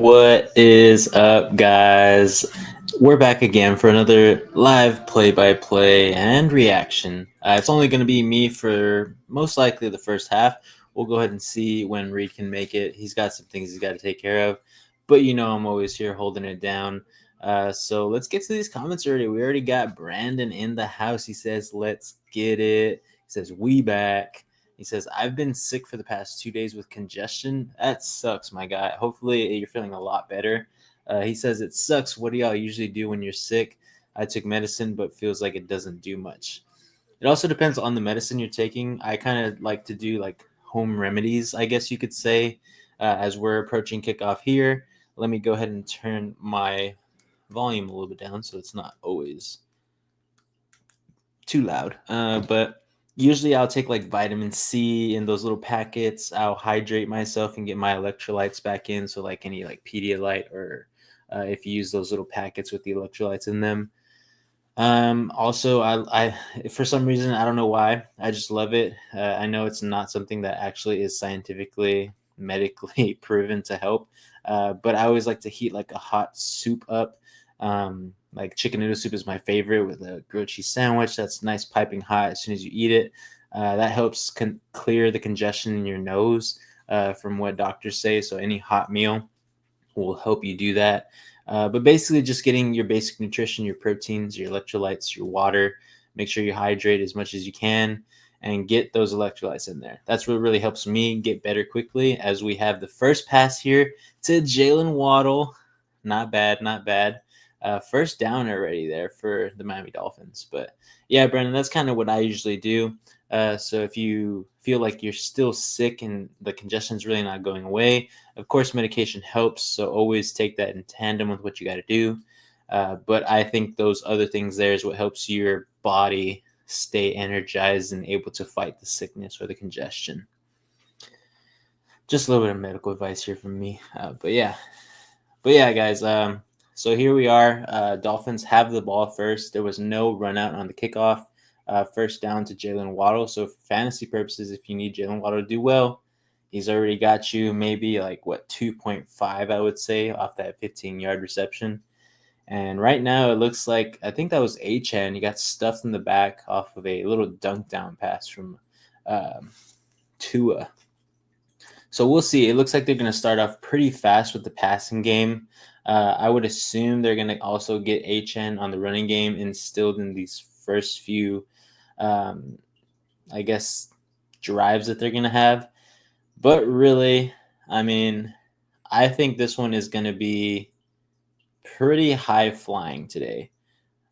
What is up, guys? We're back again for another live play-by-play and reaction. It's only going to be me for most likely the first half. We'll go ahead and see when Reed can make it. He's got some things he's got to take care of, but I'm always here holding it down. So let's get to these comments already. We already got Brandon in the house. He says, "Let's get it." He says, "We back." He says, "I've been sick for the past 2 days with congestion. That sucks, my guy. Hopefully you're feeling a lot better." He says, "It sucks. What do y'all usually do when you're sick? I took medicine, but feels like it doesn't do much." It also depends on the medicine you're taking. I kind of like to do like home remedies, I guess you could say, as we're approaching kickoff here. Let me go ahead and turn my volume a little bit down so it's not always too loud. But usually I'll take like vitamin C in those little packets. I'll hydrate myself and get my electrolytes back in. So like any like Pedialyte or if you use those little packets with the electrolytes in them. Also, I for some reason I don't know why I just love it. I know it's not something that actually is scientifically medically proven to help, but I always like to heat like a hot soup up. Like chicken noodle soup is my favorite with a grilled cheese sandwich. That's nice piping hot as soon as you eat it. That helps clear the congestion in your nose, from what doctors say. So any hot meal will help you do that. But basically, just getting your basic nutrition, your proteins, your electrolytes, your water. Make sure you hydrate as much as you can and get those electrolytes in there. That's what really helps me get better quickly. As we have the first pass here to Jalen Waddle. Not bad, not bad. First down already there for the Miami Dolphins. But yeah, Brendan, that's kind of what I usually do. So if you feel like you're still sick and the congestion is really not going away, of course, medication helps. So always take that in tandem with what you got to do. But I think those other things there is what helps your body stay energized and able to fight the sickness or the congestion. Just a little bit of medical advice here from me. But yeah, guys. So here we are. Dolphins have the ball first. There was no run out on the kickoff. First down to Jalen Waddle. So for fantasy purposes, if you need Jalen Waddle to do well, he's already got you maybe like 2.5, I would say, off that 15-yard reception. And right now it looks like I think that was Achan. He got stuffed in the back off of a little dunk down pass from Tua. So we'll see. It looks like they're going to start off pretty fast with the passing game. I would assume they're going to also get HN on the running game instilled in these first few, I guess, drives that they're going to have. But really, I mean, I think this one is going to be pretty high flying today.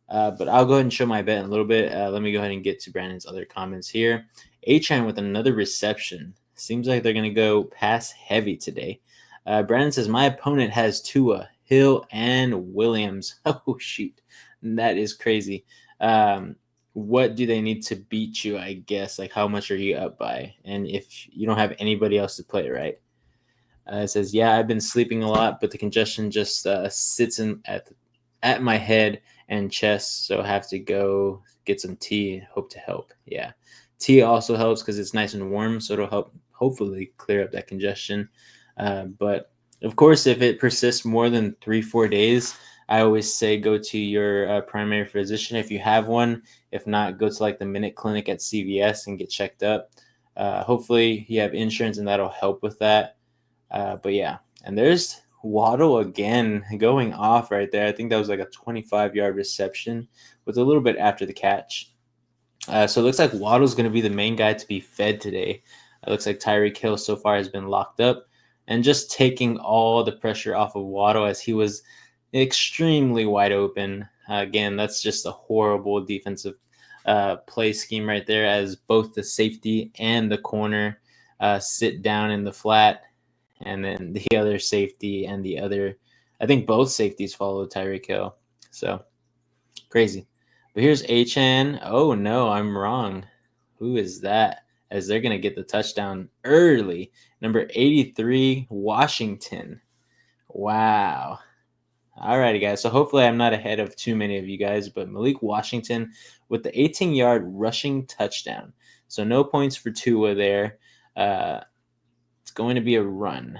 But I'll go ahead and show my bet in a little bit. Let me go ahead and get to Brandon's other comments here. HN with another reception. Seems like they're going to go pass heavy today. Brandon says, my opponent has Tua, Hill, and Williams. Oh, shoot. That is crazy. What do they need to beat you, I guess? Like, how much are you up by? And if you don't have anybody else to play, right? It says, yeah, I've been sleeping a lot, but the congestion just sits at my head and chest, so I have to go get some tea. Hope to help. Yeah. Tea also helps because it's nice and warm, so it'll help hopefully clear up that congestion. But of course, if it persists more than 3-4 days, I always say go to your primary physician if you have one. If not, go to like the Minute Clinic at CVS and get checked up. Hopefully you have insurance and that'll help with that. But yeah, and there's Waddle again going off right there. I think that was like a 25-yard reception with a little bit after the catch. So it looks like Waddle's going to be the main guy to be fed today. It looks like Tyreek Hill so far has been locked up and just taking all the pressure off of Waddle as he was extremely wide open. Again, that's just a horrible defensive play scheme right there as both the safety and the corner sit down in the flat. And then the other safety and I think both safeties follow Tyreek Hill. So crazy. But here's Achan. Oh, no, I'm wrong. Who is that? As they're going to get the touchdown early. Number 83, Washington. Wow. All righty, guys. So hopefully I'm not ahead of too many of you guys, but Malik Washington with the 18-yard rushing touchdown. So no points for Tua there. It's going to be a run.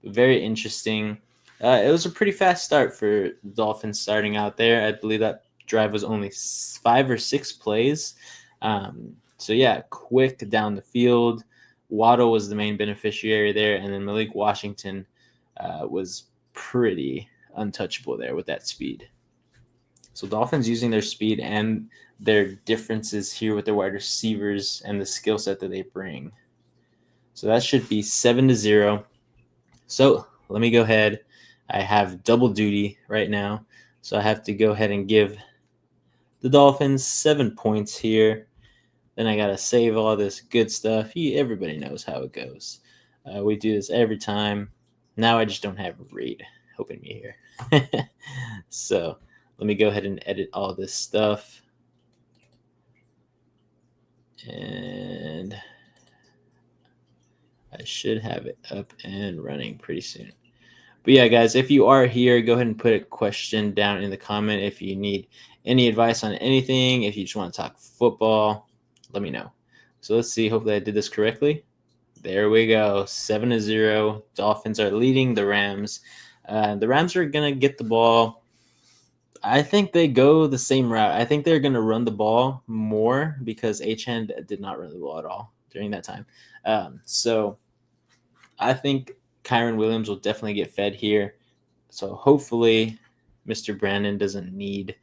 Very interesting. It was a pretty fast start for the Dolphins starting out there. I believe that drive was only 5 or 6 plays. So yeah, quick down the field. Waddle was the main beneficiary there, and then Malik Washington was pretty untouchable there with that speed. So Dolphins using their speed and their differences here with their wide receivers and the skill set that they bring. So that should be 7-0. So let me go ahead. I have double duty right now. So I have to go ahead and give the Dolphins 7 points here. Then I got to save all this good stuff. Everybody knows how it goes. We do this every time. Now I just don't have Reed helping me here. So let me go ahead and edit all this stuff. And I should have it up and running pretty soon. But yeah, guys, if you are here, go ahead and put a question down in the comment. If you need any advice on anything, if you just want to talk football, let me know. So let's see. Hopefully I did this correctly. There we go. 7-0. Dolphins are leading the Rams. The Rams are going to get the ball. I think they go the same route. I think they're going to run the ball more because H-Hand did not run the ball at all during that time. So I think Kyron Williams will definitely get fed here. So hopefully Mr. Brandon doesn't need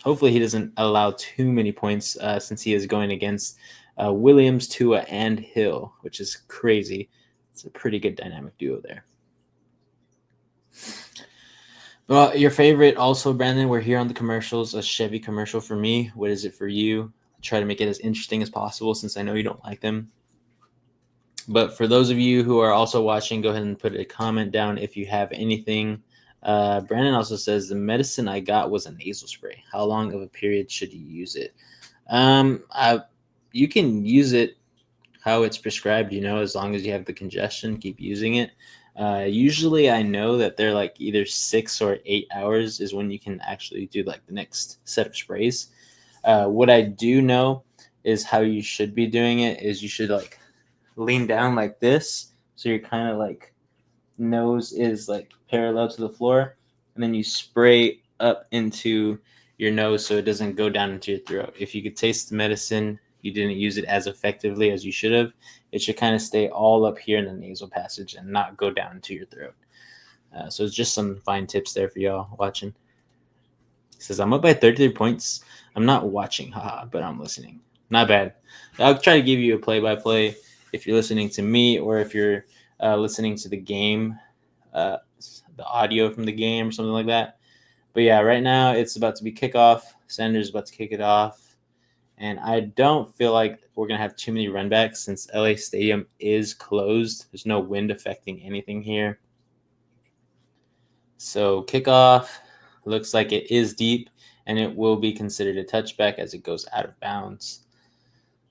hopefully he doesn't allow too many points since he is going against Williams, Tua, and Hill, which is crazy. It's a pretty good dynamic duo there. Well, your favorite also, Brandon, we're here on the commercials, a Chevy commercial for me. What is it for you? I try to make it as interesting as possible since I know you don't like them. But for those of you who are also watching, go ahead and put a comment down if you have anything. Brandon also says, the medicine I got was a nasal spray. How long of a period should you use it? You can use it how it's prescribed, as long as you have the congestion, keep using it. Usually I know that they're like either 6 or 8 hours is when you can actually do like the next set of sprays. What I do know is how you should be doing it is you should like lean down like this. So you're kind of like nose is like parallel to the floor, and then you spray up into your nose so it doesn't go down into your throat. If you could taste the medicine, you didn't use it as effectively as you should have. It should kind of stay all up here in the nasal passage and not go down into your throat. So it's just some fine tips there for y'all watching. It says, I'm up by 33 points. I'm not watching, but I'm listening. Not bad. I'll try to give you a play-by-play if you're listening to me or if you're listening to the game, the audio from the game or something like that. But yeah, right now it's about to be kickoff. Sanders is about to kick it off. And I don't feel like we're going to have too many runbacks since LA Stadium is closed. There's no wind affecting anything here. So kickoff looks like it is deep, and it will be considered a touchback as it goes out of bounds.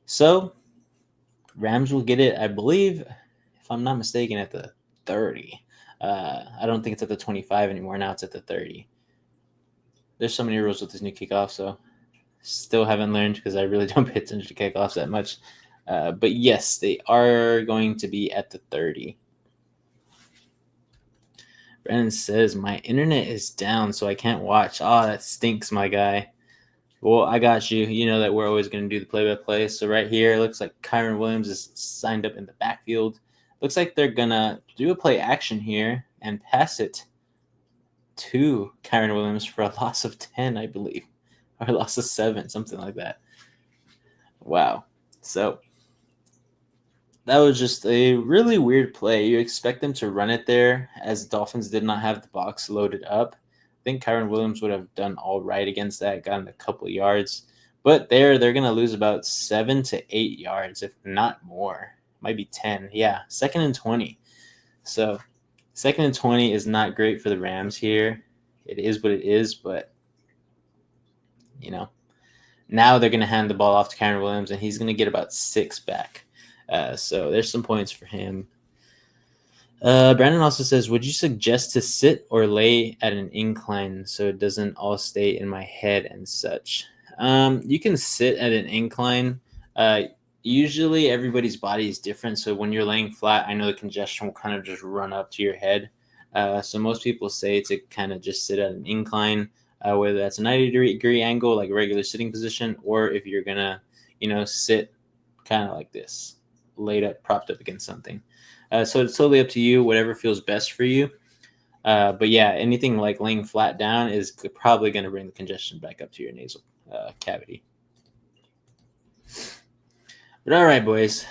So Rams will get it, I believe, if I'm not mistaken, at the 30. I don't think it's at the 25 anymore. Now it's at the 30. There's so many rules with this new kickoff, so still haven't learned because I really don't pay attention to kickoffs that much. But yes, they are going to be at the 30. Brandon says, my internet is down, so I can't watch. Oh, that stinks, my guy. Well, I got you. You know that we're always going to do the play-by-play. So right here, it looks like Kyron Williams is signed up in the backfield. Looks like they're going to do a play action here and pass it to Kyron Williams for a loss of 10, I believe. Or a loss of 7, something like that. Wow. So that was just a really weird play. You expect them to run it there as the Dolphins did not have the box loaded up. I think Kyron Williams would have done all right against that, gotten a couple of yards. But they're going to lose about 7 to 8 yards, if not more. Might be 10. Yeah, 2nd and 20. So 2nd and 20 is not great for the Rams here. It is what it is, but now they're going to hand the ball off to Kyron Williams, and he's going to get about 6 back. So there's some points for him. Brandon also says, would you suggest to sit or lay at an incline so it doesn't all stay in my head and such? You can sit at an incline. usually everybody's body is different. So when you're laying flat, I know the congestion will kind of just run up to your head. So most people say to kind of just sit at an incline, whether that's a 90-degree angle, like a regular sitting position, or if you're going to, sit kind of like this, laid up, propped up against something. So it's totally up to you, whatever feels best for you. But yeah, anything like laying flat down is probably going to bring the congestion back up to your nasal cavity. But all right, boys,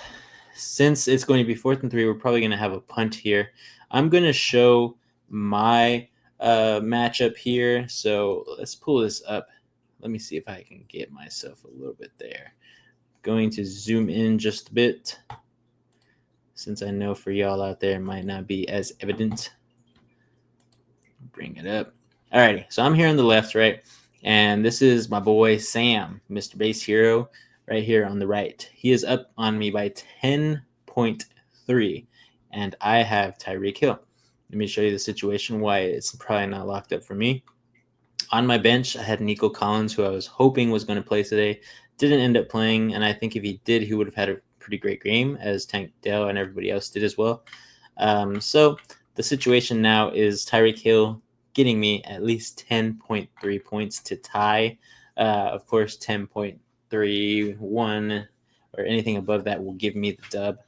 since it's going to be 4th and 3, we're probably going to have a punt here. I'm going to show my matchup here. So let's pull this up. Let me see if I can get myself a little bit there. Going to zoom in just a bit, since I know for y'all out there it might not be as evident. Bring it up. All righty, so I'm here on the left, right? And this is my boy Sam, Mr. Base Hero, right here on the right. He is up on me by 10.3, and I have Tyreek Hill. Let me show you the situation, why it's probably not locked up for me. On my bench, I had Nico Collins, who I was hoping was going to play today. Didn't end up playing, and I think if he did, he would have had a pretty great game, as Tank Dell and everybody else did as well. So the situation now is Tyreek Hill getting me at least 10.3 points to tie. Of course, 10.31 or anything above that will give me the dub.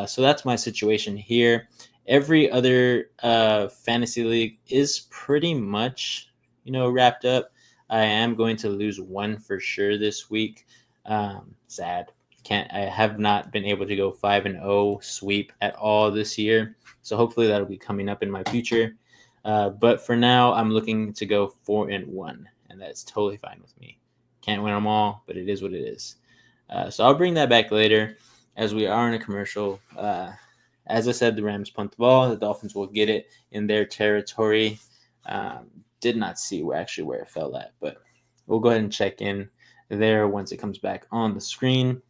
So that's my situation here. Every other fantasy league is pretty much, wrapped up. I am going to lose one for sure this week. Sad. I have not been able to go 5-0 sweep at all this year. So hopefully that'll be coming up in my future. But for now, I'm looking to go 4-1, and that's totally fine with me. Can't win them all, but it is what it is. So I'll bring that back later, as we are in a commercial. As I said, the Rams punt the ball. The Dolphins will get it in their territory. Did not see where it fell at, but we'll go ahead and check in there once it comes back on the screen.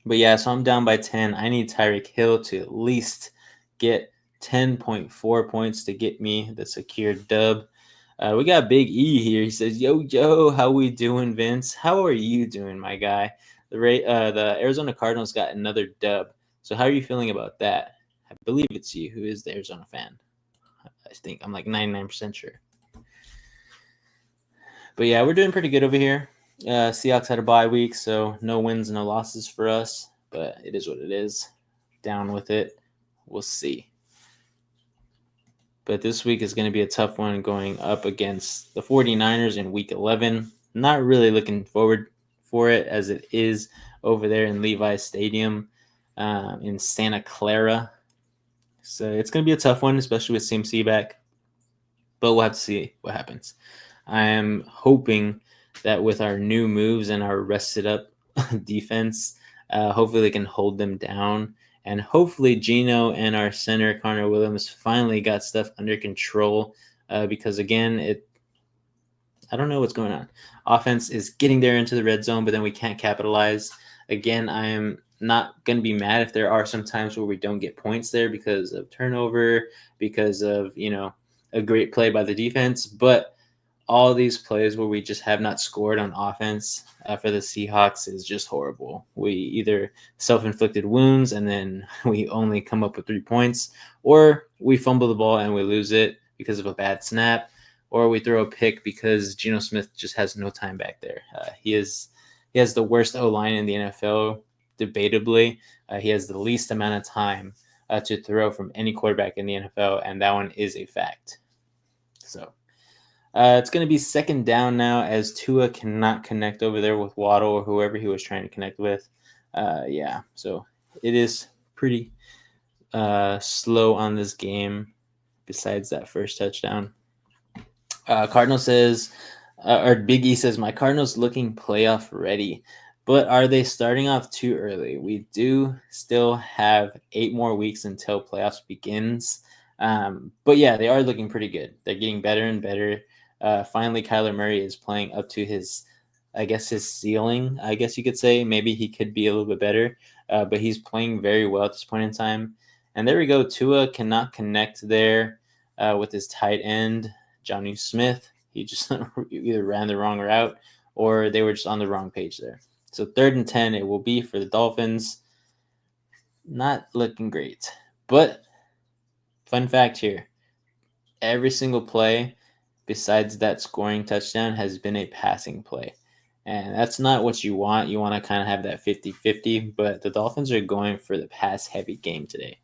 But yeah, so I'm down by 10. I need Tyreek Hill to at least get 10.4 points to get me the secure dub. We got Big E here. He says, yo, how we doing, Vince? How are you doing, my guy? The Arizona Cardinals got another dub. So how are you feeling about that? I believe it's you who is the Arizona fan. I think I'm like 99% sure. But yeah, we're doing pretty good over here. Seahawks had a bye week, so no wins, no losses for us. But it is what it is. Down with it. We'll see. But this week is going to be a tough one, going up against the 49ers in week 11. Not really looking forward for it, as it is over there in Levi's Stadium in Santa Clara. So it's going to be a tough one, especially with CMC back. But we'll have to see what happens. I am hoping that with our new moves and our rested up defense, hopefully they can hold them down. And hopefully Geno and our center, Connor Williams, finally got stuff under control because, again, I don't know what's going on. Offense is getting there into the red zone, but then we can't capitalize. Again, I am not going to be mad if there are some times where we don't get points there because of turnover, because of, a great play by the defense. But all these plays where we just have not scored on offense for the Seahawks is just horrible. We either self-inflicted wounds and then we only come up with 3 points, or we fumble the ball and we lose it because of a bad snap, or we throw a pick because Geno Smith just has no time back there. He has the worst O-line in the NFL, debatably. He has the least amount of time to throw from any quarterback in the NFL, and that one is a fact. So it's going to be second down now, as Tua cannot connect over there with Waddle or whoever he was trying to connect with. So it is pretty slow on this game besides that first touchdown. Cardinal says, or Big E says, my Cardinals looking playoff ready, but are they starting off too early? We do still have 8 more weeks until playoffs begins. But yeah, they are looking pretty good. They're getting better and better. Finally, Kyler Murray is playing up to his ceiling, I guess you could say. Maybe he could be a little bit better, but he's playing very well at this point in time. And there we go. Tua cannot connect there with his tight end, Jonnu Smith. He just either ran the wrong route or they were just on the wrong page there. So 3rd and 10 it will be for the Dolphins. Not looking great. But fun fact here, every single play besides that scoring touchdown has been a passing play. And that's not what you want. You want to kind of have that 50-50, but the Dolphins are going for the pass-heavy game today.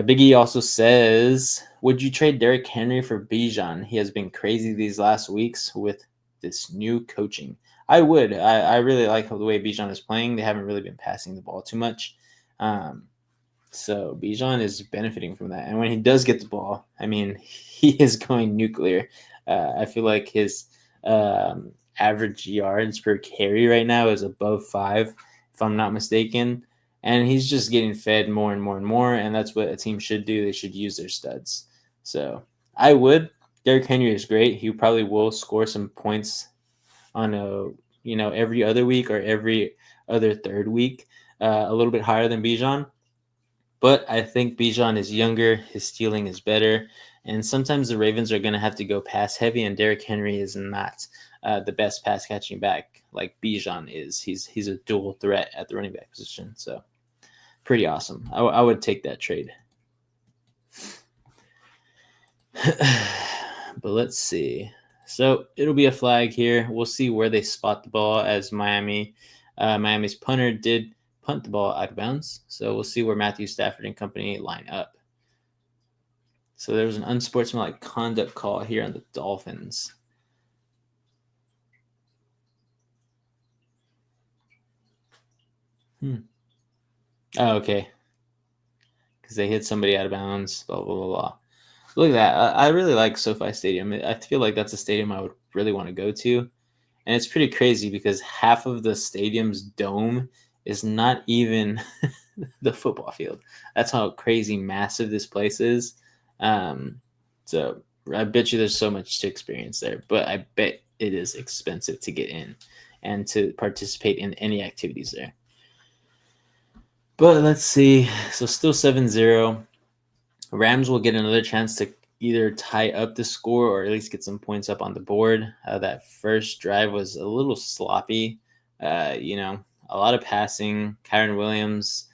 Big E also says, would you trade Derrick Henry for Bijan? He has been crazy these last weeks with this new coaching. I would. I really like the way Bijan is playing. They haven't really been passing the ball too much. So Bijan is benefiting from that. And when he does get the ball, I mean, he is going nuclear. I feel like his average yards per carry right now is above 5, if I'm not mistaken. And he's just getting fed more and more and more. And that's what a team should do. They should use their studs. So I would. Derrick Henry is great. He probably will score some points on every other week or every other third week, a little bit higher than Bijan. But I think Bijan is younger, his stealing is better, and sometimes the Ravens are going to have to go pass heavy, and Derrick Henry is not the best pass catching back like Bijan is. He's a dual threat at the running back position, so pretty awesome. I would take that trade. But let's see. So it'll be a flag here. We'll see where they spot the ball, as Miami's punter did punt the ball out of bounds. So we'll see where Matthew Stafford and company line up. So there was an unsportsmanlike conduct call here on the Dolphins. Oh, okay. Because they hit somebody out of bounds, blah, blah, blah, blah. Look at that. I really like SoFi Stadium. I feel like that's a stadium I would really want to go to. And it's pretty crazy because half of the stadium's dome is not even the football field. That's how crazy massive this place is. So I bet you there's so much to experience there, but I bet it is expensive to get in and to participate in any activities there. But let's see. So still 7-0. Rams will get another chance to either tie up the score or at least get some points up on the board. That first drive was a little sloppy. A lot of passing. Kyren Williams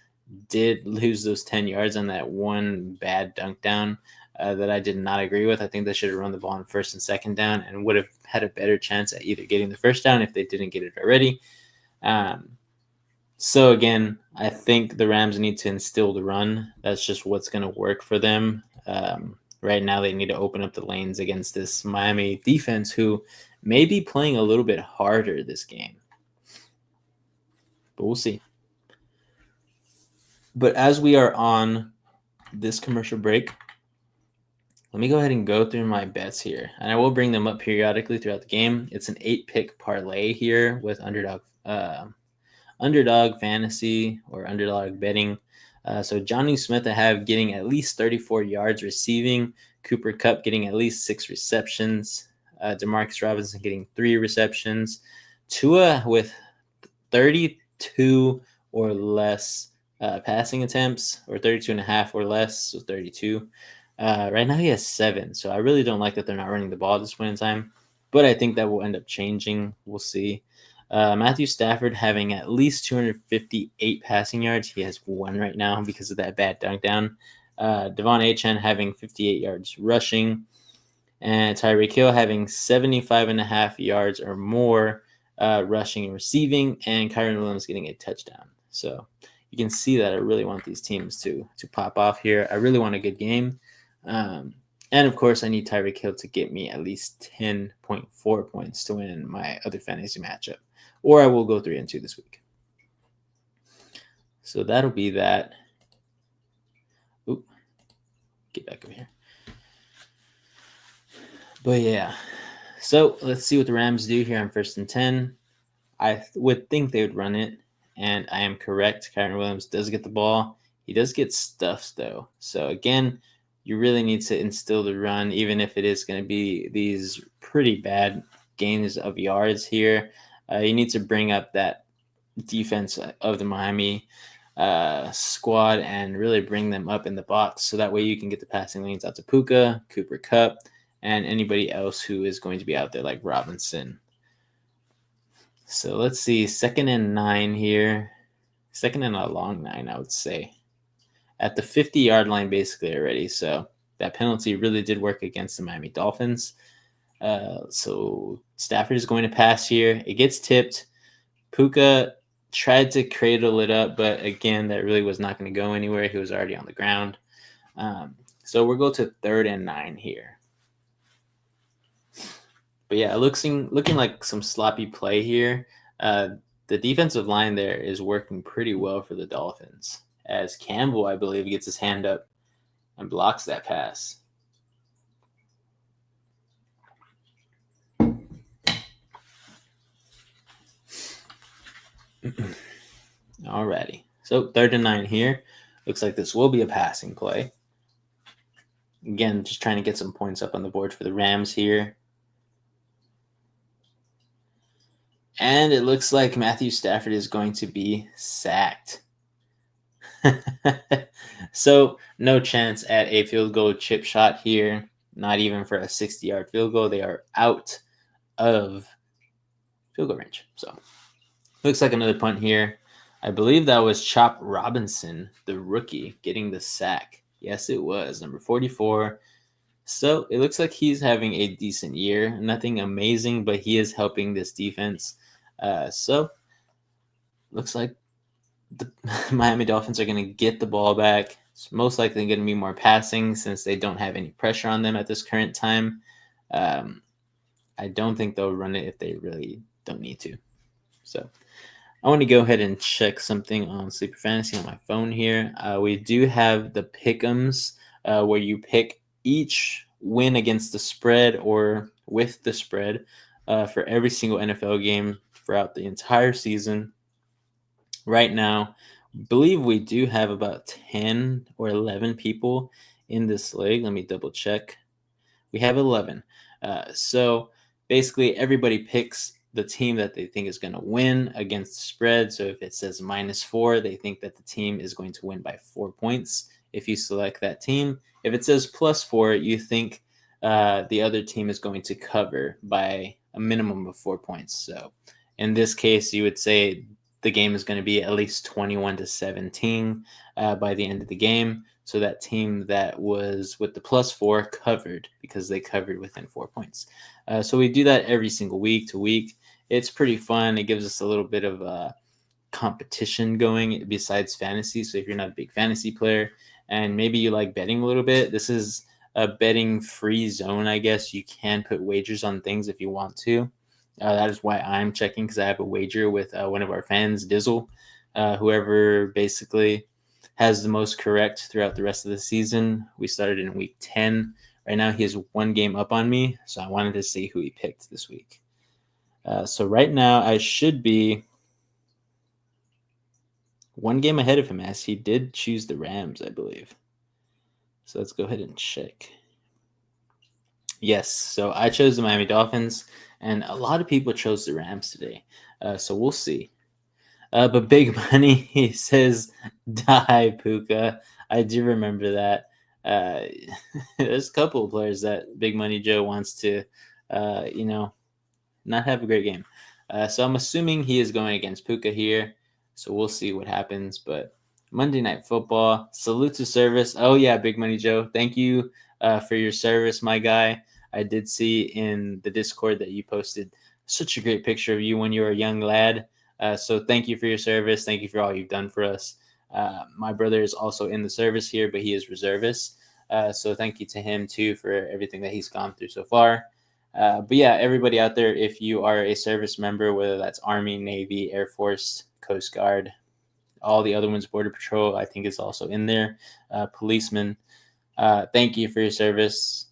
did lose those 10 yards on that one bad dunk down that I did not agree with. I think they should have run the ball on 1st and 2nd down and would have had a better chance at either getting the first down if they didn't get it already. So again, I think the Rams need to instill the run. That's just what's going to work for them. Right now, they need to open up the lanes against this Miami defense, who may be playing a little bit harder this game. But we'll see. But as we are on this commercial break, let me go ahead and go through my bets here. And I will bring them up periodically throughout the game. It's an 8-pick parlay here with underdog fantasy or underdog betting. So Johnny Smith I have getting at least 34 yards receiving. Cooper Kupp getting at least 6 receptions. Demarcus Robinson getting 3 receptions. Tua with 32 or less passing attempts, or 32 and a half or less, so 32. Right now he has 7, so I really don't like that they're not running the ball at this point in time, but I think that will end up changing. We'll see. Matthew Stafford having at least 258 passing yards. He has 1 right now because of that bad dunk down. Devon Achane having 58 yards rushing. And Tyreek Hill having 75 and a half yards or more rushing and receiving. And Kyren Williams getting a touchdown. So you can see that I really want these teams to pop off here. I really want a good game. And of course, I need Tyreek Hill to get me at least 10.4 points to win my other fantasy matchup. Or I will go 3-2 this week. So that'll be that. Oop. Get back over here. But yeah. So let's see what the Rams do here on 1st and 10. I would think they would run it. And I am correct. Kyren Williams does get the ball. He does get stuffed, though. So again, you really need to instill the run, even if it is going to be these pretty bad gains of yards here. You need to bring up that defense of the Miami squad and really bring them up in the box, so that way you can get the passing lanes out to Puka, Cooper Kupp, and anybody else who is going to be out there like Robinson. So let's see, 2nd and 9 here. 2nd and a long 9, I would say. At the 50-yard line basically already. So that penalty really did work against the Miami Dolphins. So Stafford is going to pass here. It gets tipped. Puka tried to cradle it up, but again, that really was not going to go anywhere. He was already on the ground. So we'll go to 3rd and 9 here. But yeah, looking like some sloppy play here. The defensive line there is working pretty well for the Dolphins, as Campbell, I believe, gets his hand up and blocks that pass. Alrighty. So 3rd and 9 here. Looks like this will be a passing play. Again, just trying to get some points up on the board for the Rams here. And it looks like Matthew Stafford is going to be sacked. So no chance at a field goal chip shot here. Not even for a 60-yard field goal. They are out of field goal range. So looks like another punt here. I believe that was Chop Robinson, the rookie, getting the sack. Yes, it was. Number 44. So it looks like he's having a decent year. Nothing amazing, but he is helping this defense. So looks like the Miami Dolphins are going to get the ball back. It's most likely going to be more passing since they don't have any pressure on them at this current time. I don't think they'll run it if they really don't need to. So I want to go ahead and check something on Sleeper Fantasy on my phone here. We do have the pick'ems where you pick each win against the spread or with the spread for every single NFL game throughout the entire season. Right now, I believe we do have about 10 or 11 people in this league. Let me double check. We have 11. So basically everybody picks the team that they think is going to win against the spread. So if it says -4, they think that the team is going to win by 4 points. If you select that team, if it says +4, you think the other team is going to cover by a minimum of 4 points. So in this case, you would say the game is going to be at least 21-17 by the end of the game. So that team that was with the +4 covered because they covered within 4 points. So we do that every single week to week. It's pretty fun. It gives us a little bit of competition going besides fantasy. So if you're not a big fantasy player and maybe you like betting a little bit, this is a betting free zone, I guess. You can put wagers on things if you want to. That is why I'm checking, because I have a wager with one of our fans, Dizzle, whoever basically has the most correct throughout the rest of the season. We started in week 10. Right now, he has 1 game up on me, so I wanted to see who he picked this week. So right now, I should be 1 game ahead of him, as he did choose the Rams, I believe. So let's go ahead and check. Yes, so I chose the Miami Dolphins, and a lot of people chose the Rams today. So we'll see. But Big Money, he says, die, Puka. I do remember that. There's a couple of players that Big Money Joe wants to, not have a great game. So I'm assuming he is going against Puka here. So we'll see what happens. But Monday Night Football, salute to service. Oh, yeah, Big Money Joe. Thank you for your service, my guy. I did see in the Discord that you posted such a great picture of you when you were a young lad. So thank you for your service. Thank you for all you've done for us. My brother is also in the service here, but he is reservist. So thank you to him, too, for everything that he's gone through so far. But yeah, everybody out there, if you are a service member, whether that's Army, Navy, Air Force, Coast Guard, all the other ones, Border Patrol, I think is also in there, policemen, thank you for your service,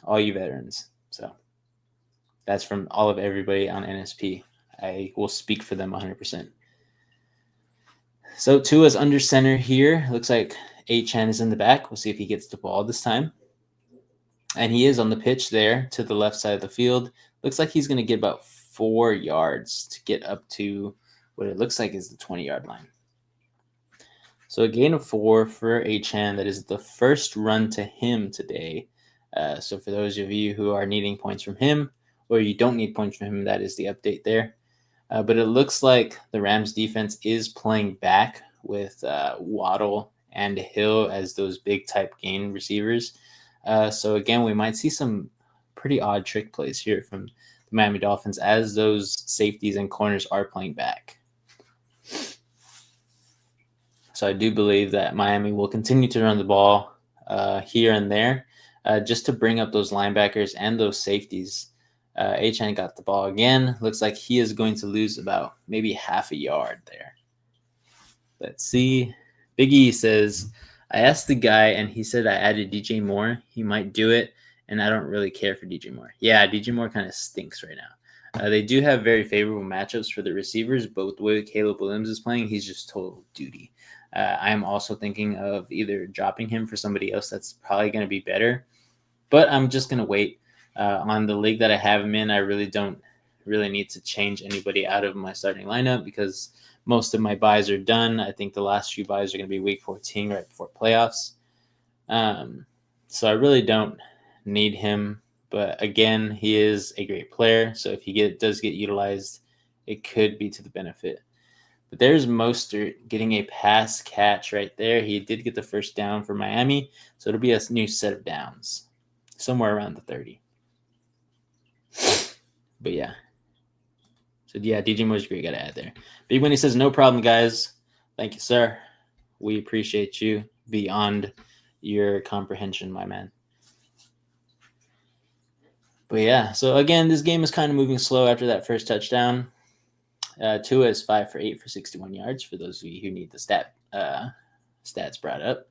all you veterans. So that's from all of everybody on NSP. I will speak for them 100%. So Tua's under center here. Looks like Achan is in the back. We'll see if he gets the ball this time. And he is on the pitch there to the left side of the field. Looks like he's going to get about 4 yards to get up to what it looks like is the 20-yard line. So a gain of 4 for Achan. That is the first run to him today. So for those of you who are needing points from him, or you don't need points from him, that is the update there. But it looks like the Rams defense is playing back with Waddle and Hill as those big type gain receivers. So again, we might see some pretty odd trick plays here from the Miami Dolphins as those safeties and corners are playing back. So I do believe that Miami will continue to run the ball here and there just to bring up those linebackers and those safeties. Achane got the ball again. Looks like he is going to lose about maybe half a yard there. Let's see. Big E says, I asked the guy and he said I added DJ Moore. He might do it, and I don't really care for DJ Moore. Yeah, DJ Moore kind of stinks right now. They do have very favorable matchups for the receivers, but the way Caleb Williams is playing, he's just total duty. I am also thinking of either dropping him for somebody else that's probably going to be better, but I'm just going to wait. On the league that I have him in, I really don't need to change anybody out of my starting lineup because most of my buys are done. I think the last few buys are going to be week 14 right before playoffs. So I really don't need him. But again, he is a great player. So if he does get utilized, it could be to the benefit. But there's Mostert getting a pass catch right there. He did get the first down for Miami. So it'll be a new set of downs, somewhere around the 30. But yeah. So yeah, DJ Moore's a great guy to add there. Big Winnie says, no problem, guys. Thank you, sir. We appreciate you beyond your comprehension, my man. But yeah, so again, this game is kind of moving slow after that first touchdown. Tua is 5 for 8 for 61 yards for those of you who need the stats brought up.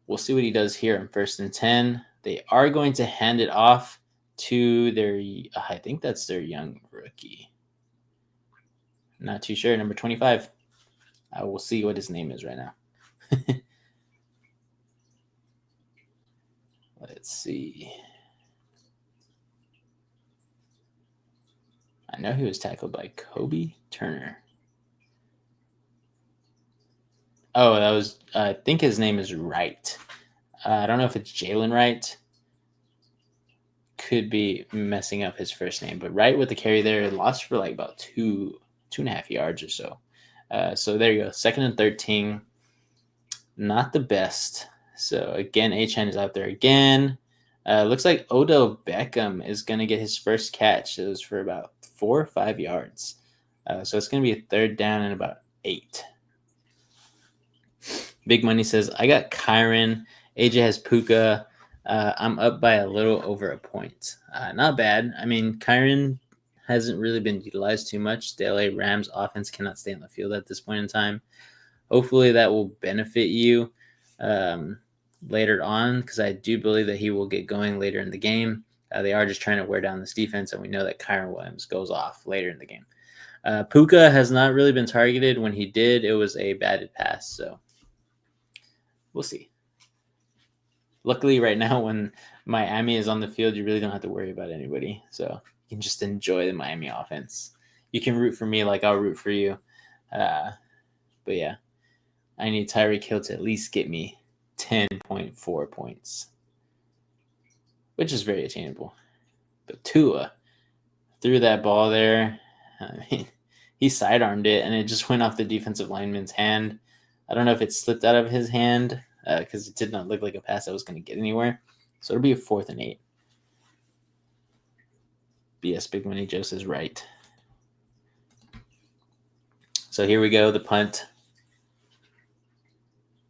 We'll see what he does here on 1st and 10. They are going to hand it off to their, I think that's their young rookie. Not too sure, number 25. I will see what his name is right now. Let's see. I know he was tackled by Kobe Turner. Oh, that was, I think his name is Wright. I don't know if it's Jalen Wright. Could be messing up his first name, but Wright with the carry there, lost for like about 2.5 yards or so. So there you go. 2nd and 13. Not the best. So again, Achane is out there again. Looks like Odell Beckham is going to get his first catch. It was for about 4 or 5 yards. So it's going to be a 3rd down and about 8. Big Money says, I got Kyron. AJ has Puka. I'm up by a little over a point. Not bad. I mean, Kyron hasn't really been utilized too much. The LA Rams offense cannot stay on the field at this point in time. Hopefully that will benefit you later on because I do believe that he will get going later in the game. They are just trying to wear down this defense, and we know that Kyron Williams goes off later in the game. Puka has not really been targeted. When he did, it was a batted pass, so we'll see. Luckily, right now, when Miami is on the field, you really don't have to worry about anybody. So you can just enjoy the Miami offense. You can root for me like I'll root for you. But yeah, I need Tyreek Hill to at least get me 10.4 points, which is very attainable. But Tua threw that ball there. I mean, he sidearmed it, and it just went off the defensive lineman's hand. I don't know if it slipped out of his hand because it did not look like a pass that was going to get anywhere. So it'll be a 4th and 8. BS Big Money Joe says right. So here we go, the punt.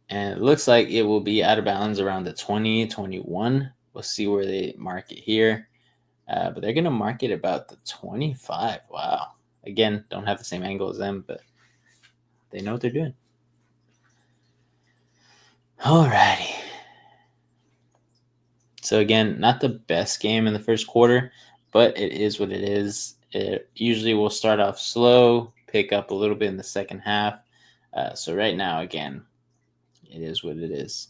And it looks like it will be out of bounds around the 20-21. We'll see where they mark it here. But they're going to mark it about the 25. Wow. Again, don't have the same angle as them, but they know what they're doing. Alrighty. So again, not the best game in the first quarter, but it is what it is. It usually will start off slow, pick up a little bit in the second half. So right now, again, it is what it is.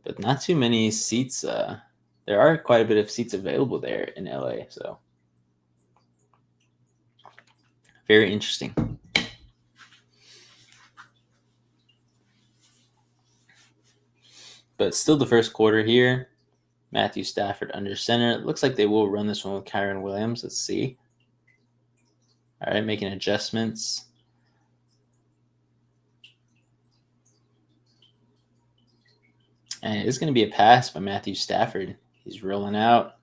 But not too many seats. There are quite a bit of seats available there in LA. So very interesting. But still the first quarter here. Matthew Stafford under center. It looks like they will run this one with Kyron Williams. Let's see. All right, making adjustments. And it's going to be a pass by Matthew Stafford. He's rolling out.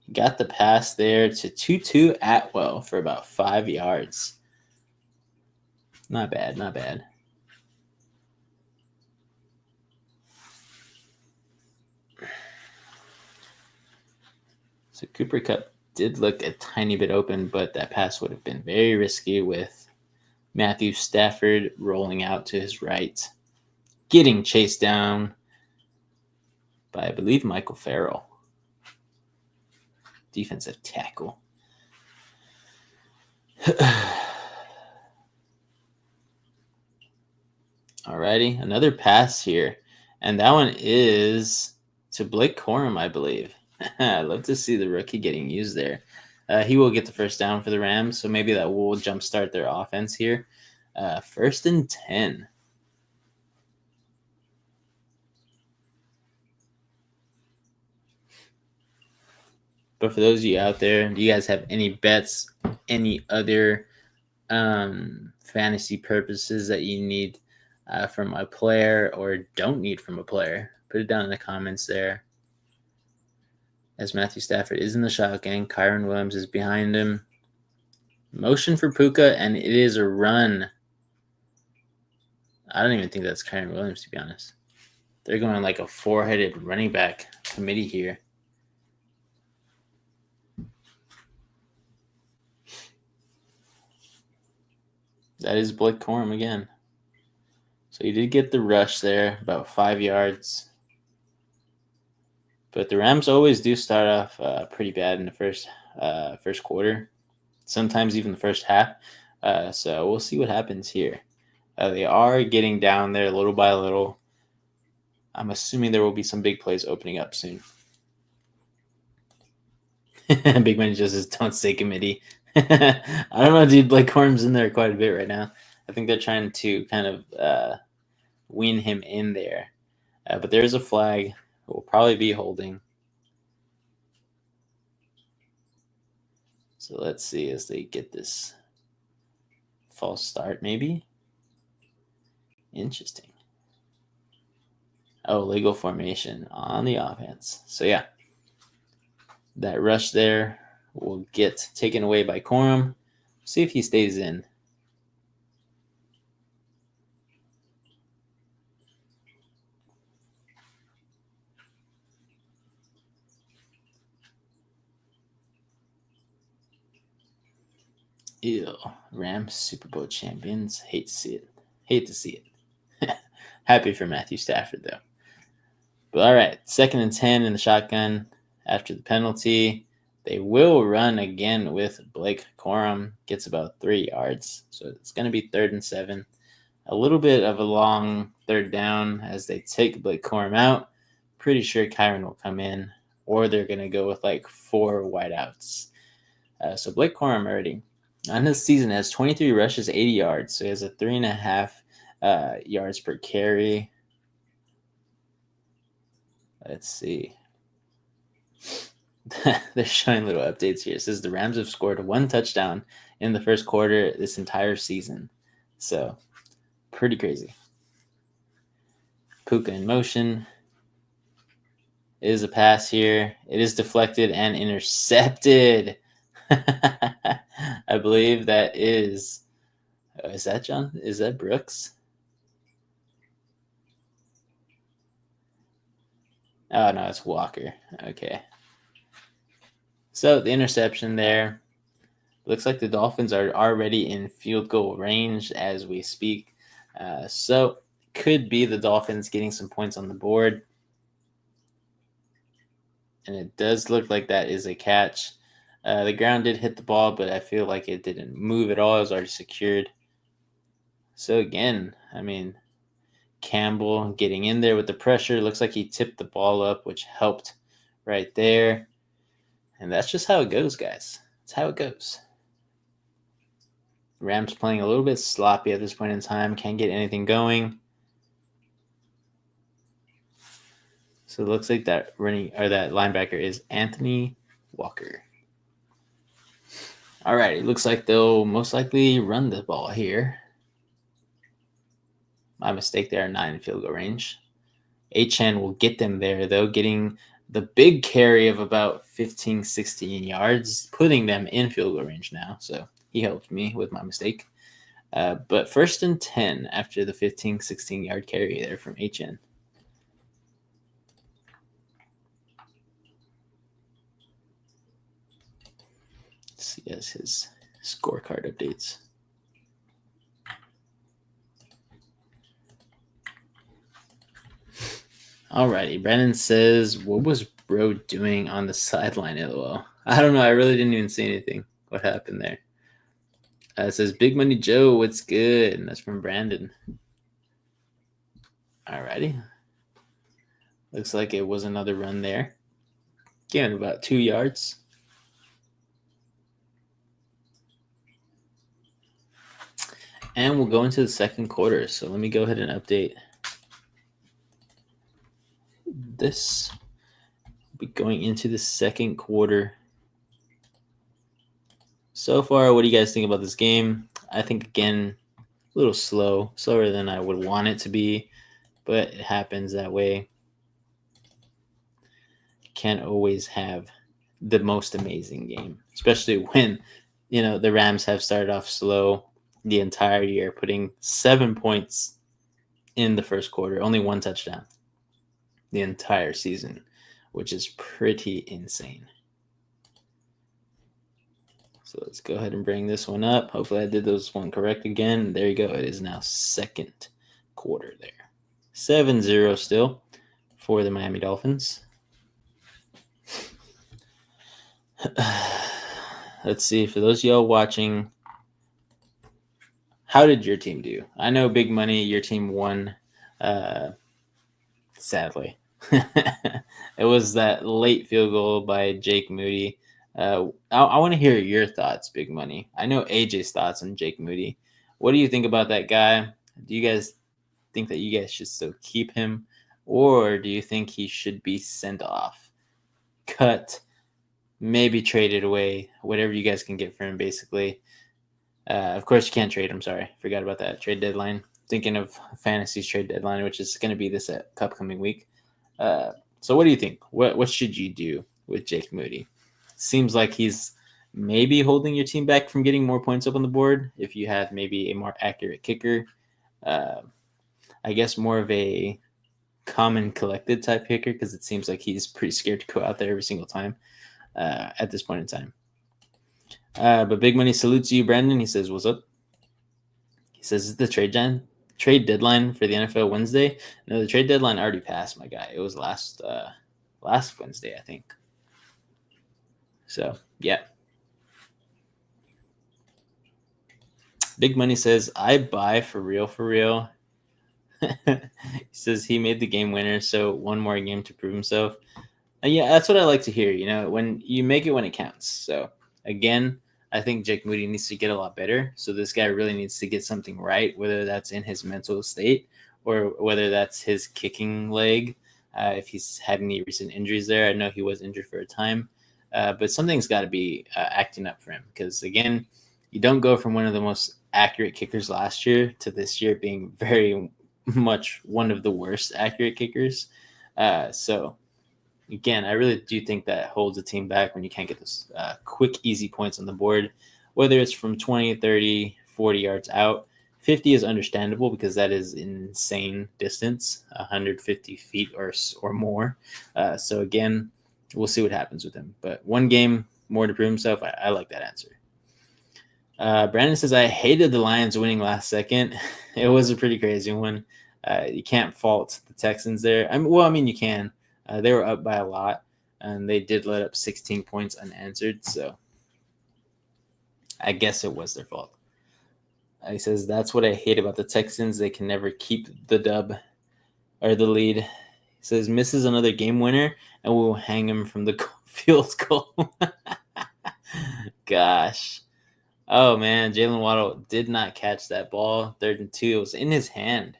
He got the pass there to Tutu Atwell for about 5 yards. Not bad, not bad. So Cooper Kupp did look a tiny bit open, but that pass would have been very risky with Matthew Stafford rolling out to his right, getting chased down by, I believe, Michael Farrell, defensive tackle. Alrighty, another pass here. And that one is to Blake Corum, I believe. I'd love to see the rookie getting used there. He will get the first down for the Rams, so maybe that will jumpstart their offense here. 1st and 10. But for those of you out there, do you guys have any bets, any other fantasy purposes that you need from a player or don't need from a player? Put it down in the comments there. As Matthew Stafford is in the shotgun, Kyron Williams is behind him. Motion for Puka, and it is a run. I don't even think that's Kyron Williams, to be honest. They're going like a 4-headed running back committee here. That is Blake Corum again. So he did get the rush there, about 5 yards. But the Rams always do start off pretty bad in the first quarter, sometimes even the first half. So we'll see what happens here. They are getting down there little by little. I'm assuming there will be some big plays opening up soon. Big Man just says, don't say committee. I don't know, dude. Blake Corum's in there quite a bit right now. I think they're trying to kind of win him in there. But there is a flag. We'll probably be holding. So let's see as they get this false start, maybe. Interesting. Oh, legal formation on the offense. So yeah, that rush there will get taken away by Corum. See if he stays in. Ew, Rams Super Bowl champions. Hate to see it. Hate to see it. Happy for Matthew Stafford, though. But all right, 2nd and 10 in the shotgun after the penalty. They will run again with Blake Corum. Gets about 3 yards. So it's going to be 3rd and 7. A little bit of a long 3rd down as they take Blake Corum out. Pretty sure Kyron will come in, or they're going to go with like 4 wideouts. So Blake Corum already on his season has 23 rushes, 80 yards. So he has a 3.5 yards per carry. Let's see. They're showing little updates here. It says the Rams have scored 1 touchdown in the first quarter this entire season. So pretty crazy. Puka in motion. It is a pass here. It is deflected and intercepted. I believe that is that John? Is that Brooks? Oh, no, it's Walker. Okay. So the interception there. Looks like the Dolphins are already in field goal range as we speak. So could be the Dolphins getting some points on the board. And it does look like that is a catch. The ground did hit the ball, but I feel like it didn't move at all. It was already secured. So again, I mean, Campbell getting in there with the pressure. Looks like he tipped the ball up, which helped right there. And that's just how it goes, guys. That's how it goes. Rams playing a little bit sloppy at this point in time. Can't get anything going. So it looks like that linebacker is Anthony Walker. All right, it looks like they'll most likely run the ball here. My mistake there, 9 in field goal range. HN will get them there, though, getting the big carry of about 15, 16 yards, putting them in field goal range now. So he helped me with my mistake. But 1st and 10 after the 15, 16 yard carry there from HN. Let's see as his scorecard updates. Alrighty, Brandon says, what was bro doing on the sideline, LOL? I don't know. I really didn't even see anything. What happened there? It says, Big Money Joe, what's good? And that's from Brandon. Alrighty. Looks like it was another run there. Again, about 2 yards. And we'll go into the second quarter. So let me go ahead and update this. We'll be going into the second quarter. So far, what do you guys think about this game? I think, again, a little slower than I would want it to be, but it happens that way. Can't always have the most amazing game, especially when, the Rams have started off slow the entire year, putting 7 points in the first quarter, only 1 touchdown the entire season, which is pretty insane. So let's go ahead and bring this one up. Hopefully I did those one correct again. There you go. It is now second quarter there. 7-0 still for the Miami Dolphins. Let's see. For those of y'all watching, how did your team do? I know Big Money, your team won, sadly. It was that late field goal by Jake Moody. I want to hear your thoughts, Big Money. I know AJ's thoughts on Jake Moody. What do you think about that guy? Do you guys think that you guys should still keep him? Or do you think he should be sent off, cut, maybe traded away, whatever you guys can get for him, basically? Of course, you can't trade him. Sorry, forgot about that. Trade deadline. Thinking of Fantasy's trade deadline, which is going to be this upcoming week. So what do you think? What should you do with Jake Moody? Seems like he's maybe holding your team back from getting more points up on the board if you have maybe a more accurate kicker. I guess more of a common collected type kicker, because it seems like he's pretty scared to go out there every single time at this point in time. But Big Money salutes you, Brandon. He says, what's up? He says, is the trade deadline for the NFL Wednesday? No, the trade deadline already passed, my guy. It was last Wednesday, I think. So, yeah. Big Money says, I buy for real. He says he made the game winner, so one more game to prove himself. Yeah, that's what I like to hear, when you make it when it counts. So, again, I think Jake Moody needs to get a lot better. So this guy really needs to get something right, whether that's in his mental state or whether that's his kicking leg. If he's had any recent injuries there, I know he was injured for a time, but something's got to be acting up for him, because, again, you don't go from one of the most accurate kickers last year to this year being very much one of the worst accurate kickers. So, again, I really do think that holds a team back when you can't get those quick, easy points on the board, whether it's from 20, 30, 40 yards out. 50 is understandable because that is insane distance, 150 feet or more. So, again, we'll see what happens with him. But one game more to prove himself, I like that answer. Brandon says, I hated the Lions winning last second. It was a pretty crazy one. You can't fault the Texans there. You can. They were up by a lot, and they did let up 16 points unanswered. So I guess it was their fault. He says, that's what I hate about the Texans. They can never keep the dub or the lead. He says, misses another game winner, and we'll hang him from the field goal. Gosh. Oh, man. Jalen Waddle did not catch that ball. 3rd and 2. It was in his hand.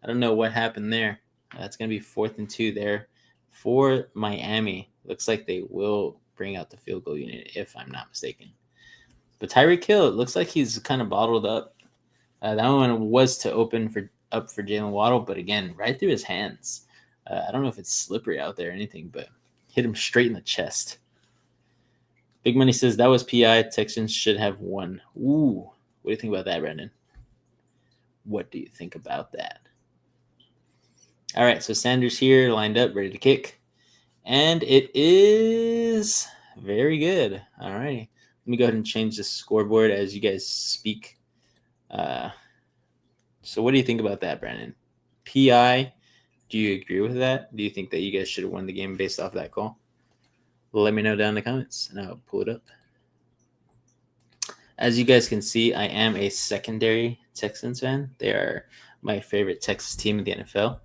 I don't know what happened there. It's going to be 4th and 2 there for Miami. Looks like they will bring out the field goal unit, if I'm not mistaken. But Tyreek Hill, it looks like he's kind of bottled up. That one was to open up for Jalen Waddle, but again, right through his hands. I don't know if it's slippery out there or anything, but hit him straight in the chest. Big Money says that was PI. Texans should have won. Ooh, what do you think about that, Brendan? What do you think about that? All right, so Sanders here, lined up, ready to kick. And it is very good. All right. Let me go ahead and change the scoreboard as you guys speak. So what do you think about that, Brandon? PI, do you agree with that? Do you think that you guys should have won the game based off that call? Let me know down in the comments, and I'll pull it up. As you guys can see, I am a secondary Texans fan. They are my favorite Texas team in the NFL.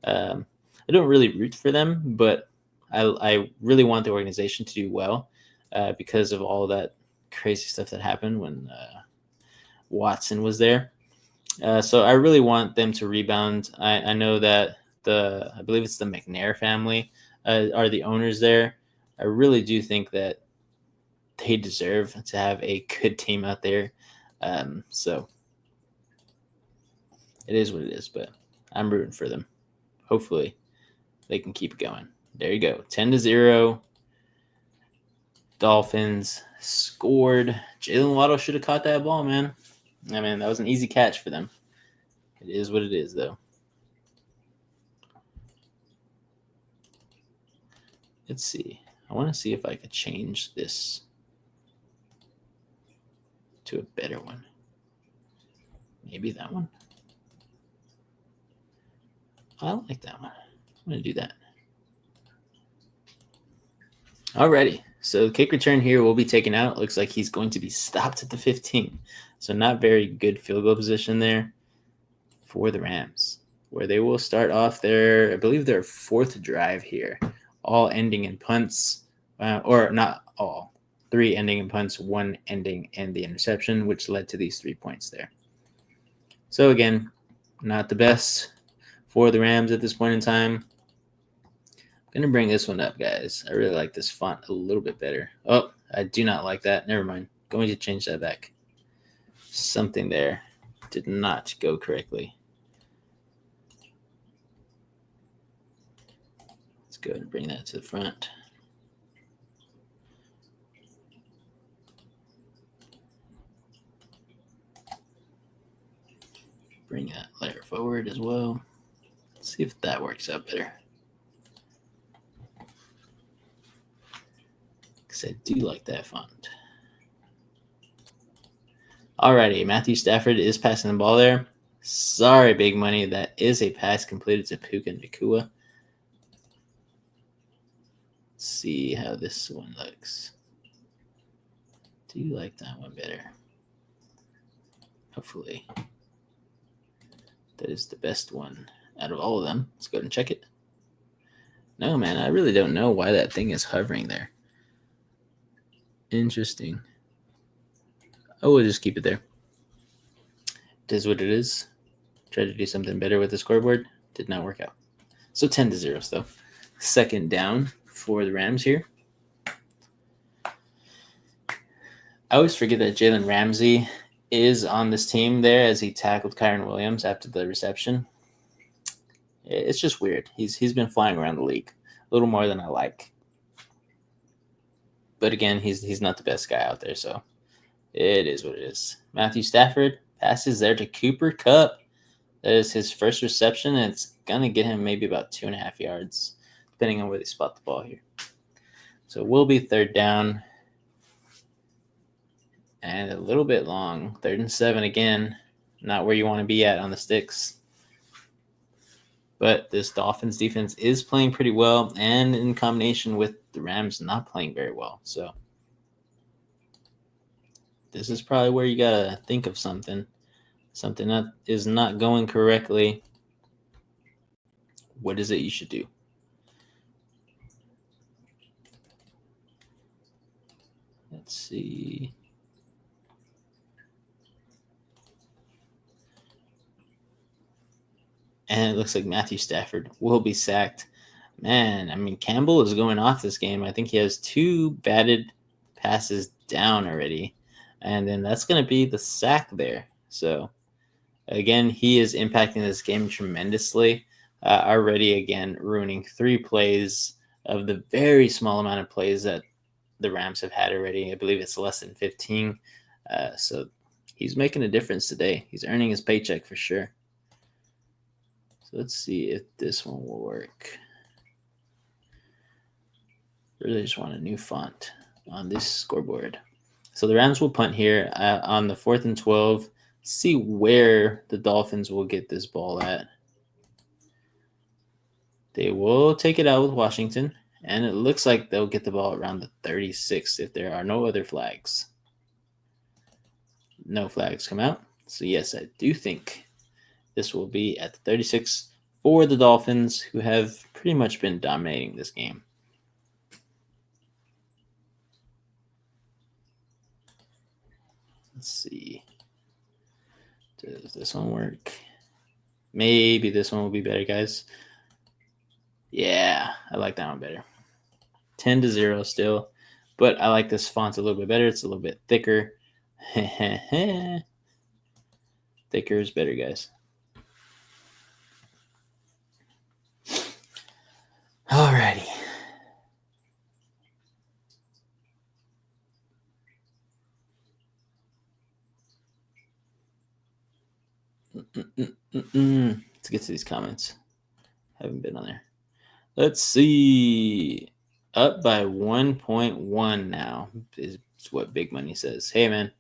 I don't really root for them, but I really want the organization to do well because of all that crazy stuff that happened when Watson was there. So I really want them to rebound. I know that I believe it's the McNair family are the owners there. I really do think that they deserve to have a good team out there. So it is what it is, but I'm rooting for them. Hopefully they can keep it going. There you go. 10-0. Dolphins scored. Jalen Waddle should have caught that ball, man. I mean, that was an easy catch for them. It is what it is, though. Let's see. I want to see if I could change this to a better one. Maybe that one. I like that one. I'm going to do that. Alrighty. So the kick return here will be taken out. Looks like he's going to be stopped at the 15. So not very good field goal position there for the Rams, where they will start off their, I believe, their fourth drive here, all ending in punts, or not all, 3 ending in punts, 1 ending in the interception, which led to these 3 points there. So again, not the best for the Rams at this point in time. I'm going to bring this one up, guys. I really like this font a little bit better. Oh, I do not like that. Never mind. Going to change that back. Something there did not go correctly. Let's go ahead and bring that to the front. Bring that layer forward as well. Let's see if that works out better. Because I do like that font. Alrighty, Matthew Stafford is passing the ball there. Sorry, Big Money. That is a pass completed to Puka Nacua. Let's see how this one looks. Do you like that one better? Hopefully. That is the best one out of all of them. Let's go ahead and check it. No, man, I really don't know why that thing is hovering there. Interesting. Oh, we'll just keep it there. It is what it is. Try to do something better with the scoreboard. Did not work out. So 10-0 still. Second down for the Rams here. I always forget that Jalen Ramsey is on this team there as he tackled Kyron Williams after the reception. It's just weird. He's been flying around the league a little more than I like. But again, he's not the best guy out there, so it is what it is. Matthew Stafford passes there to Cooper Kupp. That is his first reception, and it's going to get him maybe about 2.5 yards, depending on where they spot the ball here. So it will be third down. And a little bit long. 3rd and 7 again. Not where you want to be at on the sticks. But this Dolphins defense is playing pretty well, and in combination with the Rams not playing very well. So this is probably where you got to think of something that is not going correctly. What is it you should do? Let's see. And it looks like Matthew Stafford will be sacked. Man, I mean, Campbell is going off this game. I think he has 2 batted passes down already. And then that's going to be the sack there. So, again, he is impacting this game tremendously. Already, again, ruining 3 plays of the very small amount of plays that the Rams have had already. I believe it's less than 15. So, he's making a difference today. He's earning his paycheck for sure. So, let's see if this one will work. Really just want a new font on this scoreboard. So the Rams will punt here on the 4th and 12. See where the Dolphins will get this ball at. They will take it out with Washington, and it looks like they'll get the ball around the 36 if there are no other flags. No flags come out. So yes, I do think this will be at the 36 for the Dolphins, who have pretty much been dominating this game. Let's see. Does this one work? Maybe this one will be better, guys. Yeah, I like that one better. 10-0 still, but I like this font a little bit better. It's a little bit thicker. Thicker is better, guys. Alrighty. Let's get to these comments. Haven't been on there. Let's see. Up by 1.1 now is what Big Money says. Hey, man.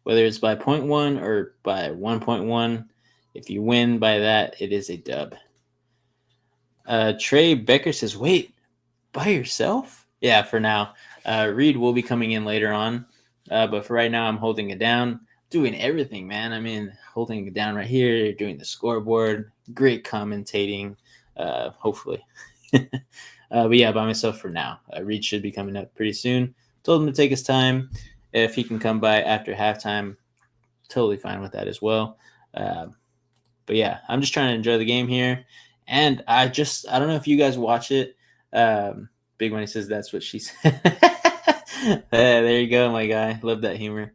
Whether it's by 0.1 or by 1.1, if you win by that, it is a dub. Trey Becker says, wait, by yourself? Yeah, for now. Reed will be coming in later on. But for right now, I'm holding it down. Doing everything, man. I mean, holding it down right here, doing the scoreboard, great commentating, hopefully. But yeah, by myself for now. Reed should be coming up pretty soon. Told him to take his time. If he can come by after halftime, totally fine with that as well. But yeah, I'm just trying to enjoy the game here. And I don't know if you guys watch it. Big Money says that's what she said. There you go, my guy. Love that humor.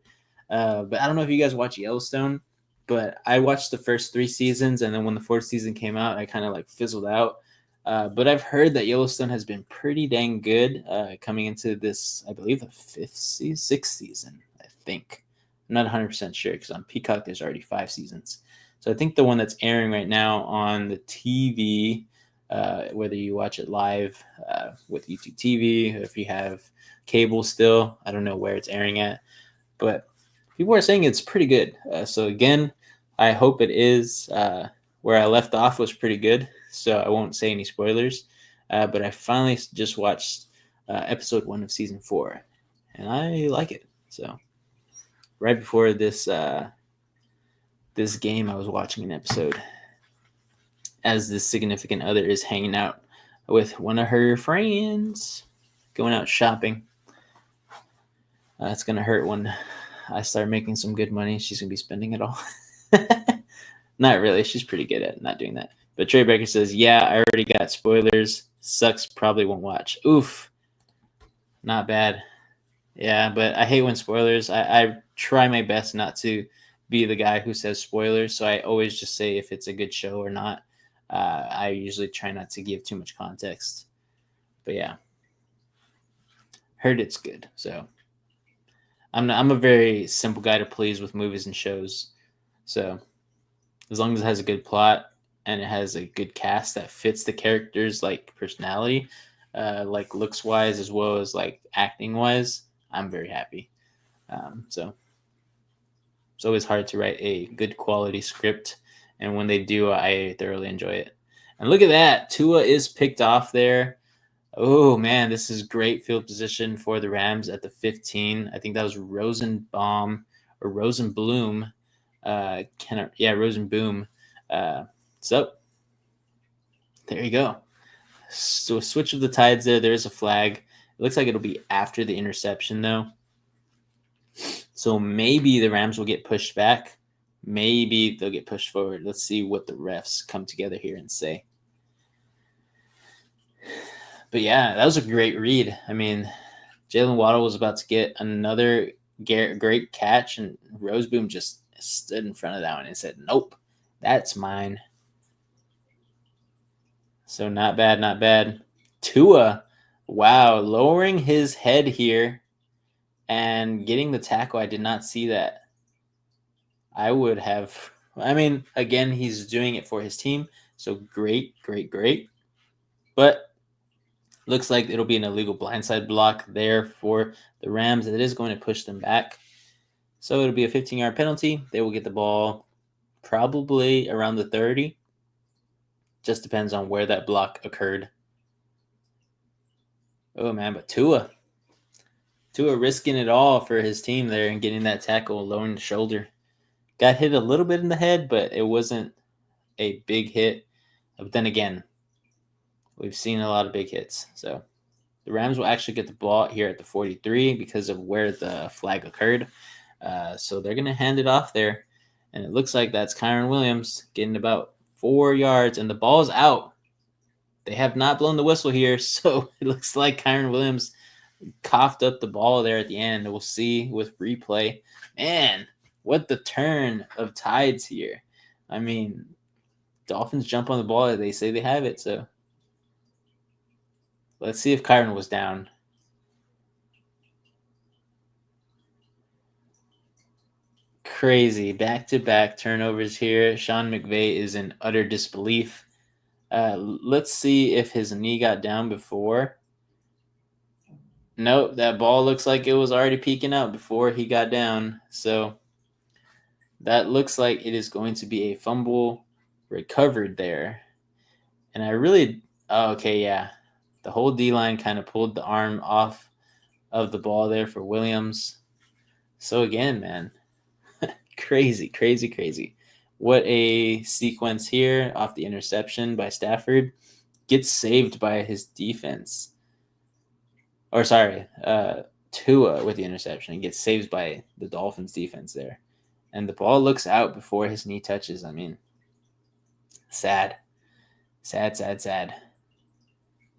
But I don't know if you guys watch Yellowstone, but I watched the first 3 seasons, and then when the 4th season came out, I kind of like fizzled out. But I've heard that Yellowstone has been pretty dang good coming into this, I believe, the 6th season, I think. I'm not 100% sure because on Peacock there's already 5 seasons. So I think the one that's airing right now on the TV, whether you watch it live with YouTube TV, if you have cable still, I don't know where it's airing at, but people are saying it's pretty good. So again, I hope it is. Where I left off was pretty good, so I won't say any spoilers. But I finally just watched episode 1 of season 4, and I like it. So right before this this game, I was watching an episode as this significant other is hanging out with one of her friends, going out shopping. It's gonna hurt when I start making some good money. She's gonna be spending it all. Not really. She's pretty good at not doing that. But Trey Baker says, yeah, I already got spoilers. Sucks. Probably won't watch. Oof. Not bad. Yeah, but I hate when spoilers. I try my best not to be the guy who says spoilers. So I always just say if it's a good show or not. I usually try not to give too much context. But yeah. Heard it's good. So I'm a very simple guy to please with movies and shows. So as long as it has a good plot and it has a good cast that fits the characters' like personality, like looks wise as well as like acting wise, I'm very happy. So it's always hard to write a good quality script, and when they do, I thoroughly enjoy it. And look at that, Tua is picked off there. Oh man, this is great field position for the Rams at the 15. I think that was Rosenbaum or Rosenblum. Rosenboom. So there you go. So a switch of the tides there. There is a flag. It looks like it'll be after the interception though. So maybe the Rams will get pushed back. Maybe they'll get pushed forward. Let's see what the refs come together here and say. But yeah, that was a great read. I mean, Jalen Waddle was about to get another great catch, and Roseboom just stood in front of that one and said, "Nope, that's mine." So not bad, not bad. Tua, wow, lowering his head here and getting the tackle. I did not see that. I would have. I mean, again, he's doing it for his team, so great, great, great. But looks like it'll be an illegal blindside block there for the Rams. It is going to push them back. So it'll be a 15-yard penalty. They will get the ball probably around the 30. Just depends on where that block occurred. Oh, man, but Tua risking it all for his team there and getting that tackle, lowering the shoulder. Got hit a little bit in the head, but it wasn't a big hit. But then again, we've seen a lot of big hits. So the Rams will actually get the ball here at the 43 because of where the flag occurred. So they're going to hand it off there. And it looks like that's Kyron Williams getting about 4 yards, and the ball's out. They have not blown the whistle here, so it looks like Kyron Williams coughed up the ball there at the end. We'll see with replay. Man, what the turn of tides here. I mean, Dolphins jump on the ball. They say they have it, so let's see if Kyron was down. Crazy. Back-to-back turnovers here. Sean McVay is in utter disbelief. Let's see if his knee got down before. Nope, that ball looks like it was already peeking out before he got down. So that looks like it is going to be a fumble recovered there. And I really, okay, yeah. The whole D-line kind of pulled the arm off of the ball there for Williams. So again, man, crazy, crazy, crazy. What a sequence here off the interception by Stafford. Gets saved by his defense. Or sorry, Tua with the interception. He gets saved by the Dolphins defense there. And the ball looks out before his knee touches. I mean, sad. Sad, sad, sad.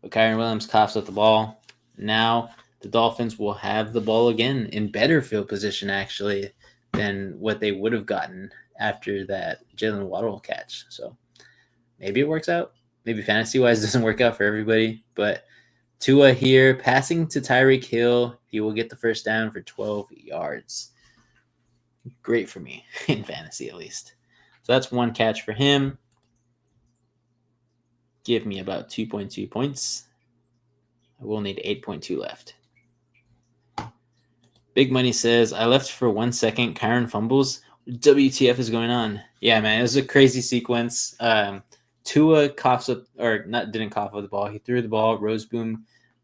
But Kyron Williams coughs up the ball. Now the Dolphins will have the ball again in better field position, actually, than what they would have gotten after that Jalen Waddle catch. So maybe it works out. Maybe fantasy-wise doesn't work out for everybody. But Tua here, passing to Tyreek Hill. He will get the first down for 12 yards. Great for me, in fantasy at least. So that's one catch for him. Give me about 2.2 points. I will need 8.2 left. Big Money says, I left for 1 second. Kyron fumbles. WTF is going on? Yeah, man, it was a crazy sequence. Tua coughs up, or not, didn't cough up the ball. He threw the ball. Roseboom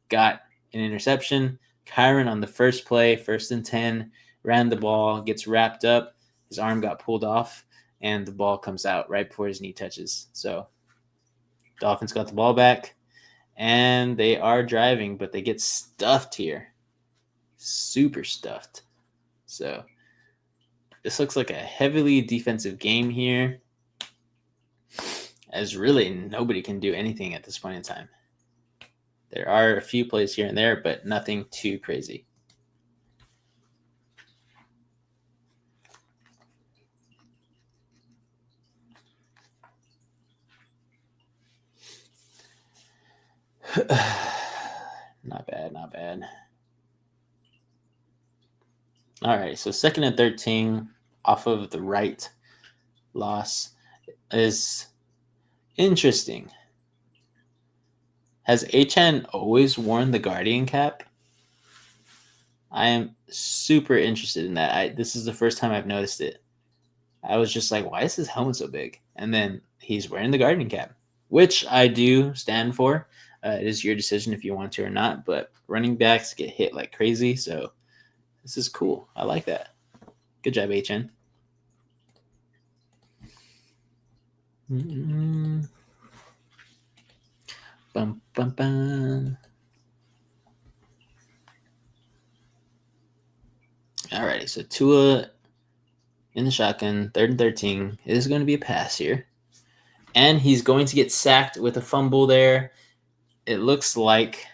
got an interception. Kyron on the first play, 1st and 10, ran the ball, gets wrapped up. His arm got pulled off, and the ball comes out right before his knee touches. So Dolphins got the ball back, and they are driving, but they get stuffed here. Super stuffed. So this looks like a heavily defensive game here, as really nobody can do anything at this point in time. There are a few plays here and there, but nothing too crazy. Not bad, not bad. All right, so 2nd and 13 off of the right loss is interesting. Has Achane always worn the Guardian cap? I am super interested in that. This is the first time I've noticed it. I was just like, why is his helmet so big? And then he's wearing the Guardian cap, which I do stand for. It is your decision if you want to or not, but running backs get hit like crazy, so this is cool. I like that. Good job, Achane. Bum, bum, bum. All right, so Tua in the shotgun, 3rd and 13. It is going to be a pass here. And he's going to get sacked with a fumble there. it looks like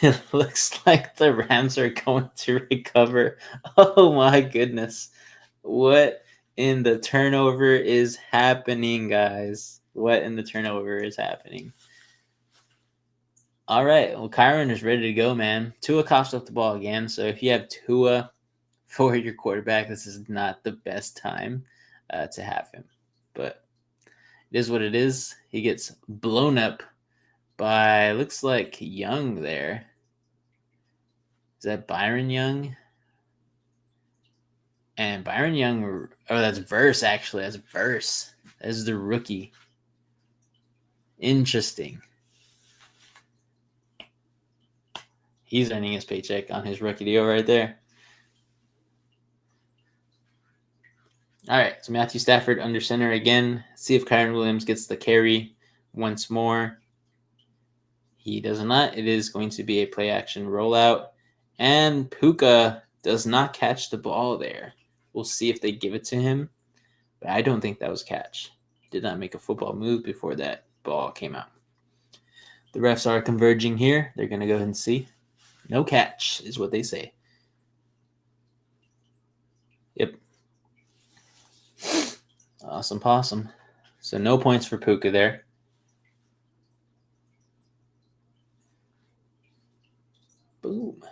the Rams are going to recover. Oh my goodness. What in the turnover is happening, guys? What in the turnover is happening? All right. Well, Kyron is ready to go, man. Tua coughs up the ball again. So if you have Tua for your quarterback, this is not the best time to have him. But it is what it is. He gets blown up by, looks like Young there. Is that Byron Young? And Byron Young, oh, that's Verse, actually. That's Verse. That is the rookie. Interesting. He's earning his paycheck on his rookie deal right there. All right, so Matthew Stafford under center again. See if Kyron Williams gets the carry once more. He does not. It is going to be a play action rollout. And Puka does not catch the ball there. We'll see if they give it to him. But I don't think that was catch. Did not make a football move before that ball came out. The refs are converging here. They're going to go ahead and see. No catch is what they say. Yep. Awesome possum. So no points for Puka there. Boom.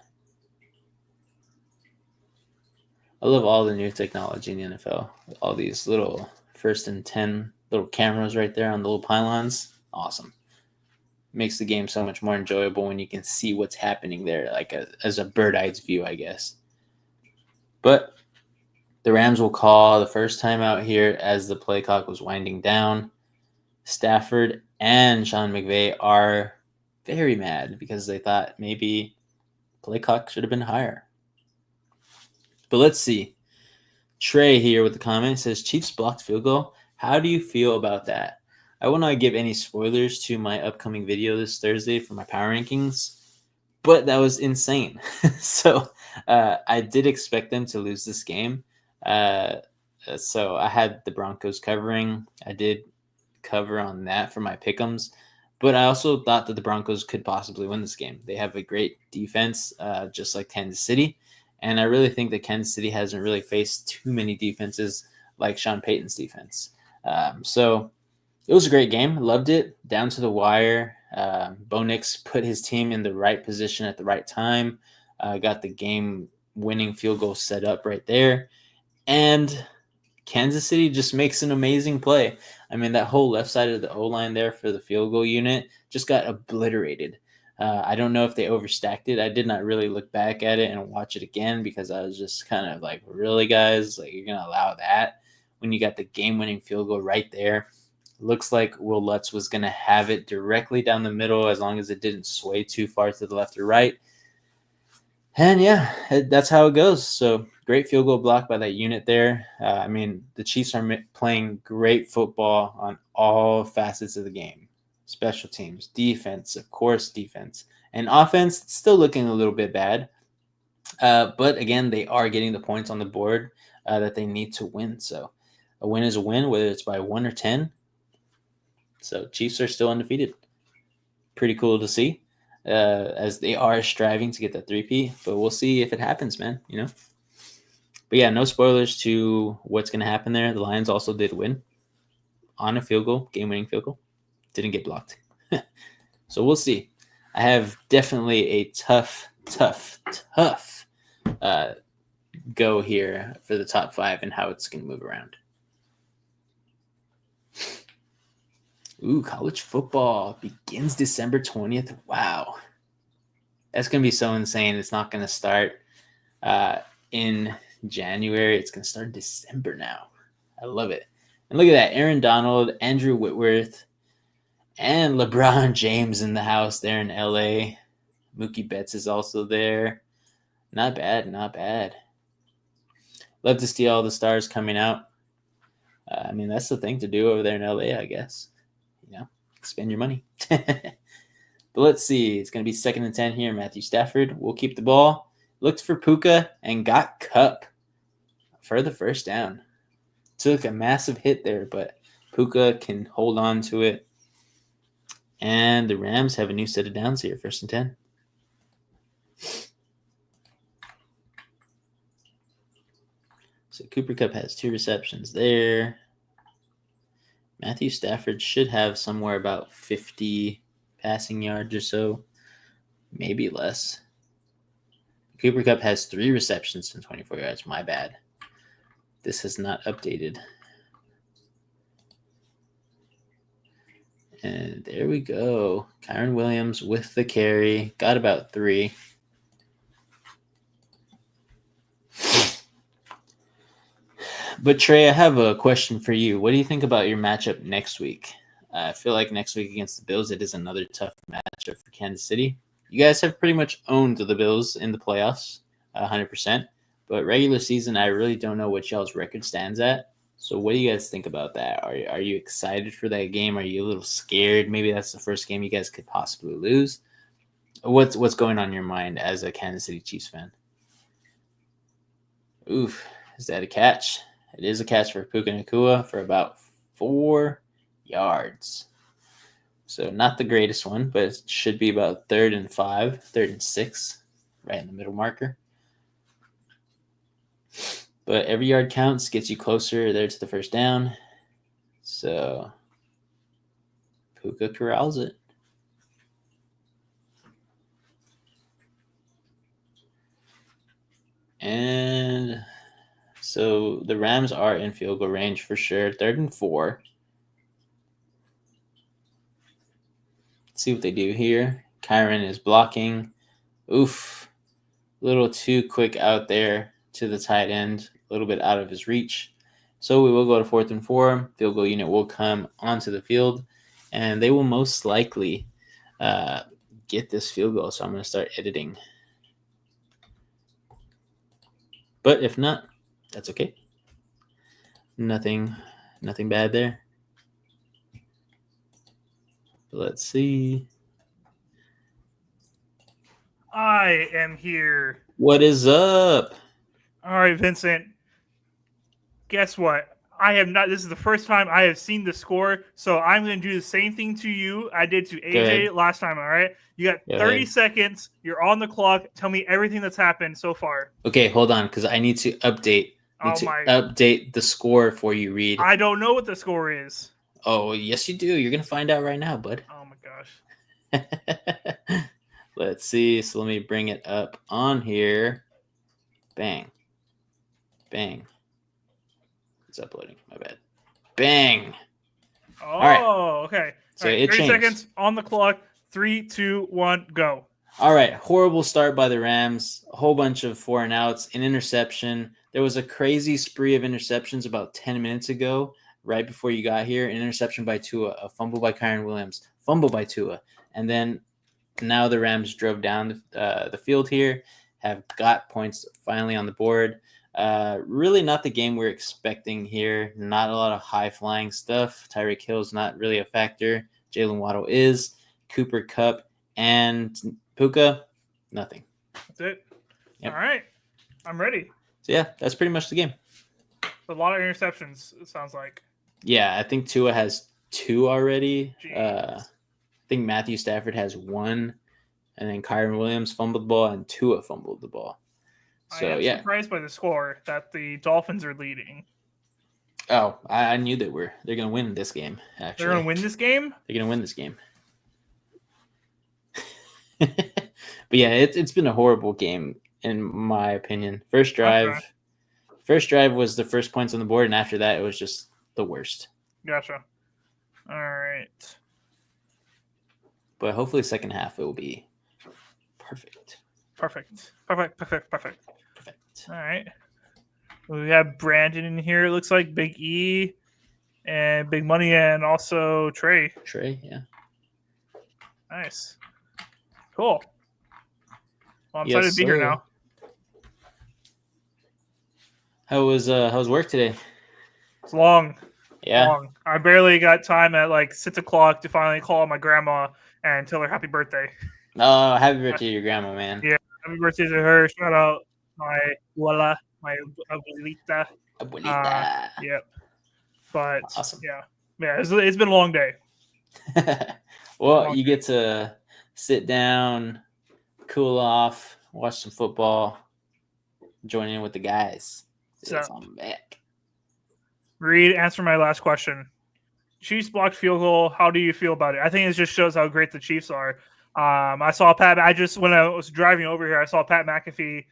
I love all the new technology in the NFL. All these little 1st and 10 little cameras right there on the little pylons. Awesome. Makes the game so much more enjoyable when you can see what's happening there, like as a bird-eye view, I guess. But the Rams will call the first time out here as the play clock was winding down. Stafford and Sean McVay are very mad because they thought maybe play clock should have been higher. But let's see. Trey here with the comment says, Chiefs blocked field goal. How do you feel about that? I will not give any spoilers to my upcoming video this Thursday for my power rankings, but that was insane. So I did expect them to lose this game. So I had the Broncos covering. I did cover on that for my pick'ems, but I also thought that the Broncos could possibly win this game. They have a great defense, just like Kansas City. And I really think that Kansas City hasn't really faced too many defenses like Sean Payton's defense. So it was a great game. Loved it. Down to the wire. Bo Nix put his team in the right position at the right time. Got the game-winning field goal set up right there. And Kansas City just makes an amazing play. I mean, that whole left side of the O-line there for the field goal unit just got obliterated. I don't know if they overstacked it. I did not really look back at it and watch it again because I was just kind of like, really, guys? Like, you're going to allow that when you got the game-winning field goal right there? Looks like Will Lutz was going to have it directly down the middle as long as it didn't sway too far to the left or right. And yeah, that's how it goes. So great field goal block by that unit there. I mean, the Chiefs are playing great football on all facets of the game. Special teams, defense, of course, defense. And offense, still looking a little bit bad. But again, they are getting the points on the board that they need to win. So a win is a win, whether it's by 1 or 10. So Chiefs are still undefeated. Pretty cool to see, as they are striving to get that 3P. But we'll see if it happens, man. You know. But yeah, no spoilers to what's going to happen there. The Lions also did win on a field goal, game-winning field goal. Didn't get blocked. So we'll see. I have definitely a tough go here for the top 5 and how it's going to move around. Ooh, college football begins December 20th. Wow. That's going to be so insane. It's not going to start in January. It's going to start in December now. I love it. And look at that. Aaron Donald, Andrew Whitworth, and LeBron James in the house there in LA. Mookie Betts is also there. Not bad, not bad. Love to see all the stars coming out. I mean, that's the thing to do over there in LA, I guess. You know, spend your money. But let's see. It's going to be 2nd and 10 here. Matthew Stafford will keep the ball. Looked for Puka and got Cup for the first down. Took a massive hit there, but Puka can hold on to it. And the Rams have a new set of downs here, 1st and 10. So Cooper Kupp has 2 receptions there. Matthew Stafford should have somewhere about 50 passing yards or so, maybe less. Cooper Kupp has 3 receptions and 24 yards. My bad. This has not updated. And there we go. Kyren Williams with the carry. Got about 3. But Trey, I have a question for you. What do you think about your matchup next week? I feel like next week against the Bills, it is another tough matchup for Kansas City. You guys have pretty much owned the Bills in the playoffs, 100%. But regular season, I really don't know what y'all's record stands at. So what do you guys think about that? Are you excited for that game? Are you a little scared? Maybe that's the first game you guys could possibly lose. What's going on in your mind as a Kansas City Chiefs fan? Oof, is that a catch? It is a catch for Puka Nacua for about 4 yards. So not the greatest one, but it should be about 3rd and 5, 3rd and 6, right in the middle marker. But every yard counts, gets you closer there to the first down. So Puka corrals it. And so the Rams are in field goal range for sure. 3rd and 4. Let's see what they do here. Kyren is blocking. Oof. A little too quick out there to the tight end. A little bit out of his reach. So we will go to 4th and 4. Field goal unit will come onto the field. And they will most likely get this field goal. So I'm going to start editing. But if not, that's okay. Nothing bad there. Let's see. I am here. What is up? All right, Vincent. Guess what? I have not. This is the first time I have seen the score, so I'm going to do the same thing to you I did to AJ last time. All right, you got 30 seconds. You're on the clock. Tell me everything that's happened so far. Okay, hold on, because I need to update. Update the score for you, Reed. I don't know what the score is. Oh, yes, you do. You're gonna find out right now, bud. Oh my gosh. Let's see. So let me bring it up on here. Bang. Bang. It's uploading. My bad. Bang. Oh, all right. Okay. So it 30 changed. Seconds on the clock. 3, 2, 1, go. All right. Horrible start by the Rams. A whole bunch of 4 and outs, an interception. There was a crazy spree of interceptions about 10 minutes ago, right before you got here. An interception by Tua, a fumble by Kyren Williams, fumble by Tua. And then now the Rams drove down the field here, have got points finally on the board. Really not the game we're expecting here. Not a lot of high-flying stuff. Tyreek Hill's not really a factor. Jalen Waddle is. Cooper Kupp and Puka, nothing. That's it. Yep. All right. I'm ready. So, yeah, that's pretty much the game. A lot of interceptions, it sounds like. Yeah, I think Tua has 2 already. I think Matthew Stafford has 1. And then Kyren Williams fumbled the ball and Tua fumbled the ball. So, I am surprised by the score that the Dolphins are leading. Oh, I knew they were. They're going to win this game, actually. They're going to win this game? They're going to win this game. But, yeah, it's been a horrible game, in my opinion. First drive was the first points on the board, and after that, it was just the worst. Gotcha. All right. But hopefully second half, it will be perfect. Perfect. All right. We have Brandon in here. It looks like Big E and Big Money and also Trey. Yeah. Nice. Cool. Well, I'm excited to be here now. How was work today? It's long. Yeah. Long. I barely got time at like 6 o'clock to finally call my grandma and tell her happy birthday. Oh, happy birthday to your grandma, man. Yeah, happy birthday to her. Shout out my abuela, my abuelita. Yep. But awesome. Yeah, it's been a long day. Well, you get to sit down, cool off, watch some football, join in with the guys. So, I'm back. Reed, answer my last question. Chiefs blocked field goal. How do you feel about it? I think it just shows how great the Chiefs are. I saw Pat. When I was driving over here, I saw Pat McAfee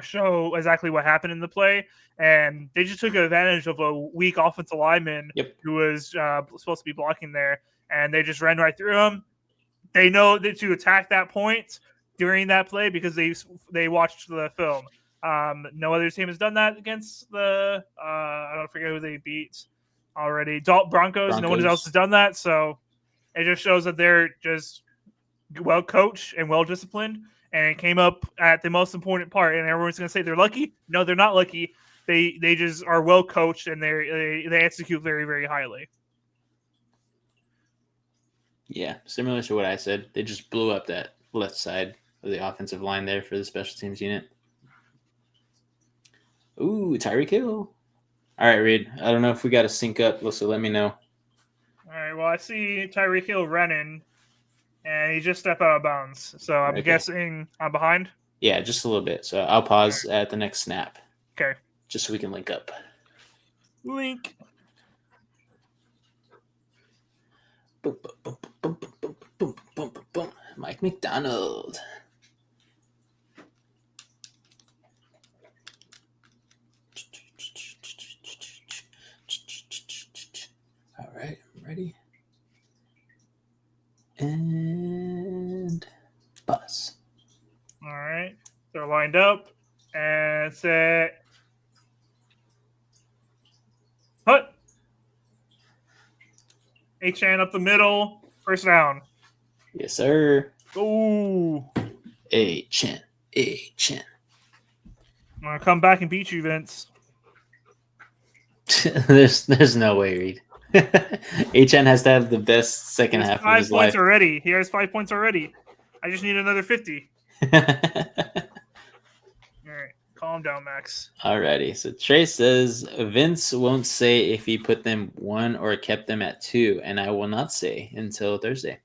show exactly what happened in the play, and they just took advantage of a weak offensive lineman who was supposed to be blocking there, and they just ran right through him. They know that to attack that point during that play because they watched the film. No other team has done that against the I don't forget who they beat already. Broncos. No one else has done that, so it just shows that they're just well coached and well disciplined. And it came up at the most important part, and everyone's going to say they're lucky. No, they're not lucky. They just are well coached and they execute very, very highly. Yeah, similar to what I said. They just blew up that left side of the offensive line there for the special teams unit. Ooh, Tyreek Hill. All right, Reed. I don't know if we got to sync up, so let me know. All right, well, I see Tyreek Hill running, and he just stepped out of bounds. So I'm guessing I'm behind? Yeah, just a little bit. So I'll pause at the next snap. Okay. Just so we can link up. Link. Boom, boom, boom, boom, boom, boom, boom, boom, boom, boom. Mike McDonald. All right, I'm ready. And bus. All right, they're lined up and set. Hut. H-Chan up the middle. First down. Yes, sir. Ooh. H-Chan. I'm going to come back and beat you, Vince. There's no way, Reed. H-Chan has to have the best second half of his life. 5 points already. He has 5 points already. I just need another 50. All right. Calm down, Max. Alrighty. So Trey says Vince won't say if he put them 1 or kept them at 2, and I will not say until Thursday.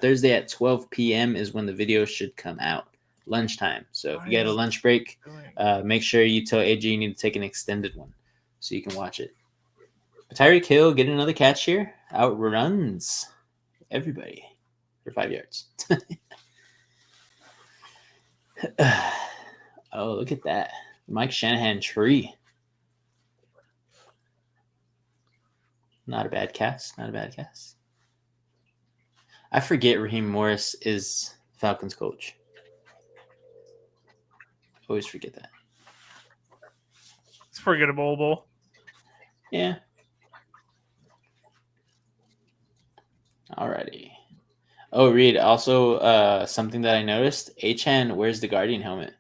Thursday at 12 p.m. is when the video should come out. Lunchtime. So if you get a lunch break, make sure you tell AJ you need to take an extended one so you can watch it. But Tyreek Hill getting another catch here. Outruns everybody for 5 yards. Oh, look at that. Mike Shanahan tree. Not a bad cast. Not a bad cast. I forget Raheem Morris is Falcons coach. Always forget that. It's forgettable. Yeah. Alrighty. Oh, Reed, also something that I noticed. H-Chan wears the Guardian helmet.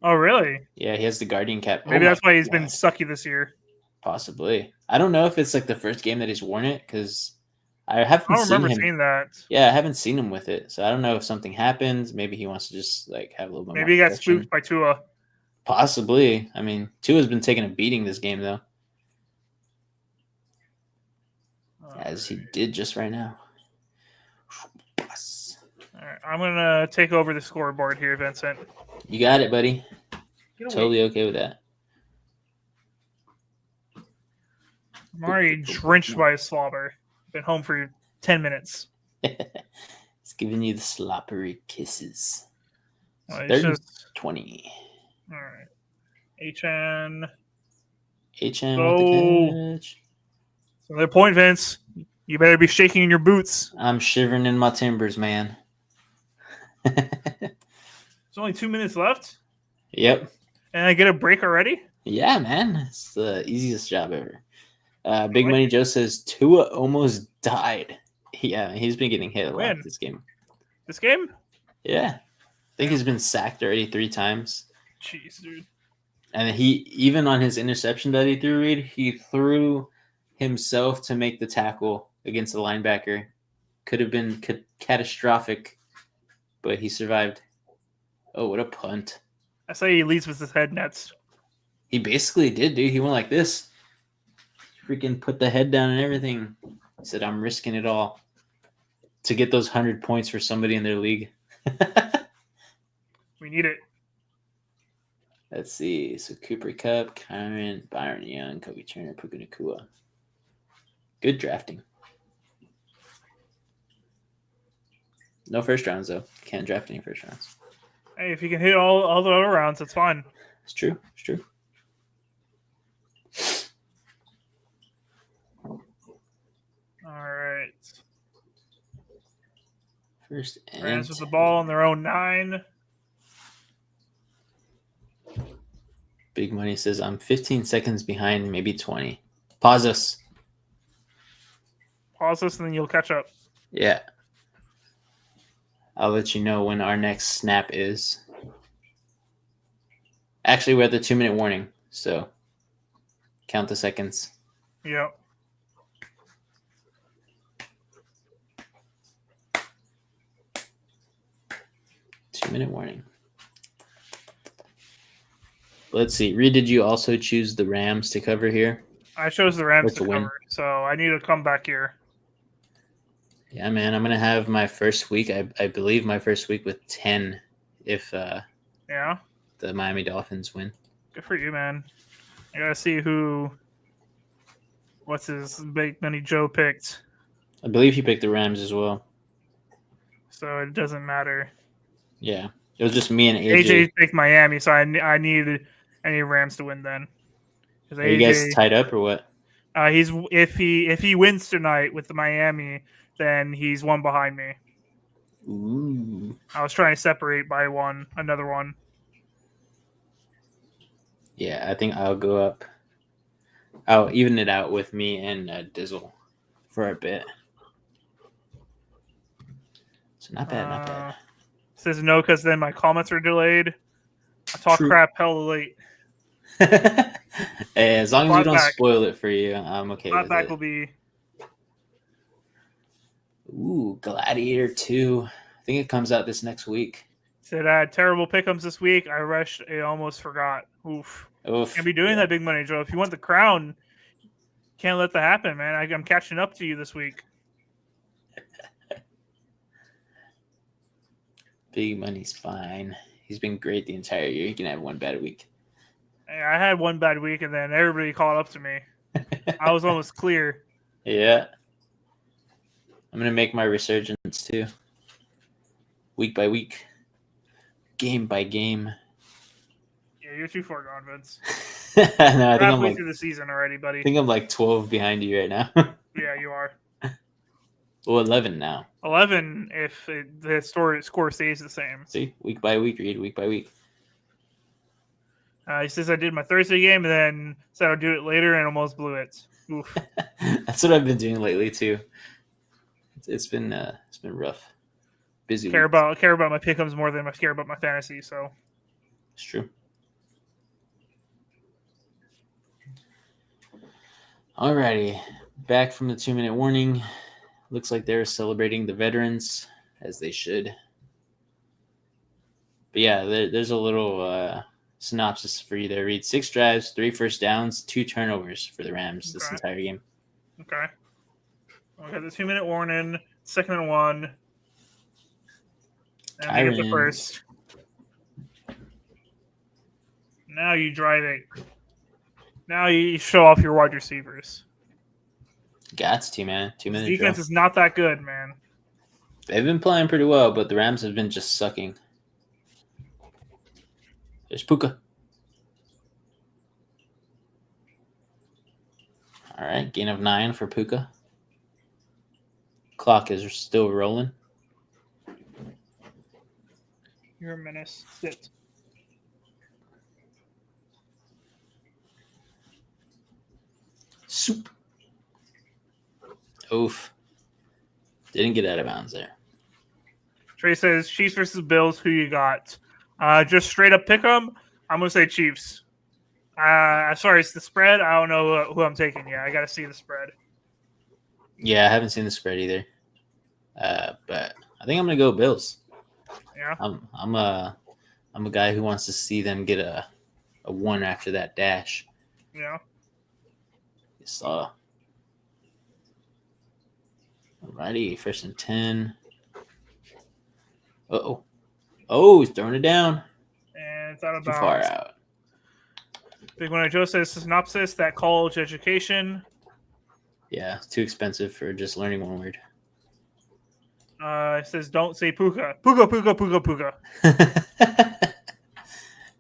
Oh, really? Yeah, he has the Guardian cap. Maybe that's why he's been sucky this year. Possibly. I don't know if it's like the first game that he's worn it because I don't remember seeing that. Yeah, I haven't seen him with it, so I don't know if something happened. Maybe he wants to just like have a little bit. Maybe he got spooked by Tua. Possibly. I mean, Tua's been taking a beating this game though, as he did just right now. All right, I'm gonna take over the scoreboard here, Vincent. You got it, buddy. Totally okay with that. I'm already drenched by a slobber. Been home for 10 minutes. It's giving you the sloppery kisses. It's just 20. All right. H-Chan with the catch. So their point, Vince. You better be shaking in your boots. I'm shivering in my timbers, man. There's only 2 minutes left? Yep. And I get a break already? Yeah, man. It's the easiest job ever. Big Money Joe says Tua almost died. Yeah, he's been getting hit a lot this game. This game? Yeah. I think he's been sacked already 3 times. Jeez, dude. And he, even on his interception that he threw, Reed, he threw himself to make the tackle against the linebacker. Could have been catastrophic, but he survived. Oh, what a punt. I say he leads with his head nets. He basically did, dude. He went like this. Freaking put the head down and everything. He said, I'm risking it all to get those 100 points for somebody in their league. We need it. Let's see. So Cooper Kupp, Kyron, Byron Young, Kobe Turner, Puka Nacua. Good drafting. No first rounds, though. Can't draft any first rounds. Hey, if you can hit all the other rounds, it's fine. It's true. It's true. All right. First Rams with the ball on their own 9. Big Money says, I'm 15 seconds behind, maybe 20. Pause us. Pause this, and then you'll catch up. Yeah. I'll let you know when our next snap is. Actually, we're at the 2-minute warning, so count the seconds. Yep. Two-minute warning. Let's see. Reed, did you also choose the Rams to cover here? I chose the Rams to cover, so I need to come back here. Yeah, man. I'm going to have my first week, I believe my first week with 10 if the Miami Dolphins win. Good for you, man. I got to see what's his big money Joe picked. I believe he picked the Rams as well. So it doesn't matter. Yeah. It was just me and AJ. AJ picked Miami, so I need Rams to win then. Are you guys tied up or what? If he wins tonight with the Miami, then he's one behind me. Ooh. I was trying to separate by another one. Yeah, I think I'll go up. I'll even it out with me and Dizzle for a bit. So not bad, not bad. Says no because then my comments are delayed. I talk crap hella late. Hey, as long as you don't spoil it for you, I'm okay with back it. Will be. Ooh, Gladiator 2. I think it comes out this next week. Said I had terrible pick'ems this week. I rushed. I almost forgot. Oof. Can't be doing that, Big Money Joe. If you want the crown, can't let that happen, man. I'm catching up to you this week. Big Money's fine. He's been great the entire year. He can have one bad week. Hey, I had one bad week, and then everybody caught up to me. I was almost clear. Yeah. I'm going to make my resurgence, too. Week by week. Game by game. Yeah, you're too far gone, Vince. No, I think I'm halfway through the season already, buddy. I think I'm like 12 behind you right now. Yeah, you are. Well, 11 now. 11 if the score stays the same. See, week by week, Reed, week by week. He says I did my Thursday game and then said I'll do it later and almost blew it. Oof. That's what I've been doing lately too. It's been rough. Busy. Care about my pick'ems more than I care about my fantasy. So it's true. Alrighty, back from the 2-minute warning. Looks like they're celebrating the veterans, as they should. But yeah, there's a little synopsis for you there, Reed. 6 drives, 3 first downs, 2 turnovers for the Rams this entire game. Okay. We got the 2-minute warning, 2nd and 1. And we get the first. Now you drive it. Now you show off your wide receivers. Gots to, man. 2 minutes. Defense is not that good, man. They've been playing pretty well, but the Rams have been just sucking. There's Puka. All right, gain of 9 for Puka. Clock is still rolling. You're a menace. Sit. Soup. Oof. Didn't get out of bounds there. Trey says, Chiefs versus Bills, who you got? Just straight up pick them. I'm going to say Chiefs. As far as the spread, I don't know who I'm taking yet. I got to see the spread. Yeah, I haven't seen the spread either. But I think I'm going to go Bills. Yeah. I'm a guy who wants to see them get a 1 after that dash. Yeah. You saw. Alrighty, 1st and 10. Uh-oh. Oh, he's throwing it down. And it's out of Too far bounds. out. Big Money Joe says synopsis that college education. Yeah, it's too expensive for just learning one word. It says don't say puka. Puka, puka, puka, puka.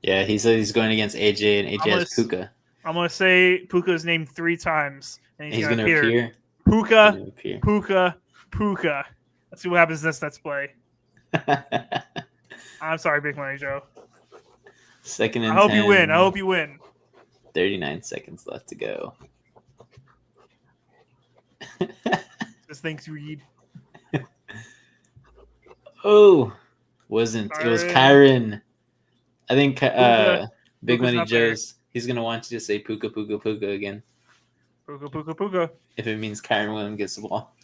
Yeah, he said he's going against AJ, and AJ has Puka. I'm going to say Puka's name 3 times, and he's going to appear. Puka, Puka, Puka. Let's see what happens this next play. I'm sorry, Big Money Joe. 2nd and 10. I hope you win. I hope you win. 39 seconds left to go. Just thinks you read. Oh, wasn't. Kyron. It was Kyron. I think Big Money Joe's, he's going to want you to say Puka, Puka, Puka again. Puka, Puka, Puka. If it means Kyron Williams gets the ball.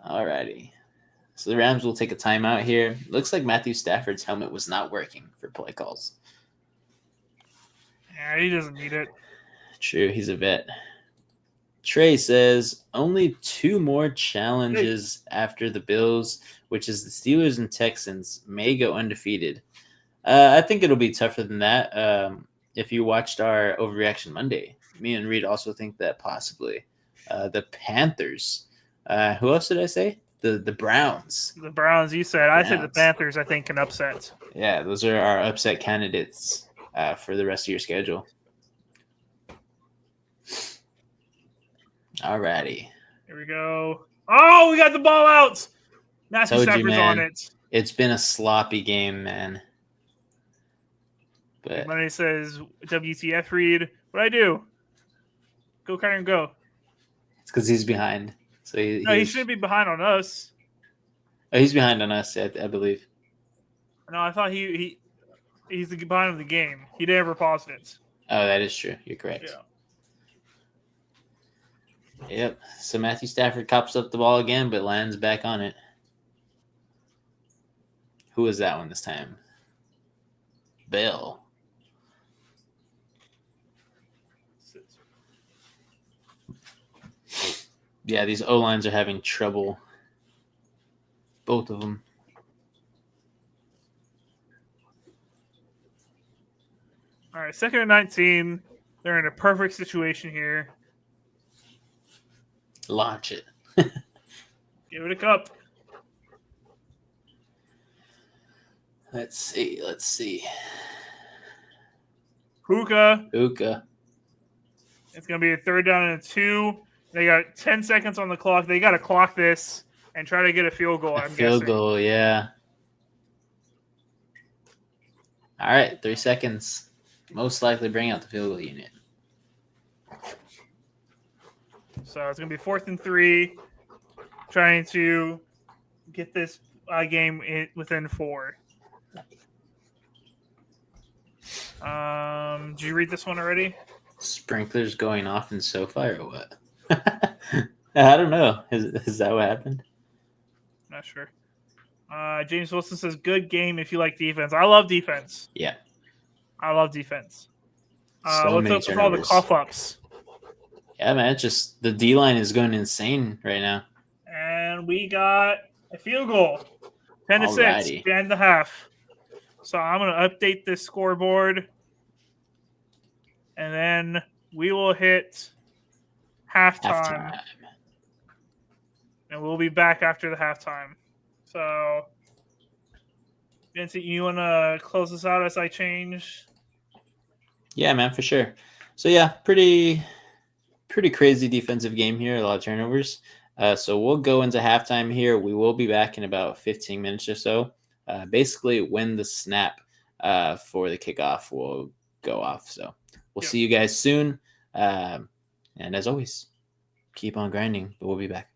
Alrighty. So the Rams will take a timeout here. Looks like Matthew Stafford's helmet was not working for play calls. Yeah, he doesn't need it. True, he's a vet. Trey says only 2 more challenges after the Bills, which is the Steelers and Texans, may go undefeated. I think it'll be tougher than that. If you watched our Overreaction Monday, me and Reed also think that possibly the Panthers. Who else did I say? The Browns. The Browns, you said. I said the Panthers, I think, can upset. Yeah, those are our upset candidates for the rest of your schedule. Alrighty. Here we go. Oh, we got the ball out. Matthew Stafford's on it. It's been a sloppy game, man. But Money says, WTF, Reed. What'd I do? Go, Kyron, go. It's because he's behind. So he shouldn't be behind on us. Oh, he's behind on us, I believe. No, I thought he's behind of the game. He never paused it. Oh, that is true. You're correct. Yeah. Yep. So Matthew Stafford cops up the ball again, but lands back on it. Who was that one this time? Bell. Yeah, these O-lines are having trouble. Both of them. All right, 2nd and 19. They're in a perfect situation here. Launch it. Give it a cup. Let's see. Puka. It's going to be a 3rd down and 2. They got 10 seconds on the clock. They got to clock this and try to get a field goal, I'm guessing. Field goal, yeah. All right, 3 seconds. Most likely bring out the field goal unit. So it's going to be 4th and 3. Trying to get this game within 4. Did you read this one already? Sprinklers going off in SoFi or what? I don't know. Is that what happened? Not sure. James Wilson says, good game if you like defense. I love defense. Yeah. I love defense. So what's up with all the cough-ups? Yeah, man. It's just the D-line is going insane right now. And we got a field goal. 10-6. End the half. So I'm going to update this scoreboard. And then we will hit halftime. And we'll be back after the halftime. So, Vincent, you want to close this out as I change? Yeah, man, for sure. So, yeah, pretty crazy defensive game here. A lot of turnovers. So we'll go into halftime here. We will be back in about 15 minutes or so. Basically, when the snap for the kickoff will go off. So we'll see you guys soon. And as always, keep on grinding, but we'll be back.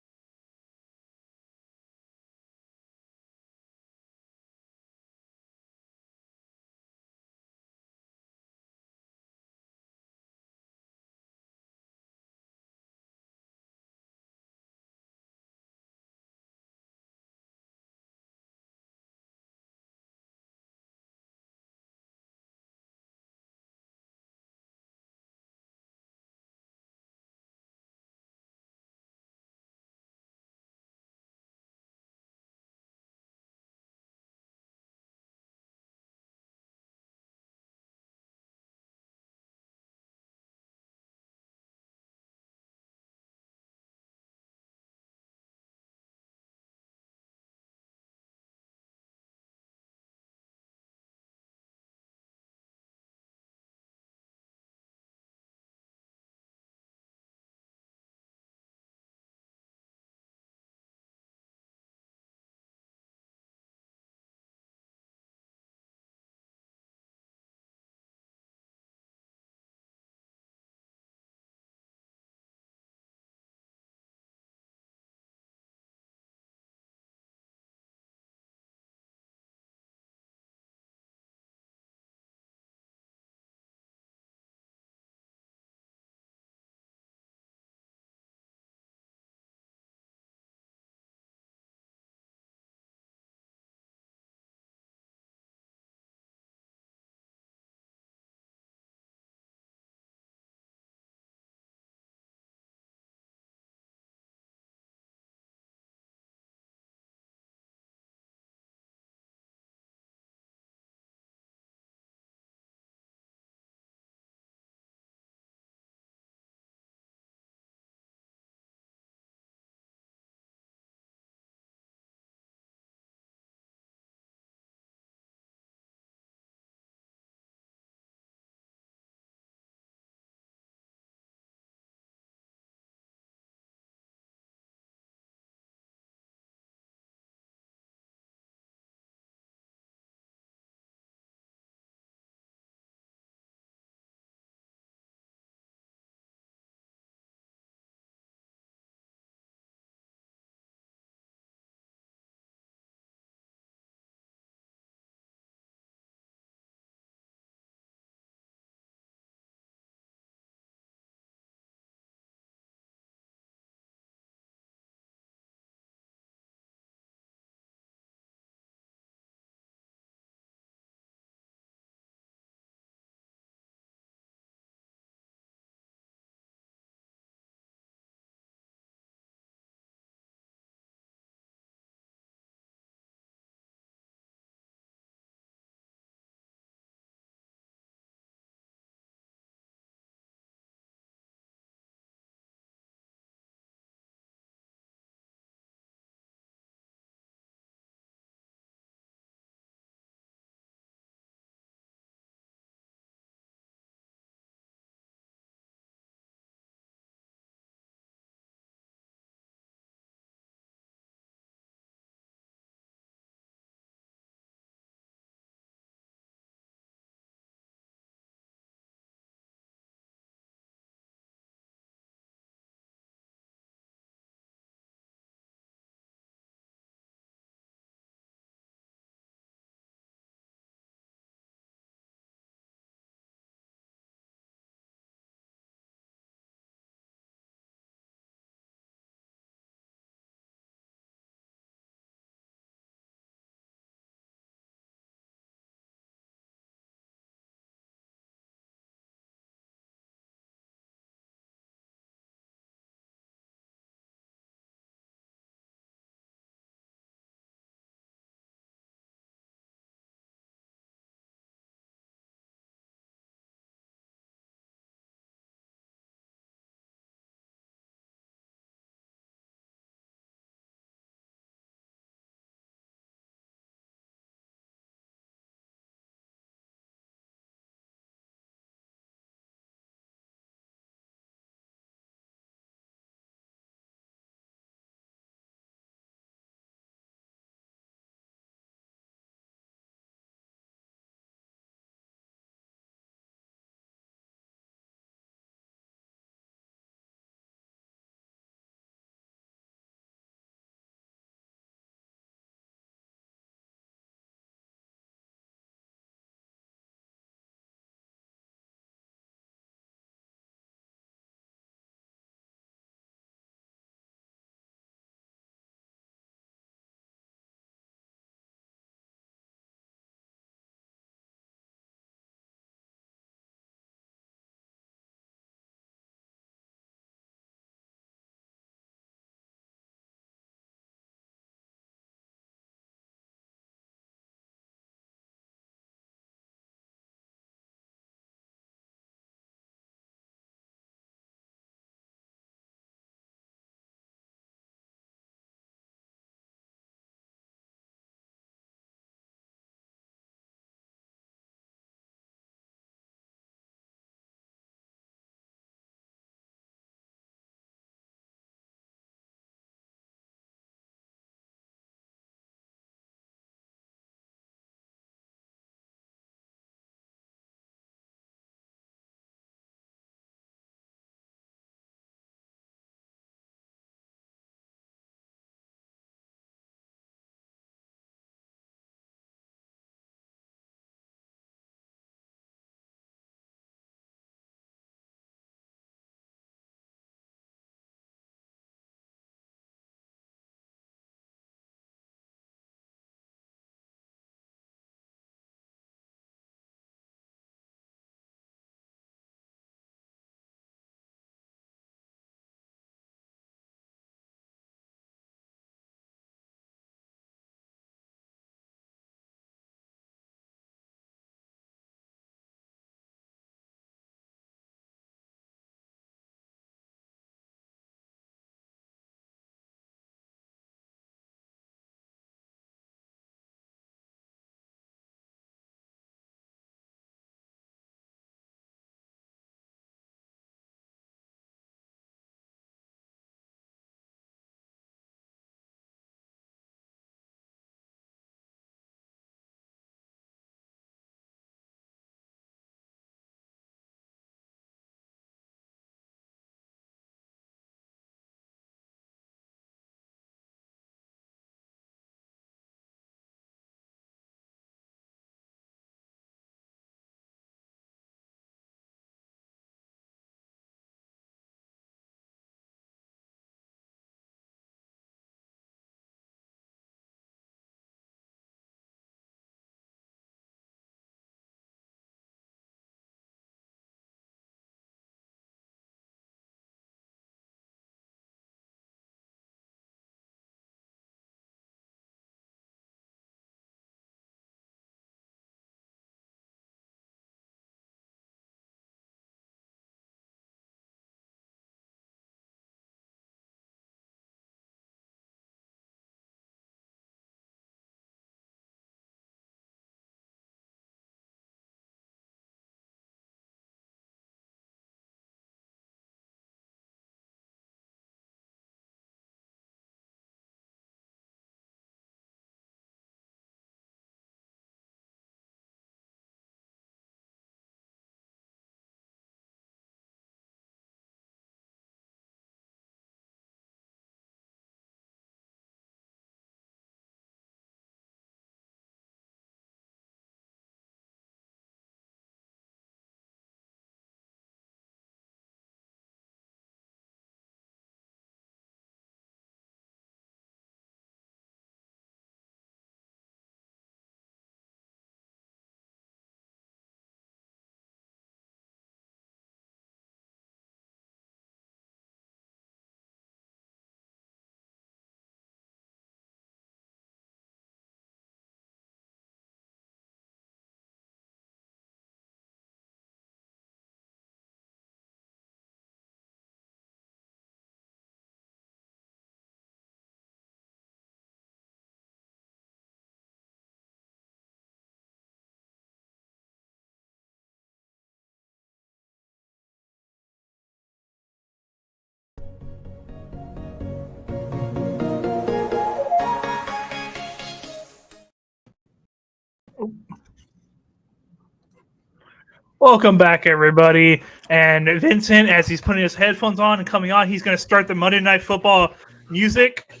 Welcome back, everybody. And Vincent, as he's putting his headphones on and coming on, he's going to start the Monday Night Football music.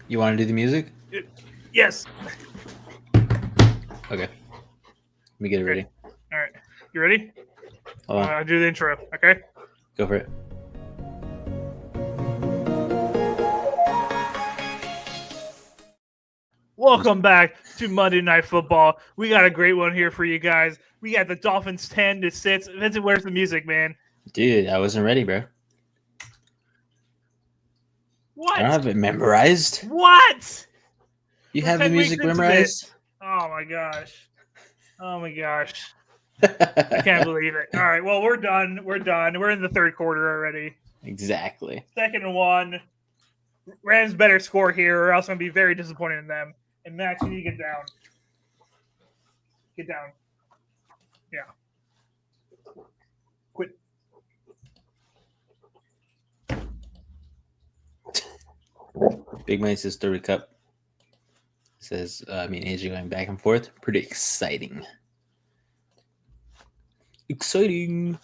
You want to do the music? Yes. Okay. Let me get it ready. All right. You ready? Hold on. I'll do the intro. Okay. Go for it. Welcome back to Monday Night Football. We got a great one here for you guys. We got the Dolphins 10-6. Vincent, where's the music, man? Dude, I wasn't ready, bro. What? I don't have it memorized. What? You We're have the 10 weeks music into memorized? Oh my gosh. I can't believe it. All right, well, we're done. We're in the third quarter already. Exactly. 2nd and 1. Rams better score here, or else I'm going to be very disappointed in them. And Max, you need to get down. Get down. Yeah. Quit. Big Mike says third cup. Says, AJ going back and forth. Pretty exciting. Exciting.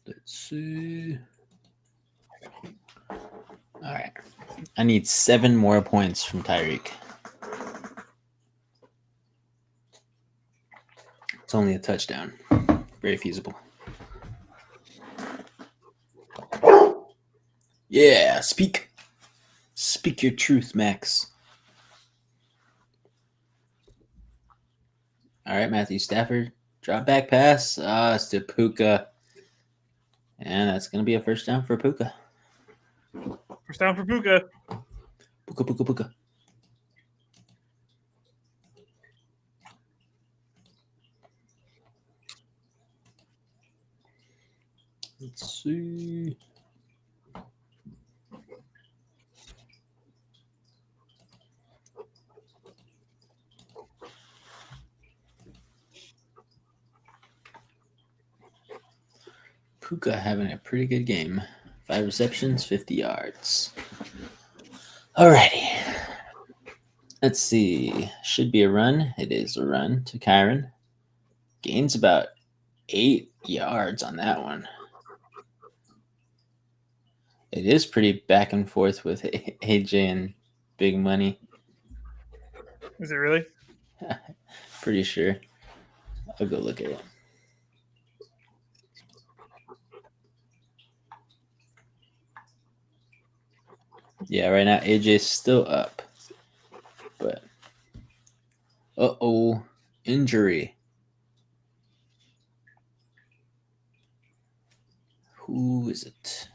Let's see. All right. I need 7 more points from Tyreek. It's only a touchdown. Very feasible. Yeah, speak. Speak your truth, Max. All right, Matthew Stafford. Drop back pass. It's to Puka. And that's going to be a first down for Puka. First down for Puka. Puka. Let's see. Puka having a pretty good game. 5 receptions, 50 yards. Alrighty. Let's see. Should be a run. It is a run to Kyron. Gains about 8 yards on that one. It is pretty back and forth with AJ and Big Money. Is it really? Pretty sure. I'll go look at it. Yeah, right now AJ's still up. But injury. Who is it?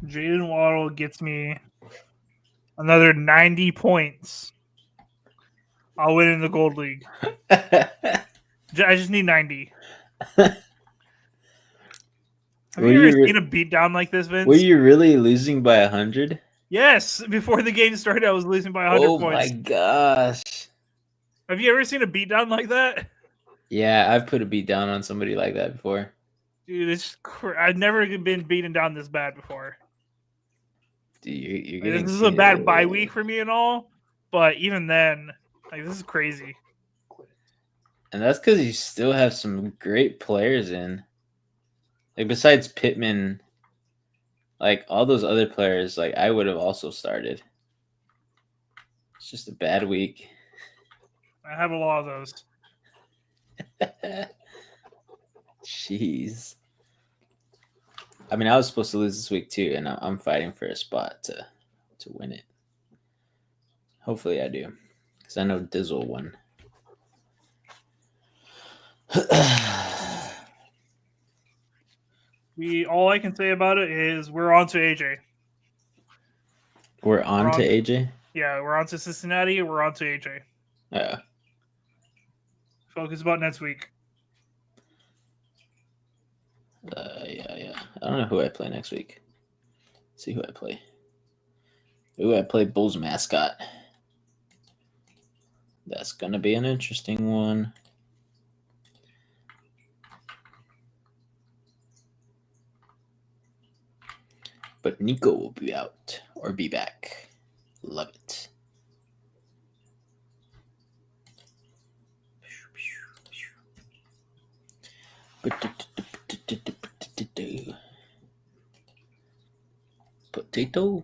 Jaden Waddle gets me another 90 points. I'll win in the Gold League. I just need 90. Have you ever seen a beatdown like this, Vince? Were you really losing by 100? Yes. Before the game started, I was losing by 100 points. Oh my gosh. Have you ever seen a beatdown like that? Yeah, I've put a beat down on somebody like that before. Dude, I've never been beaten down this bad before. Dude, you're getting this is a bad bye week for me and all, but even then, this is crazy. And that's because you still have some great players in. Besides Pittman, all those other players, I would have also started. It's just a bad week. I have a lot of those. Jeez. I was supposed to lose this week too, and I'm fighting for a spot to win it. Hopefully I do, because I know Dizzle won. All I can say about it is we're on to AJ. We're on to AJ? Yeah, we're on to Cincinnati. We're on to AJ. Yeah. Focus about next week. Yeah. I don't know who I play next week. Let's see who I play. Ooh, I play Bulls mascot. That's going to be an interesting one. but Nico will be out or be back. Love it.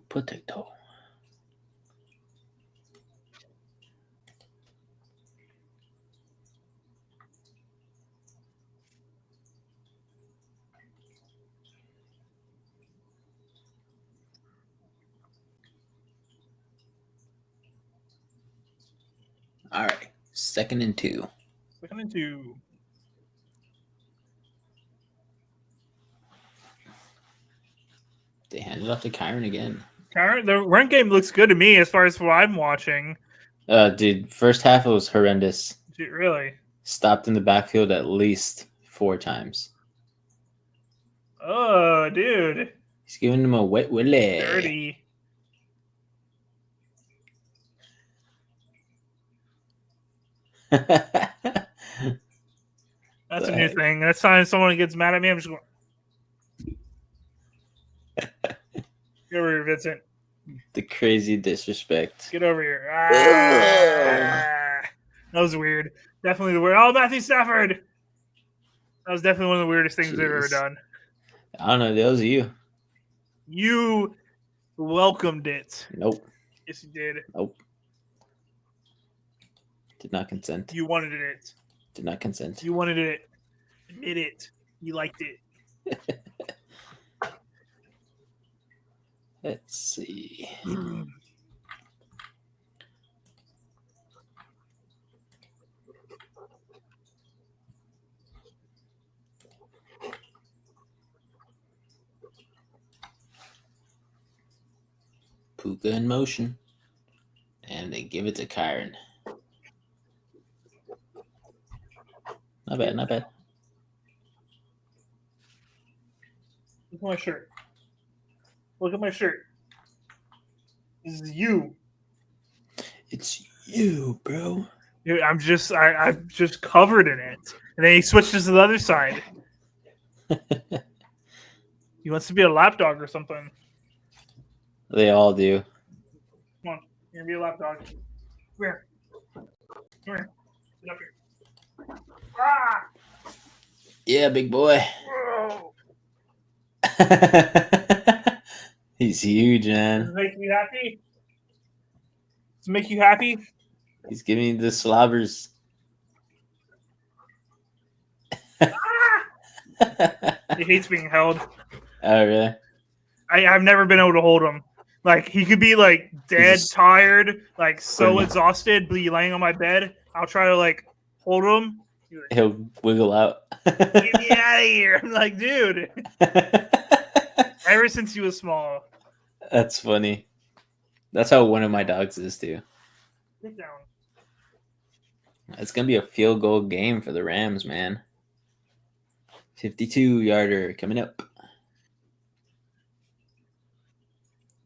Potato. All right, 2nd and 2. 2nd and 2. They handed off to Kyron again. Kyron, the run game looks good to me as far as what I'm watching. Dude, first half it was horrendous. Dude, really? Stopped in the backfield at least 4 times. Oh, dude. He's giving him a wet willy. Dirty. That's a new thing. Next time someone gets mad at me, I'm just going. Get over here, Vincent. The crazy disrespect. Get over here. Ah. That was weird. Definitely the weird. Oh, Matthew Stafford. That was definitely one of the weirdest things they've ever done. I don't know. That was you. You welcomed it. Nope. Yes, you did. Nope. Did not consent. You wanted it. Did not consent. You wanted it. Admit it. You liked it. Let's see. Puka in motion. And they give it to Kyron. Not bad, not bad. Look at my shirt. Look at my shirt. This is you. It's you, bro. Dude, I'm just covered in it. And then he switches to the other side. He wants to be a lapdog or something. They all do. Come on, you're gonna be a lapdog. Come here. Come here. Get up here. Ah! Yeah, big boy. Whoa. He's huge, man. Does it make me happy? Does it make you happy? He's giving you the slobbers. He hates being held. Oh, really? I've never been able to hold him. Like, he could be, like, dead, tired, like, so exhausted, be laying on my bed. I'll try to, like, hold him. He'll wiggle out. Get me out of here. I'm like, dude. Ever since he was small. That's funny. That's how one of my dogs is, too. Sit down. It's going to be a field goal game for the Rams, man. 52-yarder coming up.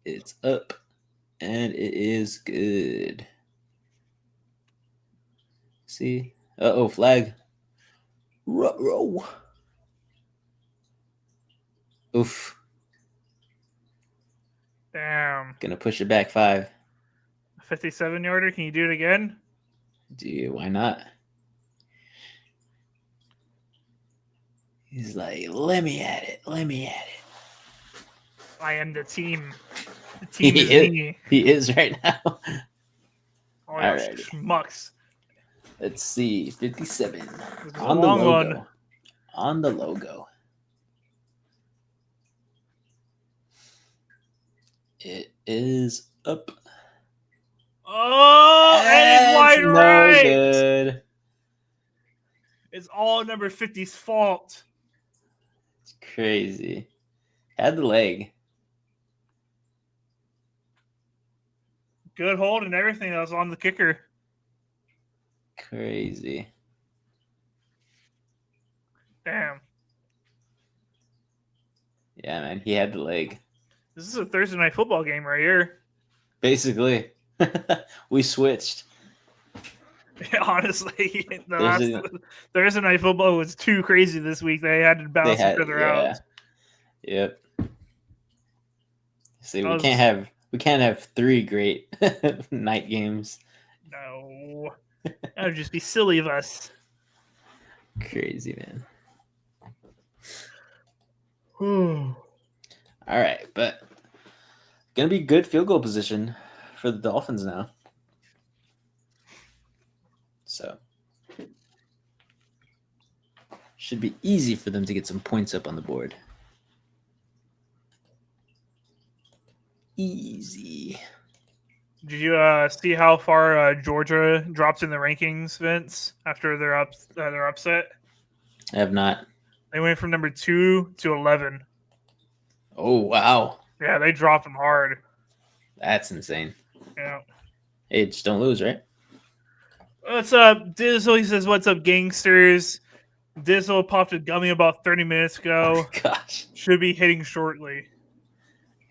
It's up. And it is good. See? Uh-oh, flag. Ruh-roh. Oof. Damn. Gonna push it back 5. 57-yarder. Can you do it again? Dude, why not? He's like, let me at it. Let me at it. I am the team. The team is me. He is right now. Oh, schmucks. Let's see. 57. On the logo. One. On the logo. It is up. Oh, and it's wide right. Good. It's all number 50's fault. It's crazy. Had the leg. Good hold and everything that was on the kicker. Crazy. Damn. Yeah, man. He had the leg. This is a Thursday night football game right here. Basically. We switched. Honestly, Thursday night football was too crazy this week. They had to balance each other out. Yep. See, we can't have 3 great night games. No, that would just be silly of us. Crazy, man. All right, but gonna be good field goal position for the Dolphins now. So should be easy for them to get some points up on the board. Easy. Did you see how far Georgia dropped in the rankings, Vince, after their upset? I have not. They went from number 2 to 11. Oh, wow. Yeah, they dropped them hard. That's insane. Yeah. Hey, just don't lose, right? What's up, Dizzle? He says, "What's up, gangsters?" Dizzle popped a gummy about 30 minutes ago. Oh, gosh. Should be hitting shortly.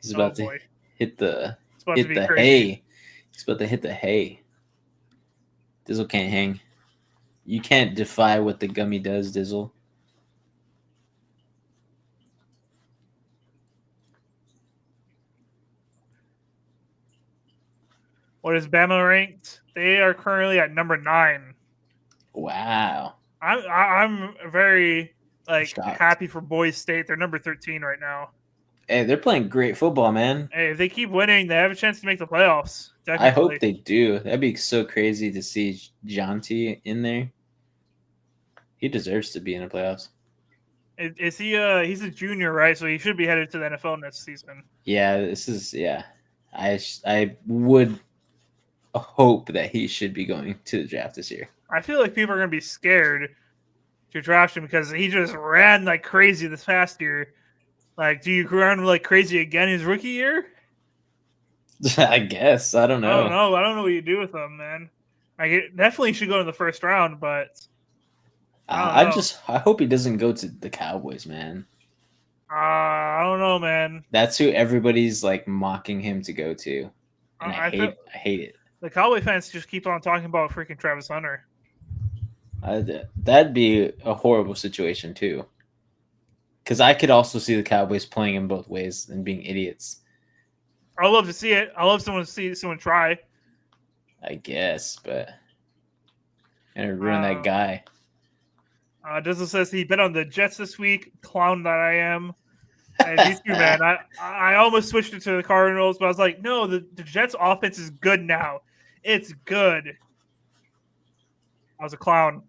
He's about to hit the crazy. hay. He's about to hit the hay. Dizzle can't hang. You can't defy what the gummy does, Dizzle. What is Bama ranked? They are currently at number 9. Wow. I'm very shocked. happy for Boise State. They're number 13 right now. Hey, they're playing great football, man. Hey, if they keep winning, they have a chance to make the playoffs. Definitely. I hope they do. That'd be so crazy to see Jonty in there. He deserves to be in the playoffs. Is he? He's a junior, right? So he should be headed to the NFL next season. Yeah, this is I would hope that he should be going to the draft this year. I feel like people are going to be scared to draft him because he just ran like crazy this past year. Like, do you run like crazy again his rookie year? I guess. I don't know. I don't know what you do with him, man. It definitely should go in the first round, but I hope he doesn't go to the Cowboys, man. I don't know, man. That's who everybody's like mocking him to go to, and I hate it. The Cowboy fans just keep on talking about freaking Travis Hunter. That'd be a horrible situation too. Because I could also see the Cowboys playing him both ways and being idiots. I love to see it. I love to see someone try. I guess, but gonna ruin that guy. Dizzle says he bet on the Jets this week. Clown that I am. Hey, me too, man. I almost switched it to the Cardinals, but I was like, no, the Jets offense is good now. It's good. I was a clown.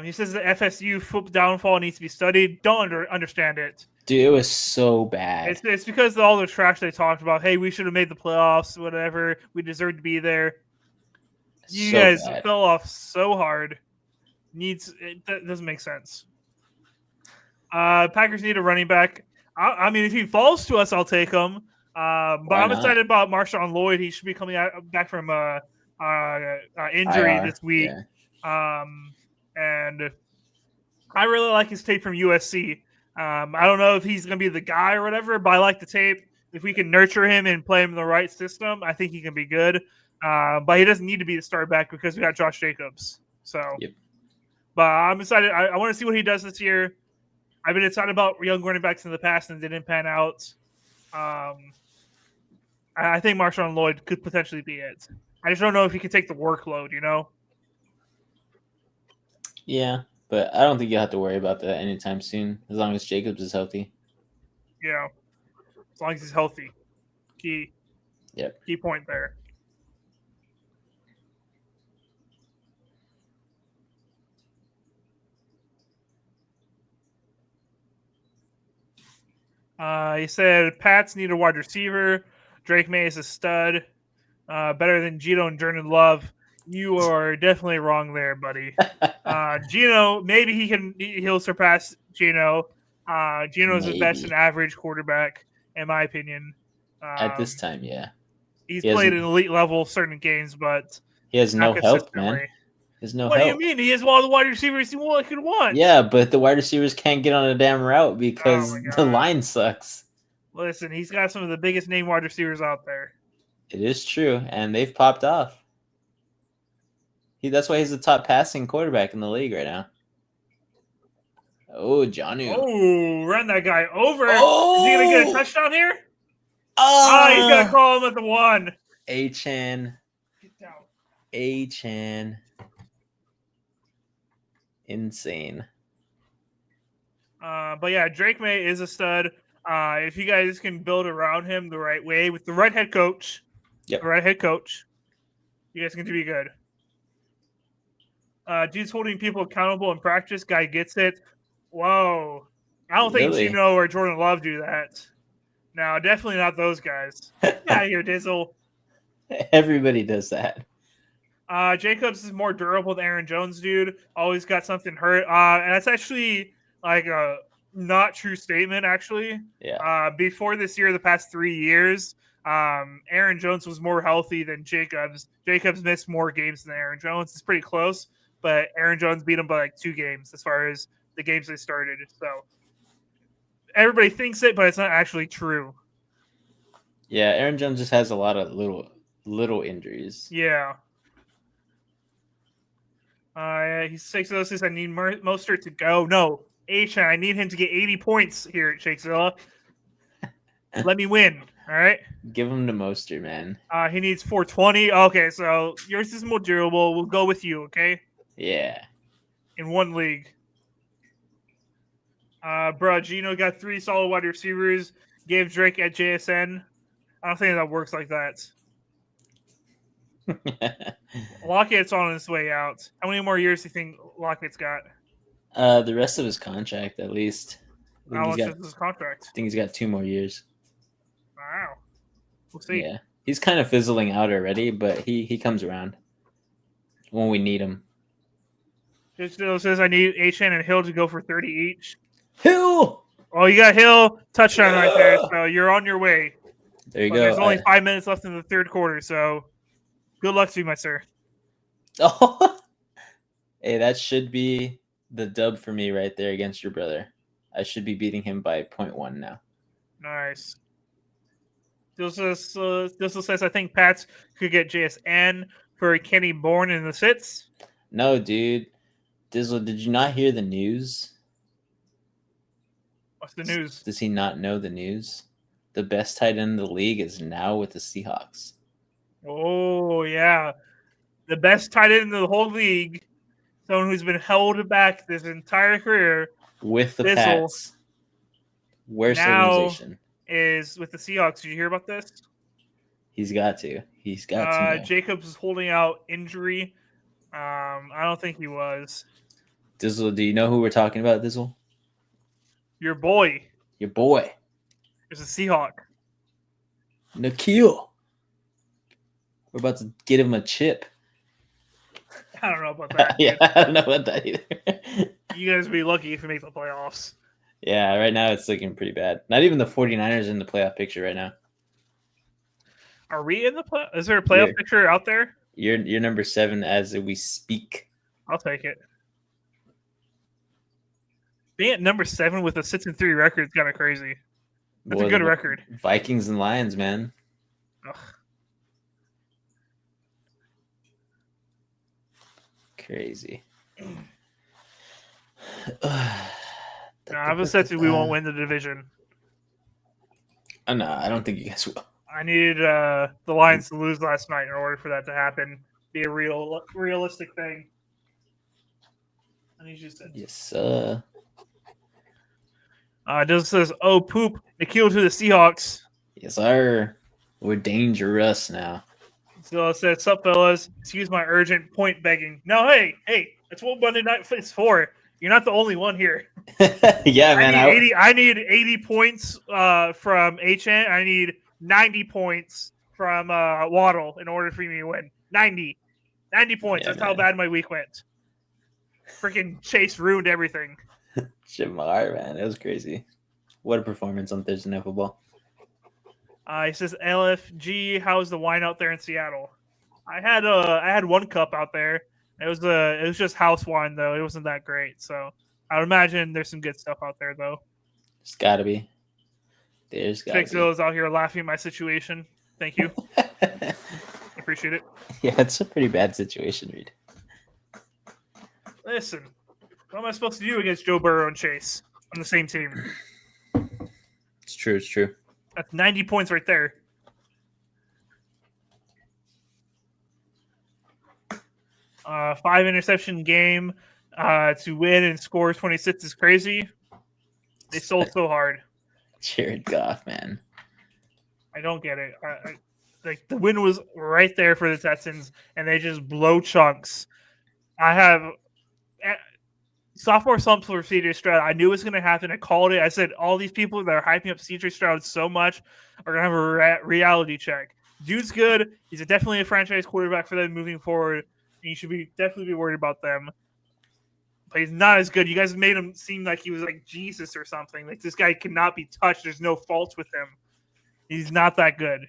He says the FSU football downfall needs to be studied. Don't understand it. Dude, it was so bad. It's because of all the trash they talked about. Hey, we should have made the playoffs, whatever. We deserve to be there. You guys fell off so hard. That doesn't make sense. Packers need a running back. I mean, if he falls to us, I'll take him. But I'm excited about Marshawn Lloyd. He should be coming back from injury this week. Yeah. And I really like his tape from USC. I don't know if he's going to be the guy or whatever, but I like the tape. If we can nurture him and play him in the right system, I think he can be good. But he doesn't need to be the start back because we got Josh Jacobs. So, But I'm excited. I want to see what he does this year. I've been excited about young running backs in the past and didn't pan out. I think Marshawn Lloyd could potentially be it. I just don't know if he can take the workload, you know? Yeah, but I don't think you'll have to worry about that anytime soon, as long as Jacobs is healthy. Yeah, as long as he's healthy. Key point there. He said Pats need a wide receiver. Drake May is a stud. Better than Geno and Jordan Love. You are definitely wrong there, buddy. Geno, maybe he'll surpass Geno. Geno's the best and average quarterback, in my opinion. At this time, yeah. He's played at elite level certain games, but he has no help, man. There's no help. What do you mean? He has one of the wide receivers he could want. Yeah, but the wide receivers can't get on a damn route because the line sucks. Listen, he's got some of the biggest name wide receivers out there. It is true, and they've popped off. That's why he's the top passing quarterback in the league right now. Oh, Janu. Oh, ran that guy over. Oh! Is he going to get a touchdown here? He's going to call him at the 1. A-Chan. Get down. A-Chan. Insane. But yeah, Drake May is a stud. If you guys can build around him the right way with the right head coach, you guys can be good. Dude's holding people accountable in practice. Guy gets it. Whoa. I don't think Gino or Jordan Love do that. No, definitely not those guys. Get out of here, Dizzle. Everybody does that. Jacobs is more durable than Aaron Jones, dude. Always got something hurt. And that's actually like a not true statement, actually. Yeah. Before this year, the past 3 years, Aaron Jones was more healthy than Jacobs. Jacobs missed more games than Aaron Jones. It's pretty close, but Aaron Jones beat him by like 2 games as far as the games they started. So everybody thinks it, but it's not actually true. Yeah, Aaron Jones just has a lot of little injuries. Yeah. He's 606. I need Mostert to go. No, A-Chan, I need him to get 80 points here at Shakesville. Let me win. All right. Give him to Mostert, man. He needs 420. Okay, so yours is more durable. We'll go with you. Okay. Yeah. In one league. Bro, Gino got 3 solid wide receivers. Gave Drake at JSN. I don't think that works like that. Lockett's on his way out. How many more years do you think Lockett's got? The rest of his contract, at least. How much is his contract? I think he's got 2 more years. Wow. We'll see. Yeah. He's kind of fizzling out already, but he comes around when we need him. Just says I need A-Chan and Hill to go for 30 each. Hill! Oh, you got Hill. Touchdown right there. So you're on your way. There you go. There's only 5 minutes left in the third quarter, so good luck to you, my sir. Oh, hey, that should be the dub for me right there against your brother. I should be beating him by 0.1 now. Nice. This says I think Pats could get JSN for Kenny Bourne in the sits. No, dude. Dizzle, did you not hear the news? What's the news? Does he not know the news? The best tight end in the league is now with the Seahawks. Oh, yeah. The best tight end in the whole league. Someone who's been held back this entire career. With the Pats. Worst organization. Is with the Seahawks. Did you hear about this? He's got to. He's got to. Jacobs is holding out injury. I don't think he was. Dizzle, do you know who we're talking about, Dizzle? Your boy. Your boy. There's a Seahawk. Nikhil. We're about to get him a chip. I don't know about that. Yeah, I don't know about that either. You guys be lucky if you make the playoffs. Yeah, right now it's looking pretty bad. Not even the 49ers in the playoff picture right now. Are we in the play? Is there a playoff picture out there? You're number 7 as we speak. I'll take it. Being at number 7 with a 6-3 record is kind of crazy. That's a good record. Vikings and Lions, man. Ugh. Crazy. I've said we won't win the division. No, I don't think you guys will. I needed the Lions to lose last night in order for that to happen. Be a realistic thing. I need you to say. Yes, sir. Just says, "Oh poop, Nikhil to the Seahawks." Yes, sir. We're dangerous now. So it says, "Sup, fellas? Excuse my urgent point begging." No, hey, that's what Monday Night is for. You're not the only one here. Yeah, man. I need 80 points from A-Chan. I need 90 points from Waddle in order for me to win. 90 points. That's how bad my week went. Freaking Chase ruined everything. Shamar, man. It was crazy. What a performance on Thursday Night Football. He says, LFG, how's the wine out there in Seattle? I had one cup out there. It was just house wine though. It wasn't that great. So I would imagine there's some good stuff out there though. There's gotta be. There's gotta be. Fixo's out here laughing at my situation. Thank you. Appreciate it. Yeah, it's a pretty bad situation, Reed. Listen, What am I supposed to do against Joe Burrow and Chase on the same team? It's true. It's true. That's 90 points right there. Five interception game to win and score 26 is crazy. They sold so hard. Jared Goff, man. I don't get it. Like the win was right there for the Texans, and they just blow chunks. I have sophomore slumps for CJ Stroud. I knew it was going to happen. I called it. I said all these people that are hyping up CJ Stroud so much are going to have a reality check. Dude's good. He's definitely a franchise quarterback for them moving forward. And you should definitely be worried about them. But he's not as good. You guys made him seem like he was like Jesus or something. Like this guy cannot be touched. There's no faults with him. He's not that good.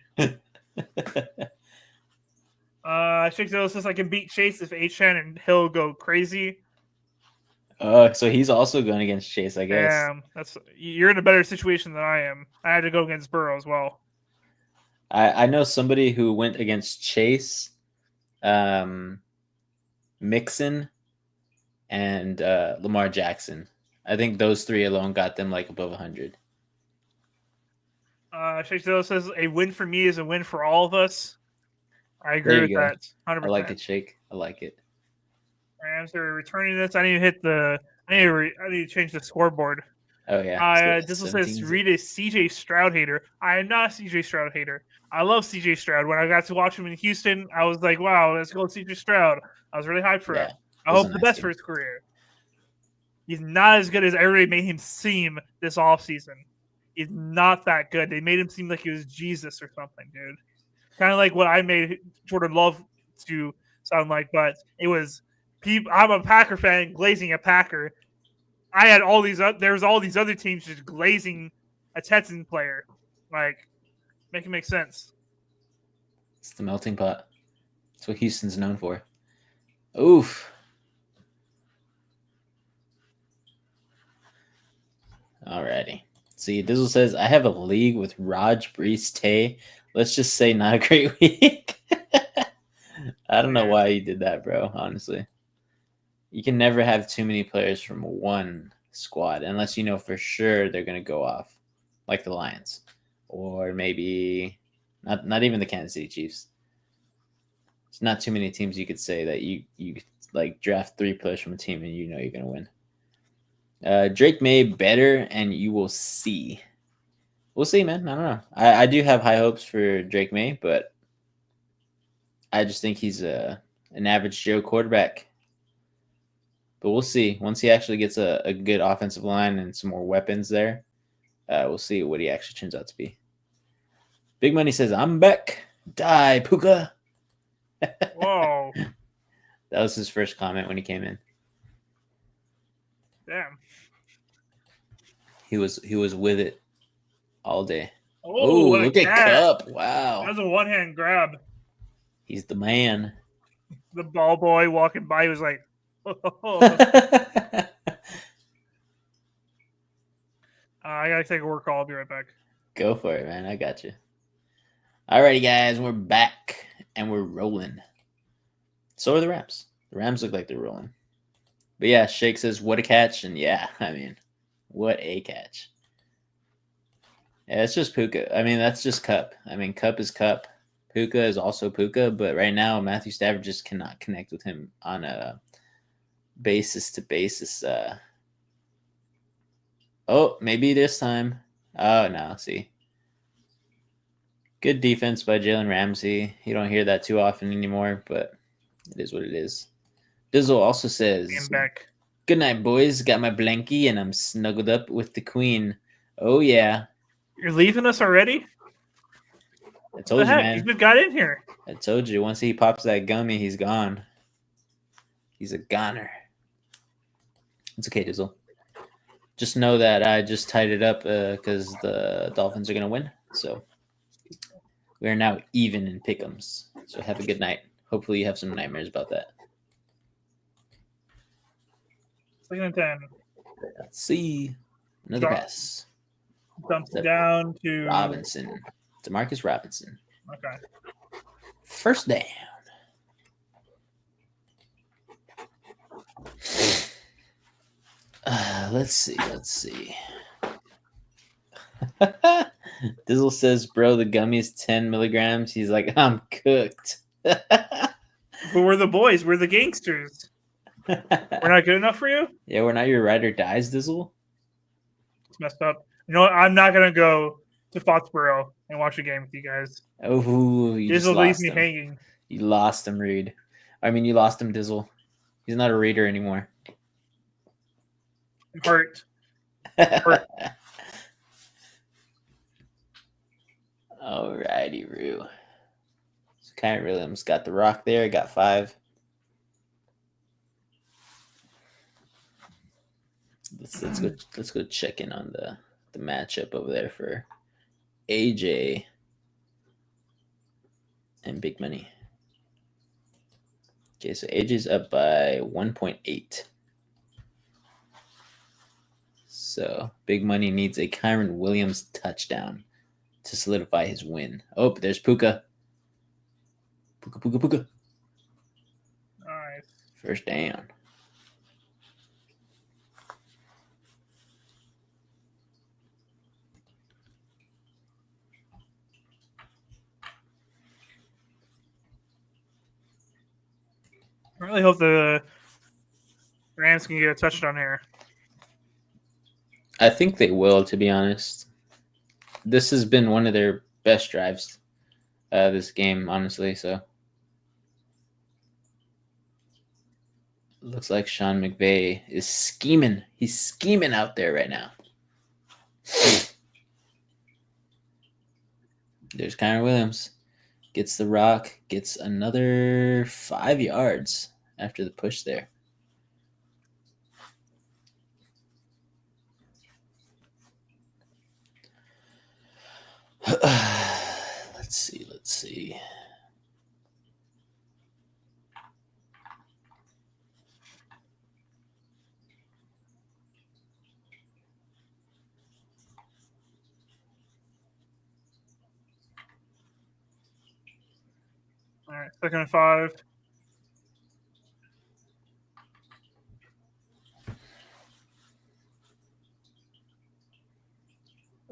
Shakespeare says I can beat Chase if HN and Hill go crazy. So he's also going against Chase, I guess. Yeah, you're in a better situation than I am. I had to go against Burrow as well. I know somebody who went against Chase, Mixon, and Lamar Jackson. I think those three alone got them like above 100. Shakespeare says a win for me is a win for all of us. I agree with that. 100%. I like it, Shake. I like it. Rams are returning this. I need to hit the. I need to change the scoreboard. Oh yeah. This says read a CJ Stroud hater. I am not a CJ Stroud hater. I love CJ Stroud. When I got to watch him in Houston, I was like, "Wow, let's go CJ Stroud." I was really hyped for him. I hope the best for his career. He's not as good as everybody made him seem this offseason. He's not that good. They made him seem like he was Jesus or something, dude. Kind of like what I made Jordan Love to sound like, but it was people. I'm a Packer fan, glazing a Packer. I had all these. There's all these other teams just glazing a Texan player. Like, make it make sense. It's the melting pot. That's what Houston's known for. Oof. Alrighty. See, Dizzle says, I have a league with Raj, Brees, Tay. Let's just say not a great week. I don't know why you did that, bro, honestly. You can never have too many players from one squad unless you know for sure they're going to go off, like the Lions. Or maybe not even the Kansas City Chiefs. It's not too many teams you could say that you like draft 3 players from a team and you know you're going to win. Drake May better, and you will see. We'll see, man. I don't know. I do have high hopes for Drake May, but I just think he's an average Joe quarterback. But we'll see. Once he actually gets a good offensive line and some more weapons there, we'll see what he actually turns out to be. Big Money says, I'm back. Die, Puka. Whoa. That was his first comment when he came in. Damn. He was with it all day. Oh, look at Cup. Wow. That was a one-hand grab. He's the man. The ball boy walking by was like, oh. I got to take a work call. I'll be right back. Go for it, man. I got you. Alrighty, guys. We're back, and we're rolling. So are the Rams. The Rams look like they're rolling. But yeah, Shake says, what a catch. And yeah, I mean, what a catch. Yeah, it's just Puka. I mean, that's just Cup. I mean, Cup is Cup. Puka is also Puka. But right now, Matthew Stafford just cannot connect with him on a basis-to-basis. Oh, maybe this time. Oh, no, see. Good defense by Jalen Ramsey. You don't hear that too often anymore, but it is what it is. Dizzle also says, back. Good night, boys. Got my blankie and I'm snuggled up with the queen. Oh, yeah. You're leaving us already? I told you, man. You just got in here. I told you. Once he pops that gummy, he's gone. He's a goner. It's okay, Dizzle. Just know that I just tied it up because the Dolphins are going to win. So we are now even in pick'ems. So have a good night. Hopefully you have some nightmares about that. 2nd and 10. Let's see. Another pass. Dumps it down to Robinson. Demarcus Robinson. Okay. First down. Let's see. Dizzle says, bro, the gummy is 10 milligrams. He's like, I'm cooked. But we're the boys. We're the gangsters. We're not good enough for you? Yeah, we're not your ride or dies, Dizzle. It's messed up. You know what? I'm not going to go to Foxborough and watch a game with you guys. Oh, you just Dizzle leaves lost me him. hanging. You lost him, Reed. I mean, you lost him, Dizzle. He's not a reader anymore. I'm hurt. Alrighty, Rue. So Kyron Williams got the rock there. Got 5. Let's go check in on the matchup over there for AJ and Big Money. Okay, so AJ's up by 1.8. So Big Money needs a Kyron Williams touchdown to solidify his win. Oh, there's Puka. Puka. Nice. First down. I really hope the Rams can get a touchdown here. I think they will, to be honest. This has been one of their best drives this game, honestly. So looks like Sean McVay is scheming. He's scheming out there right now. There's Kyron Williams. Gets the rock. Gets another 5 yards after the push there. Let's see. All right, 2nd and 5.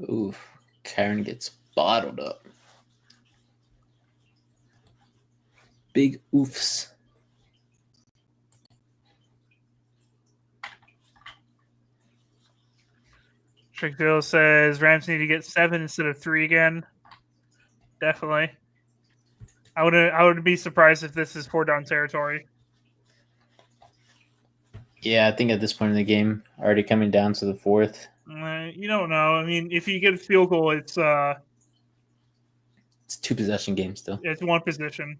Oof. Kyron gets bottled up. Big oofs. Trickville says Rams need to get 7 instead of 3 again. Definitely. I would be surprised if this is 4 down territory. Yeah, I think at this point in the game, already coming down to the 4th. You don't know. I mean, if you get a field goal, it's 2 possession game still. It's 1 possession.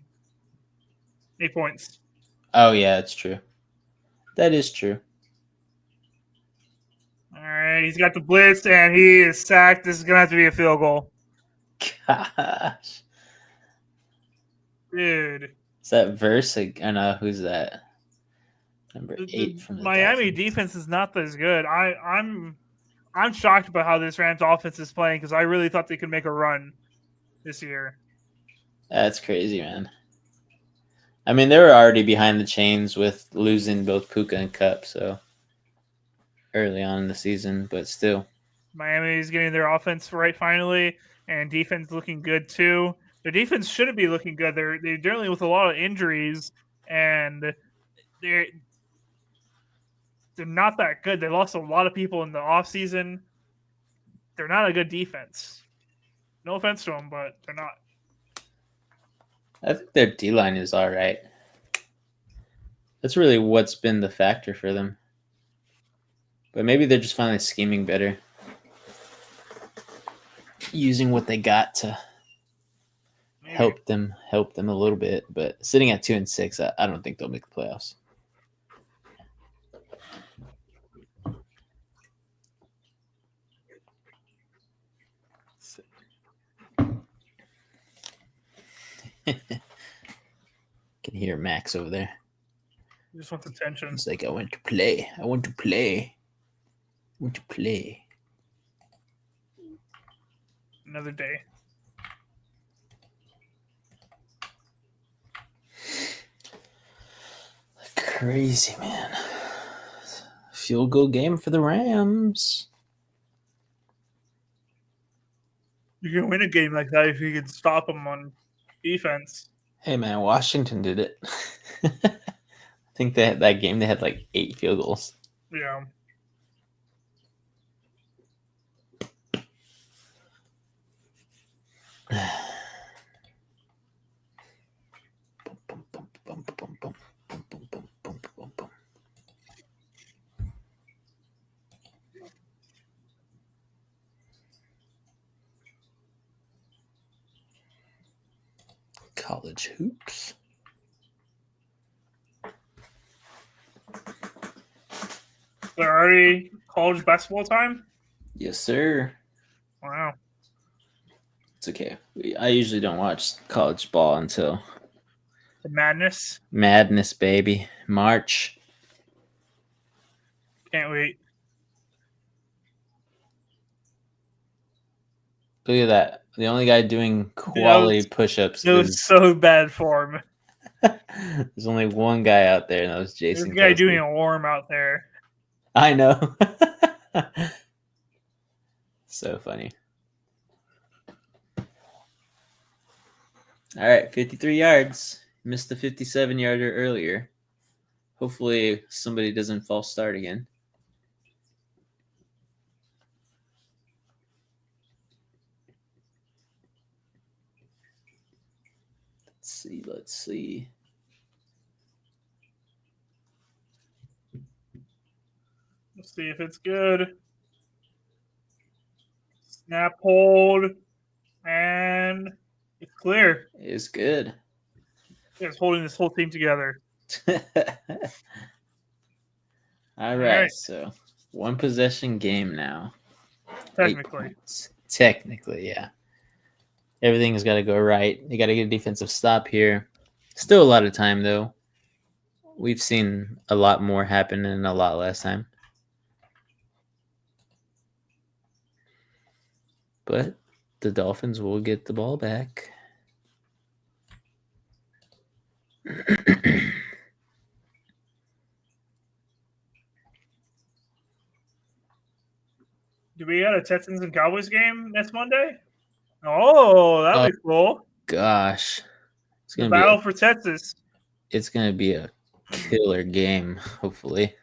8 points. Oh yeah, that's true. That is true. All right, he's got the blitz and he is sacked. This is gonna have to be a field goal. Gosh. Dude. Is that Verse? I know who's that? Number 8 from the Miami Dolphins. defense is not as good. I'm shocked about how this Rams offense is playing because I really thought they could make a run this year. That's crazy, man. I mean, they were already behind the chains with losing both Puka and Cup, so early on in the season, but still. Miami is getting their offense right finally, and defense looking good too. Their defense shouldn't be looking good. They're dealing with a lot of injuries, and they're not that good. They lost a lot of people in the offseason. They're not a good defense. No offense to them, but they're not. I think their D-line is all right. That's really what's been the factor for them. But maybe they're just finally scheming better. Using what they got to help them a little bit. But sitting at 2-6, I don't think they'll make the playoffs. Can hear Max over there. He just wants attention. It's like, I want to play. Another day. Crazy, man. Field goal game for the Rams. You can win a game like that if you can stop them on defense. Hey man, Washington did it. I think they had that game. They had like 8 field goals. Yeah. College hoops. Is there already college basketball time? Yes, sir. Wow. It's okay. I usually don't watch college ball until The madness. Madness, baby. March. Can't wait. Look at that. The only guy doing quality push-ups It was so bad form. There's only one guy out there, and that was Jason. There's a guy doing a worm out there. I know. So funny. All right, 53 yards. Missed the 57-yarder earlier. Hopefully somebody doesn't false start again. Let's see. Let's see if it's good. Snap, hold, and it's clear. It's good. It's holding this whole team together. All right, so one possession game now. Technically, yeah. Everything's got to go right. You got to get a defensive stop here. Still a lot of time, though. We've seen a lot more happen in a lot less time. But the Dolphins will get the ball back. Do we have a Texans and Cowboys game next Monday? Oh, that'll be cool. Gosh. It's gonna be battle for Texas. It's going to be a killer game, hopefully.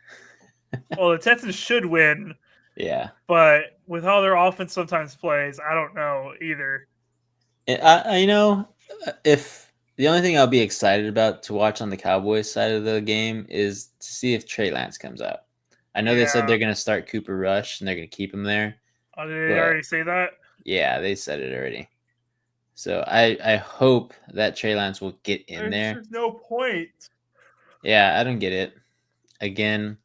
Well, the Texans should win. Yeah. But with how their offense sometimes plays, I don't know either. I know if the only thing I'll be excited about to watch on the Cowboys side of the game is to see if Trey Lance comes out. I know they said they're going to start Cooper Rush and they're going to keep him there. Oh, did they already say that? Yeah, they said it already. So I hope that Trey Lance will get in there. There's no point. Yeah, I don't get it. Again,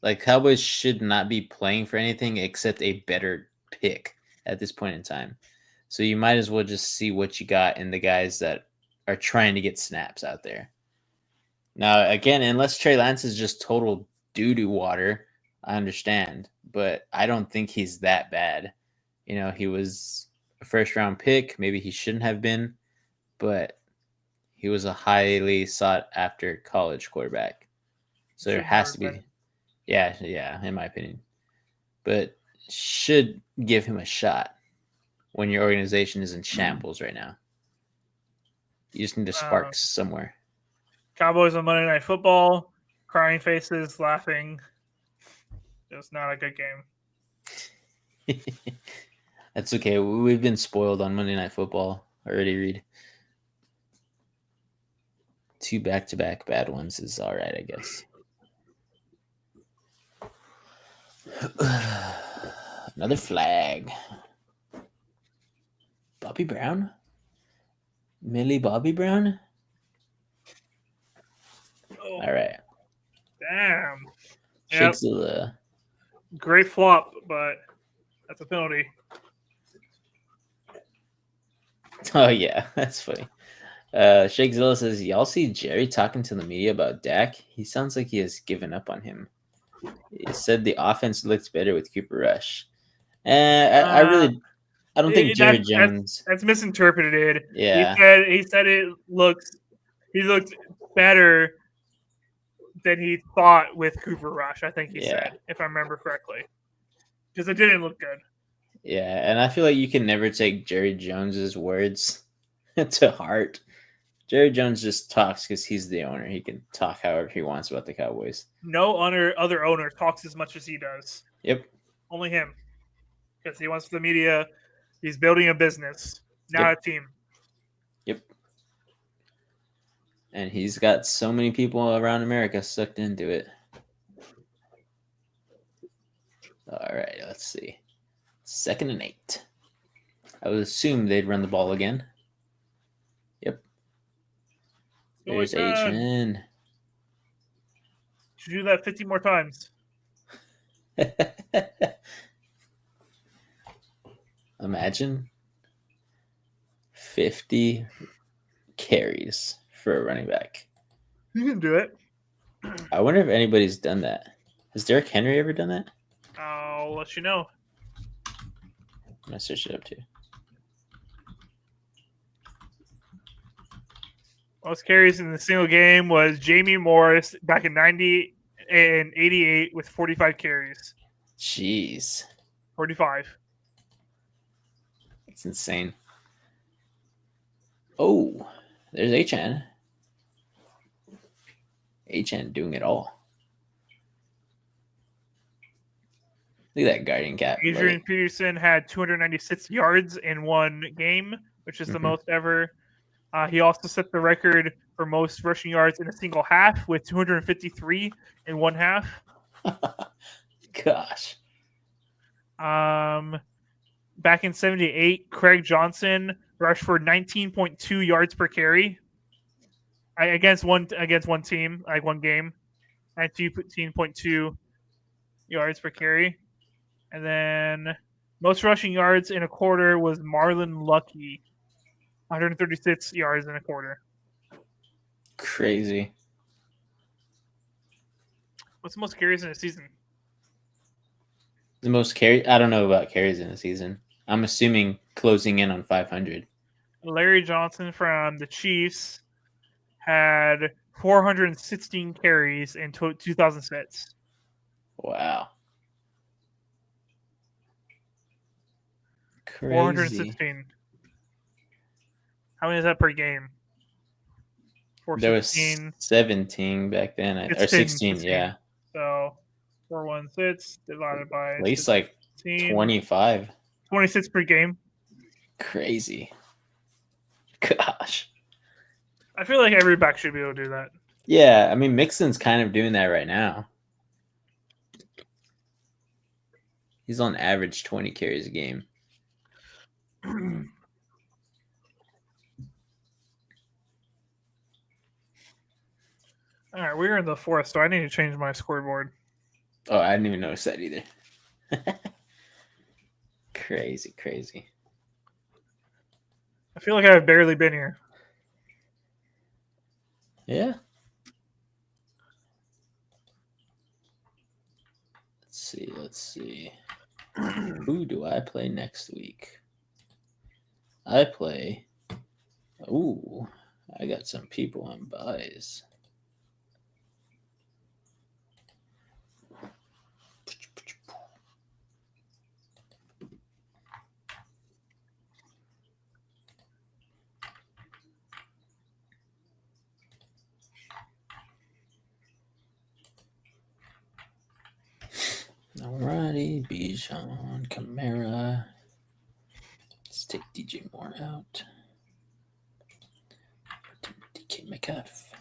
like Cowboys should not be playing for anything except a better pick at this point in time. So you might as well just see what you got in the guys that are trying to get snaps out there. Now, again, unless Trey Lance is just total doo-doo water, I understand. But I don't think he's that bad. You know, he was a first-round pick. Maybe he shouldn't have been. But he was a highly sought-after college quarterback. So there has to be... Yeah, in my opinion. But should give him a shot when your organization is in shambles right now. You just need to spark somewhere. Cowboys on Monday Night Football, crying faces, laughing. It was not a good game. That's okay. We've been spoiled on Monday Night Football already, Reed. 2 back-to-back bad ones is all right, I guess. Another flag. Bobby Brown? Millie Bobby Brown? Oh, all right. Damn. Shakespeare. Great flop, but that's a penalty. Oh, yeah. That's funny. Shakezilla says, y'all see Jerry talking to the media about Dak? He sounds like he has given up on him. He said the offense looks better with Cooper Rush. I don't think Jerry Jones. That's misinterpreted. Yeah. He said he looked better than he thought with Cooper Rush. I think he Yeah. said, if I remember correctly, because it didn't look good. Yeah, and I feel like you can never take Jerry Jones's words to heart. Jerry Jones just talks because he's the owner. He can talk however he wants about the Cowboys. No other owner talks as much as he does. Yep. Only him, because he wants the media. He's building a business, not Yep. a team. Yep. And he's got so many people around America sucked into it. All right, let's see. 2nd and 8. I would assume they'd run the ball again. Yep. There's HN. Should do that 50 more times. Imagine 50 carries for a running back. You can do it. I wonder if anybody's done that. Has Derrick Henry ever done that? I'll let you know. I'm going to search it up too. Most carries in the single game was Jamie Morris back in 90 and 88 with 45 carries. Jeez. 45. That's insane. Oh, there's HN. HN doing it all. Look at that guardian cap. Adrian Peterson had 296 yards in one game, which is the most ever. He also set the record for most rushing yards in a single half with 253 in one half. Gosh. Back in 78, Craig Johnson rushed for 19.2 yards per carry against one team, like one game, 19.2 yards per carry. And then most rushing yards in a quarter was Marlon Lucky, 136 yards in a quarter. Crazy. What's the most carries in a season? The most carry? I don't know about carries in a season. I'm assuming closing in on 500. Larry Johnson from the Chiefs had 416 carries in 2006. Wow. Crazy. 416. How many is that per game? There was 17 back then, or 16, yeah. So 416 divided by at least like 25. 26 per game. Crazy. Gosh. I feel like every back should be able to do that. Yeah, I mean Mixon's kind of doing that right now. He's on average 20 carries a game. All right, we're in the fourth, so I need to change my scoreboard. Oh, I didn't even notice that either. Crazy. I feel like I've barely been here. Yeah. Let's see. Who do I play next week? I play. Ooh, I got some people on buys. Alrighty, Bijan, Kamara. Let's take DJ Moore out. DK Metcalf.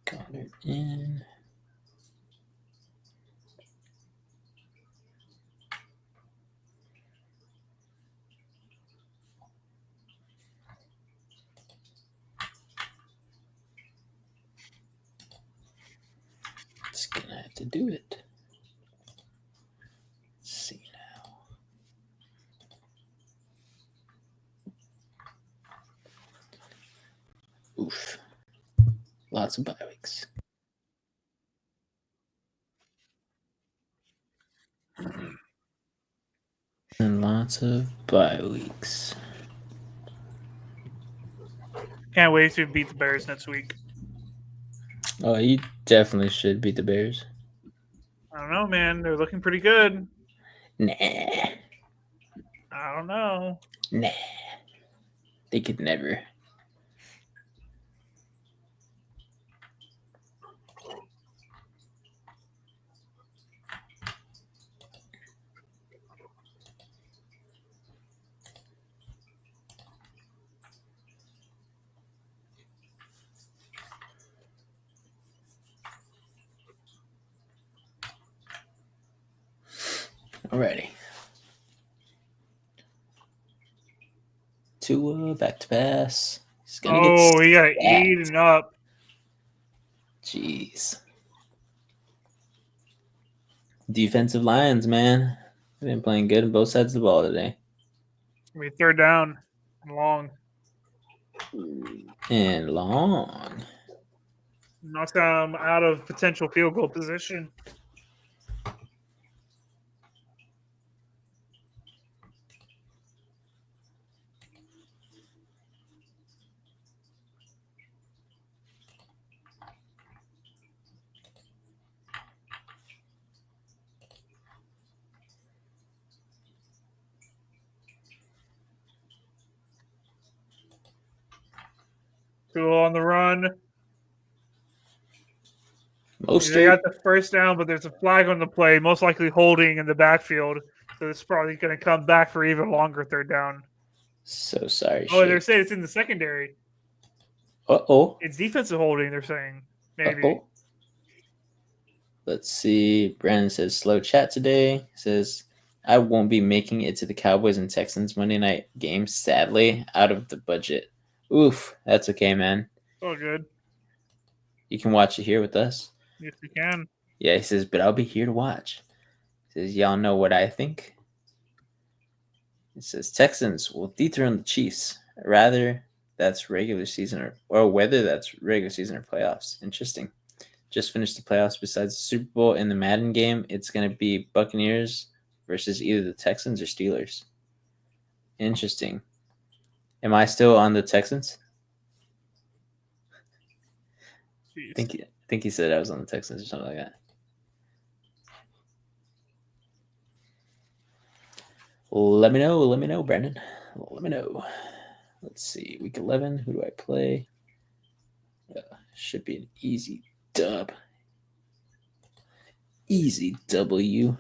Goddard in. Just gonna have to do it. Let's see now. Oof. Lots of bye weeks. And lots of bye weeks. Can't wait to beat the Bears next week. Oh, you definitely should beat the Bears. I don't know, man. They're looking pretty good. Nah. I don't know. Nah. They could never. Alrighty. Tua back to pass. He's gonna get. He got eaten up. Jeez. Defensive lines, man. They've been playing good on both sides of the ball today. It's gonna be third down and long. And long. Knocks them out of potential field goal position. Tua on the run. They got the first down, but there's a flag on the play, most likely holding in the backfield. So it's probably going to come back for even longer third down. So sorry. Oh, they're saying it's in the secondary. Uh-oh. It's defensive holding, they're saying. Maybe. Uh-oh. Let's see. Brandon says, slow chat today. He says, I won't be making it to the Cowboys and Texans Monday night game, sadly, out of the budget. Oof. That's okay, man. Oh, good. You can watch it here with us. Yes, you can. Yeah, he says, but I'll be here to watch. He says, y'all know what I think. It says, Texans will dethrone the Chiefs. Rather, that's regular season or whether that's regular season or playoffs. Interesting. Just finished the playoffs. Besides the Super Bowl and the Madden game, it's going to be Buccaneers versus either the Texans or Steelers. Interesting. Am I still on the Texans? I think he said I was on the Texans or something like that. Let me know, Brandon. Let me know. Let's see. Week 11, who do I play? Should be an easy dub. Easy W.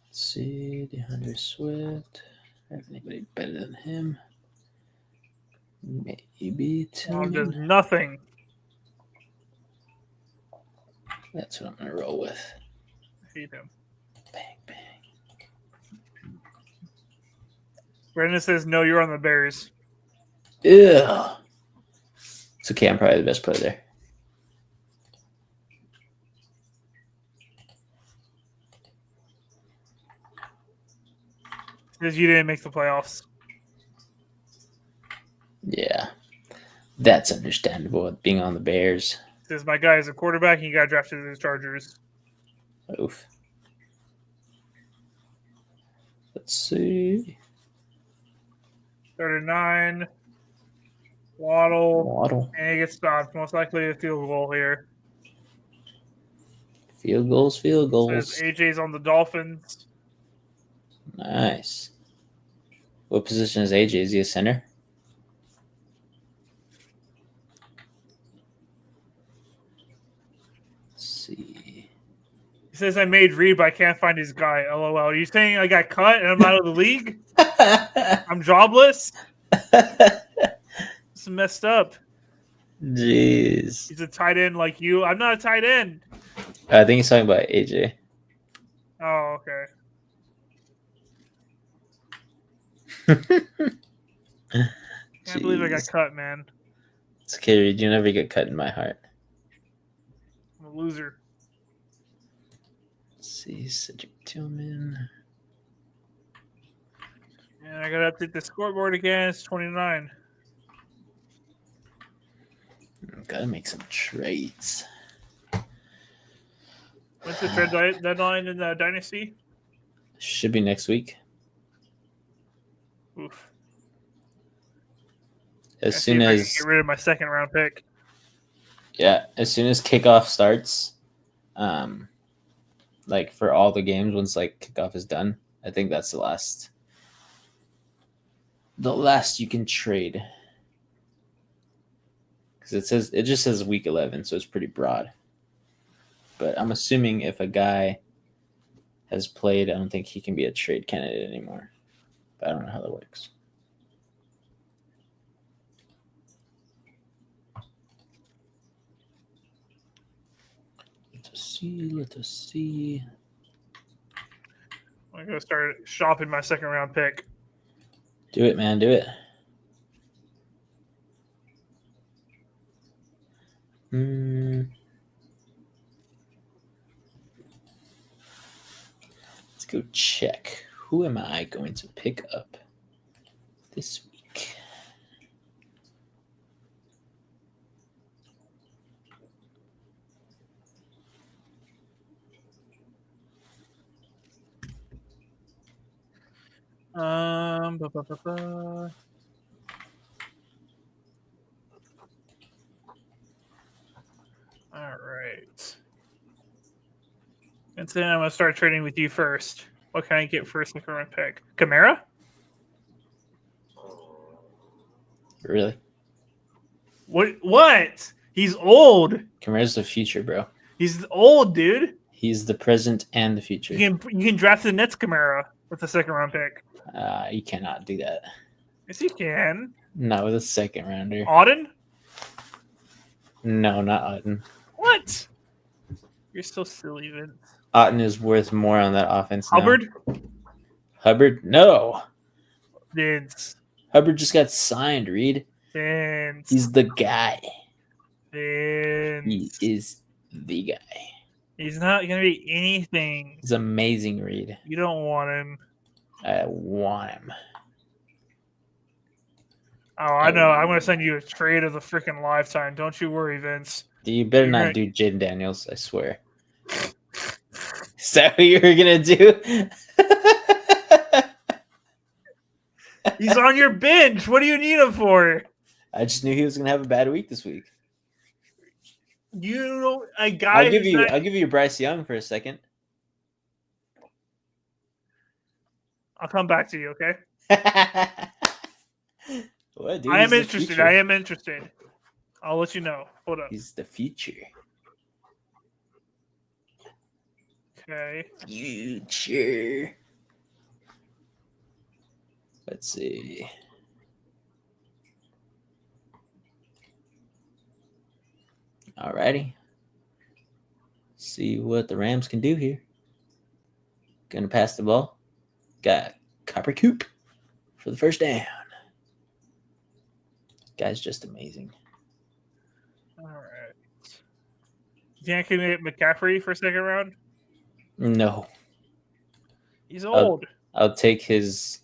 Let's see. DeAndre Swift. I have anybody better than him? Maybe Tillman. Does nothing. That's what I'm going to roll with. Feed him. Bang, bang. Brandon says, no, you're on the Bears. Ew. It's okay. I'm probably the best player there. Because you didn't make the playoffs. Yeah. That's understandable, being on the Bears. Says, my guy is a quarterback and he got drafted to the Chargers. Oof. Let's see. 39. Waddle. And he gets stopped. Most likely a field goal here. Field goals. Says AJ's on the Dolphins. Nice. What position is AJ? Is he a center? Let's see. He says, I made read, but I can't find his guy. LOL. Are you saying I got cut and I'm out of the league? I'm jobless? It's messed up. Jeez. He's a tight end like you. I'm not a tight end. I think he's talking about AJ. Oh, okay. Can't believe I got cut, man. It's okay, Reed. You never get cut in my heart. I'm a loser. Let's see. Cedric Tillman. And I gotta update the scoreboard again. It's 29. Gotta make some trades. When's the trade deadline in the Dynasty? Should be next week. Oof. As soon as I can get rid of my second round pick. Yeah, as soon as kickoff starts, like for all the games, once like kickoff is done, I think that's the last you can trade. Because it just says week 11, so it's pretty broad. But I'm assuming if a guy has played, I don't think he can be a trade candidate anymore. But I don't know how that works. Let us see. I'm gonna start shopping my second round pick. Do it, man. Do it. Let's go check. Who am I going to pick up this week? All right. And then I'm gonna start trading with you first. What can I get for a second round pick? Kamara? Really? What? He's old. Kamara's the future, bro. He's old, dude. He's the present and the future. You can draft the Nets Kamara with a second round pick. You cannot do that. Yes, you can. Not with a second rounder. Auden? No, not Otten. What? You're so silly, Vince. Otten is worth more on that offense now. Hubbard? Hubbard? No. Vince. Hubbard just got signed, Reed. Vince. He's the guy. Vince. He is the guy. He's not going to be anything. He's amazing, Reed. You don't want him. I want him. Oh, I know. I'm going to send you a trade of the freaking lifetime. Don't you worry, Vince. You better not do Jaden Daniels, I swear. Is that what you were going to do? He's on your bench. What do you need him for? I just knew he was going to have a bad week this week. You know, a guy. I'll give you Bryce Young for a second. I'll come back to you, okay? What, dude? I am interested. I'll let you know. Hold up. He's the future. Okay. Future. Let's see. Alrighty. See what the Rams can do here. Gonna pass the ball. Got Copper Coop for the first down. Guy's just amazing. All right. You think I can get McCaffrey for second round? No. He's old. I'll take his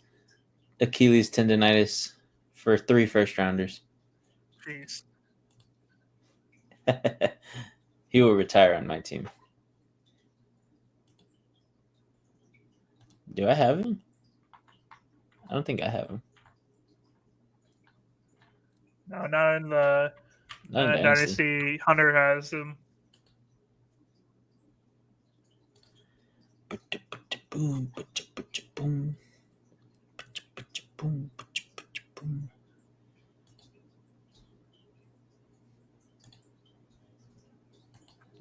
Achilles tendonitis for 3 first-rounders. Jeez. He will retire on my team. Do I have him? I don't think I have him. No, not in the Dynasty. Hunter has him. Boom, boom, boom.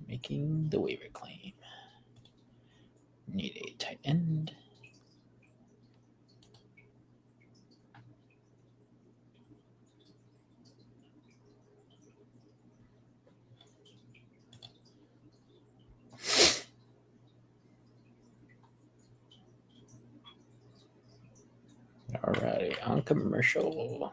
Making the waiver claim. Need a tight end. Alrighty, on commercial.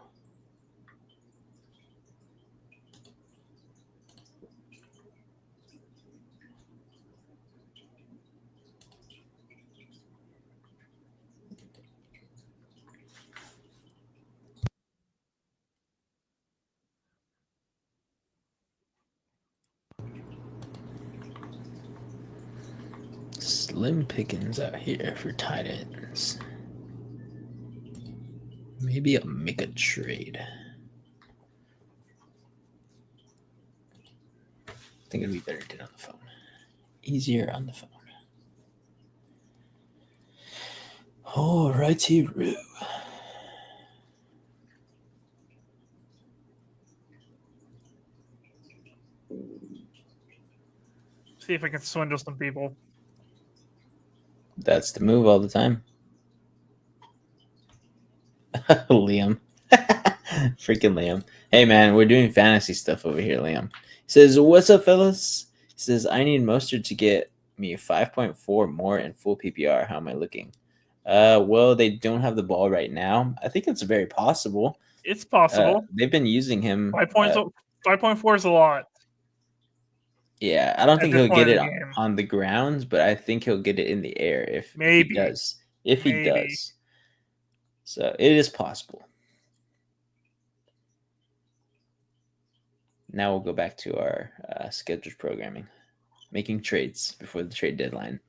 Slim pickings out here for tight ends. Maybe I'll make a trade. I think it'd be better to do it on the phone. Easier on the phone. All righty, Roo. See if I can swindle some people. That's the move all the time. Liam. Freaking Liam. Hey, man, we're doing fantasy stuff over here, Liam. He says, what's up, fellas? He says, I need Mostert to get me 5.4 more in full PPR. How am I looking? Well, they don't have the ball right now. I think it's very possible. It's possible. They've been using him. 5.4 is a lot. Yeah, I don't think he'll get it on the grounds, but I think he'll get it in the air if he does. If he does. So it is possible. Now we'll go back to our scheduled programming. Making trades before the trade deadline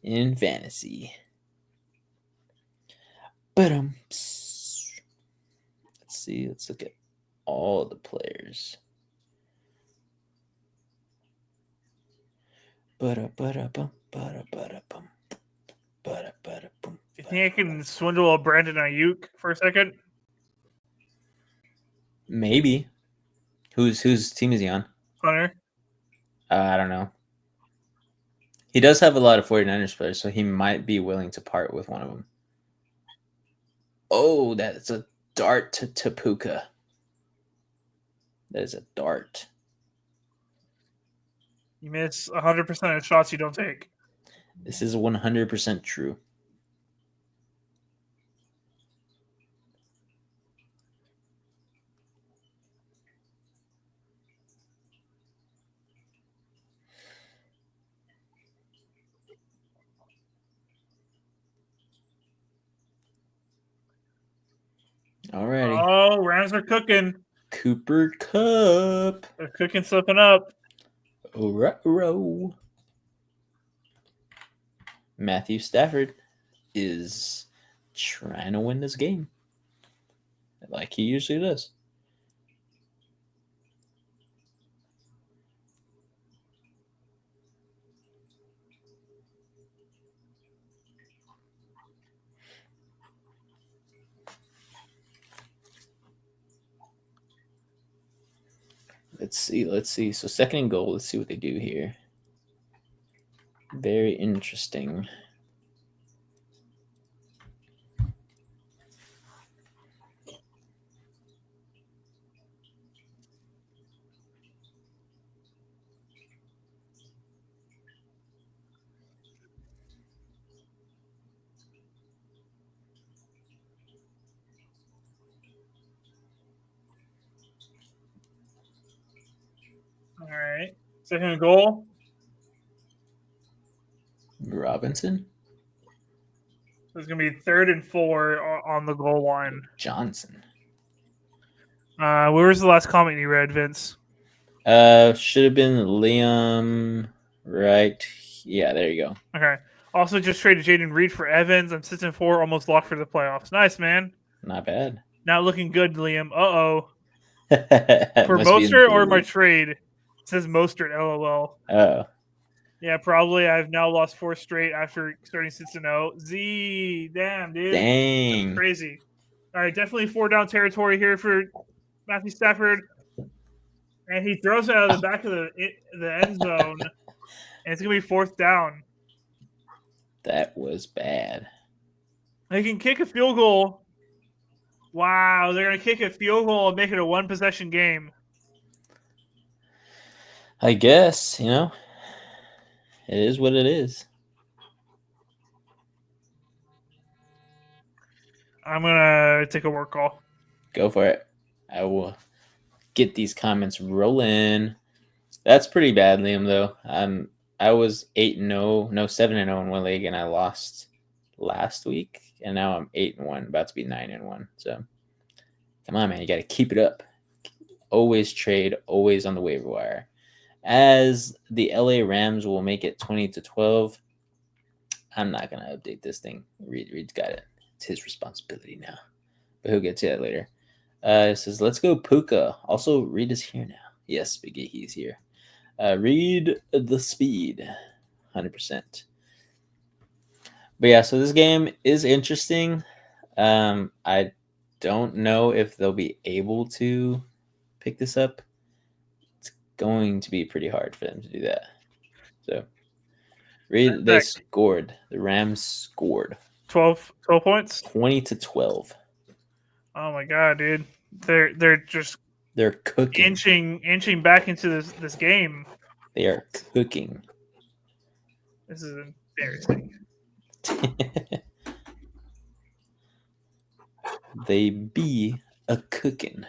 in fantasy. Let's see. Let's look at all the players. Do you think I can swindle a Brandon Ayuk for a second? Maybe. Whose team is he on? Hunter. I don't know. He does have a lot of 49ers players, so he might be willing to part with one of them. Oh, that's a dart to Tapuka. That is a dart. You miss 100% of shots you don't take. This is 100% true. Alrighty. Oh, Rams are cooking. Cooper Kupp. They're cooking something up. Row. Matthew Stafford is trying to win this game, like he usually does. Let's see. So second and goal. Let's see what they do here. Very interesting. All right. Second and goal. Robinson. It's going to be 3rd and 4 on the goal line. Johnson. Where was the last comment you read, Vince? Should have been Liam, right? Yeah, there you go. Okay. Also, just traded Jaden Reed for Evans. I'm 6-4, almost locked for the playoffs. Nice, man. Not bad. Not looking good, Liam. Uh-oh. For Mostert or my trade? It says Mostert, LOL. Oh. Yeah, probably. I've now lost 4 straight after starting 6-0. Z, damn, dude. Dang. That's crazy. All right, definitely 4-down territory here for Matthew Stafford. And he throws it out of the back of the end zone. And it's going to be 4th down. That was bad. They can kick a field goal. Wow, they're going to kick a field goal and make it a 1-possession game. I guess, it is what it is. I'm going to take a work call. Go for it. I will get these comments rolling. That's pretty bad, Liam, though. I was 8-0, 7-0 in one league, and I lost last week, and now I'm 8-1, about to be 9-1. So, come on, man, you got to keep it up. Always trade, always on the waiver wire. As the LA Rams will make it 20-12. I'm not gonna update this thing. Reed's got it. It's his responsibility now. But he'll get to that later. It says, let's go Puka. Also, Reed is here now. Yes, Biggie, he's here. Reed the speed. 100%. But yeah, so this game is interesting. I don't know if they'll be able to pick this up. It's going to be pretty hard for them to do that. So, Reed, they scored. The Rams scored. 12 points? 20-12. Oh my god, dude. They're cooking. Inching back into this game. They are cooking. This is embarrassing. They be a cooking.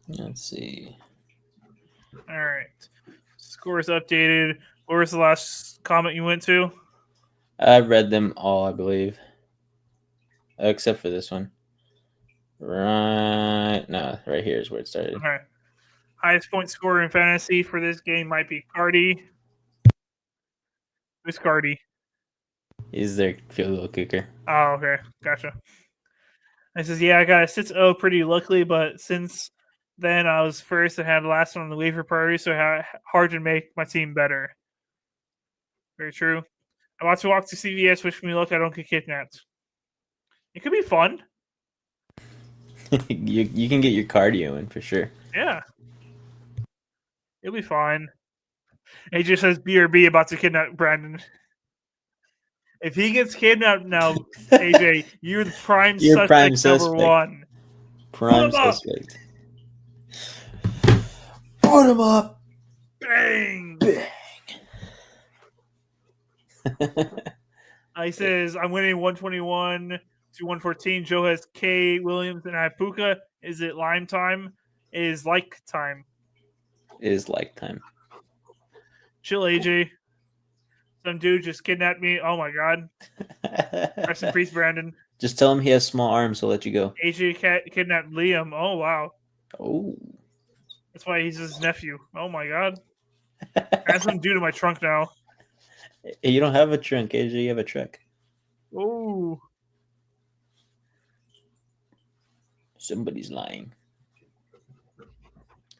Let's see. All right. Scores updated. What was the last comment you went to? I read them all, I believe. Except for this one. Right here is where it started. Okay. Highest point scorer in fantasy for this game might be Cardi. Who's Cardi? He's their field goal kicker. Oh, okay. Gotcha. I says, yeah, I got a 6-0 pretty luckily, but since then I was first and had last one on the waiver priority, so hard to make my team better. Very true. I want to walk to CVS, wish me luck I don't get kidnapped. It could be fun. you can get your cardio in for sure. Yeah. It'll be fine. AJ says BRB about to kidnap Brandon. If he gets kidnapped now, AJ, you're the prime suspect number one. Prime suspect. Put him up. Bang. He says, I'm winning 121 to 114. Joe has K. Williams and I have Puka. Is it lime time? It is like time. It is like time. Chill, AJ. Some dude just kidnapped me. Oh my god. Rest in peace, Brandon. Just tell him he has small arms, he'll let you go. AJ kidnapped Liam. Oh wow. Oh. That's why he's his nephew. Oh my god. I have some dude in my trunk now. You don't have a trunk, AJ. You have a truck. Oh. Somebody's lying.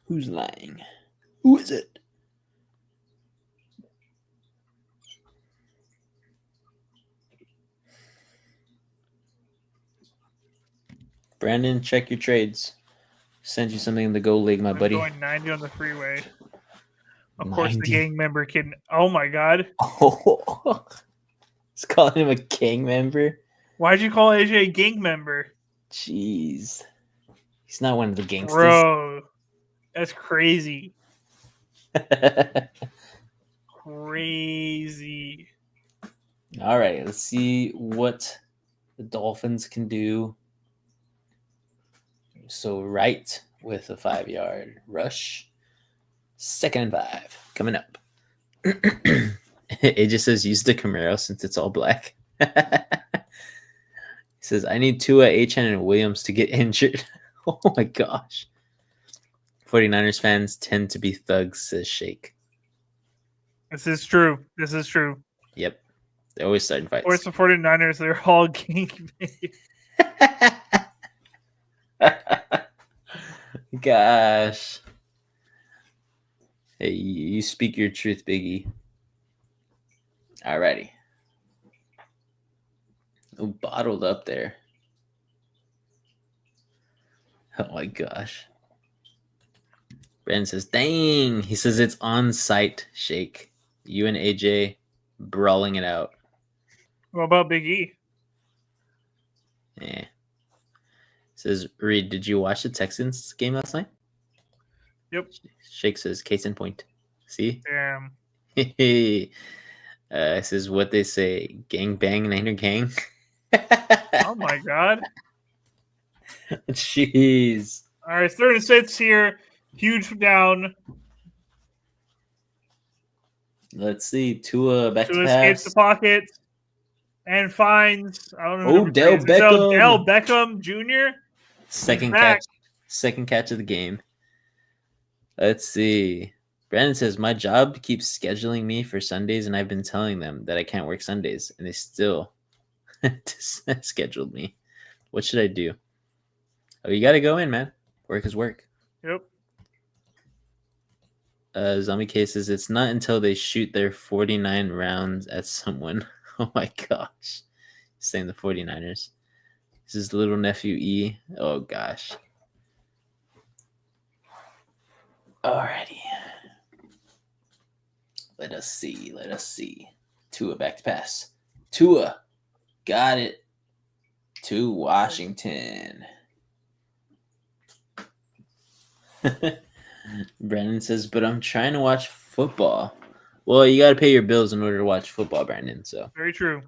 Who's lying? Who is it? Brandon, check your trades. Send you something in the Go League, my buddy. Going 90 on the freeway. Of course, the gang member kid. Oh my god. Oh, it's calling him a gang member. Why'd you call AJ a gang member? Jeez, he's not one of the gangsters. Bro, that's crazy. Crazy. All right, let's see what the Dolphins can do. So right with a 5-yard rush. 2nd and 5 coming up. It just says use the Camaro since it's all black. He says I need Tua, HN, and Williams to get injured. Oh my gosh. 49ers fans tend to be thugs, says Shake. This is true. Yep. They always start in fights. Of course, the 49ers, they're all gang Gosh. Hey, you speak your truth, Biggie. Alrighty. Oh, bottled up there. Oh my gosh. Brandon says, dang. He says it's on site, Shake. You and AJ brawling it out. What about Big E? Yeah. Says, Reed, did you watch the Texans game last night? Yep. Shake says, case in point. See? Damn. Says what they say, gang bang, Niner gang. Oh my god. Jeez. All right, 3rd and 6 here. Huge down. Let's see. Tua back Tua to pass. escapes the pocket. and finds Odell Beckham. Odell Beckham Jr. Second catch of the game. Let's see. Brandon says, my job keeps scheduling me for Sundays, and I've been telling them that I can't work Sundays, and they still scheduled me. What should I do? Oh, you got to go in, man. Work is work. Yep. Zombie cases. It's not until they shoot their 49 rounds at someone. Oh my gosh. He's saying the 49ers. This is little nephew E. Oh gosh. Alrighty. Let us see. Tua back to pass. Tua. Got it. To Washington. Brandon says, but I'm trying to watch football. Well, you got to pay your bills in order to watch football, Brandon. So very true.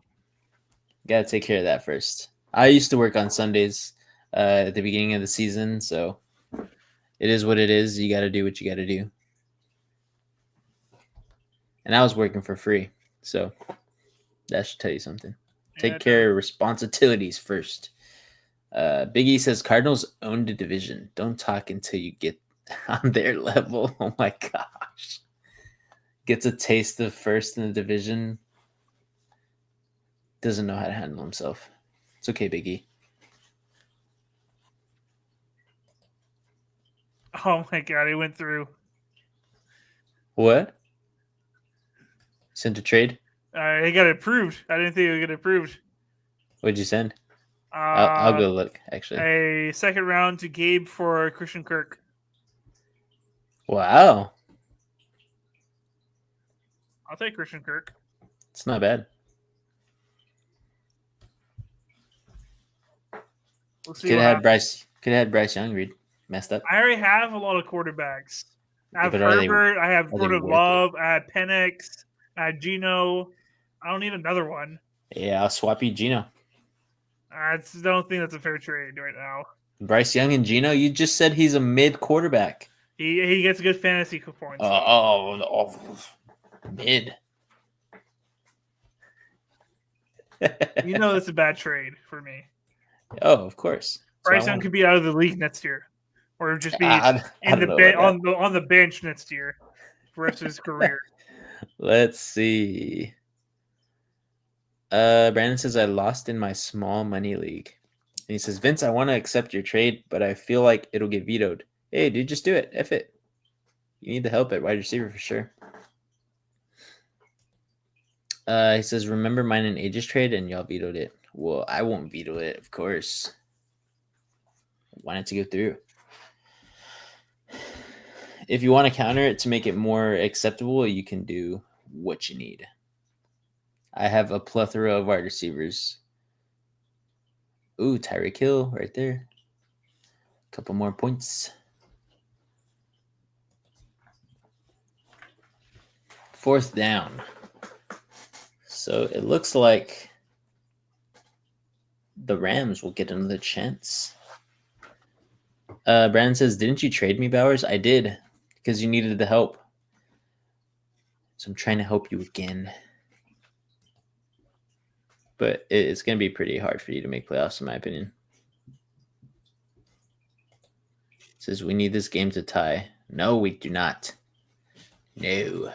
Got to take care of that first. I used to work on Sundays at the beginning of the season, so it is what it is. You got to do what you got to do. And I was working for free, so that should tell you something. Take care of responsibilities first. Big E says Cardinals own the division. Don't talk until you get on their level. Oh my gosh. Gets a taste of first in the division. Doesn't know how to handle himself. It's okay, Big E. Oh my god, he went through. What? Sent a trade? He got it approved. I didn't think it would get approved. What'd you send? I'll go look, actually. A second round to Gabe for Christian Kirk. Wow. I'll take Christian Kirk. It's not bad. We'll see. Could have had Bryce Young. Reed messed up. I already have a lot of quarterbacks. I have Herbert. I have Jordan Love. I have Penix. I have Geno. I don't need another one. Yeah, I'll swap you Geno. I don't think that's a fair trade right now. Bryce Young and Geno? You just said he's a mid quarterback. He gets good fantasy points. Mid. You know that's a bad trade for me. Oh, of course. Bryce Young could be out of the league next year, or just be on the bench next year for the rest of his career. Let's see. Brandon says I lost in my small money league. And he says, Vince, I want to accept your trade, but I feel like it'll get vetoed. Hey, dude, just do it. F it. You need the help at wide receiver for sure. He says, remember mine and Aegis trade, and y'all vetoed it. Well, I won't veto it, of course. Why not to go through? If you want to counter it to make it more acceptable, you can do what you need. I have a plethora of wide receivers. Ooh, Tyreek Hill right there. A couple more points. Fourth down. So it looks like the Rams will get another chance. Brandon says, didn't you trade me, Bowers? I did, because you needed the help. So I'm trying to help you again. But it's going to be pretty hard for you to make playoffs, in my opinion. It says, we need this game to tie. No, we do not. No.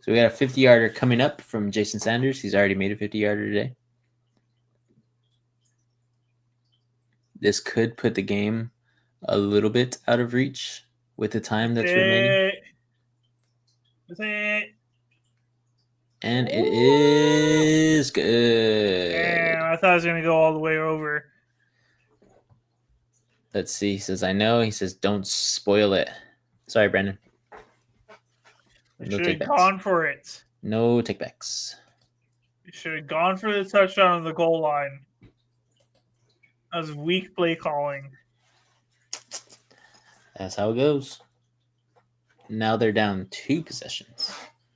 So we got a 50-yarder coming up from Jason Sanders. He's already made a 50-yarder today. This could put the game a little bit out of reach with the time that's remaining. And it is good. Damn, I thought I was going to go all the way over. Let's see. He says, I know. He says, don't spoil it. Sorry, Brandon. You should have gone for it. No takebacks. You should have gone for the touchdown on the goal line. That was weak play calling. That's how it goes. Now they're down 2 possessions.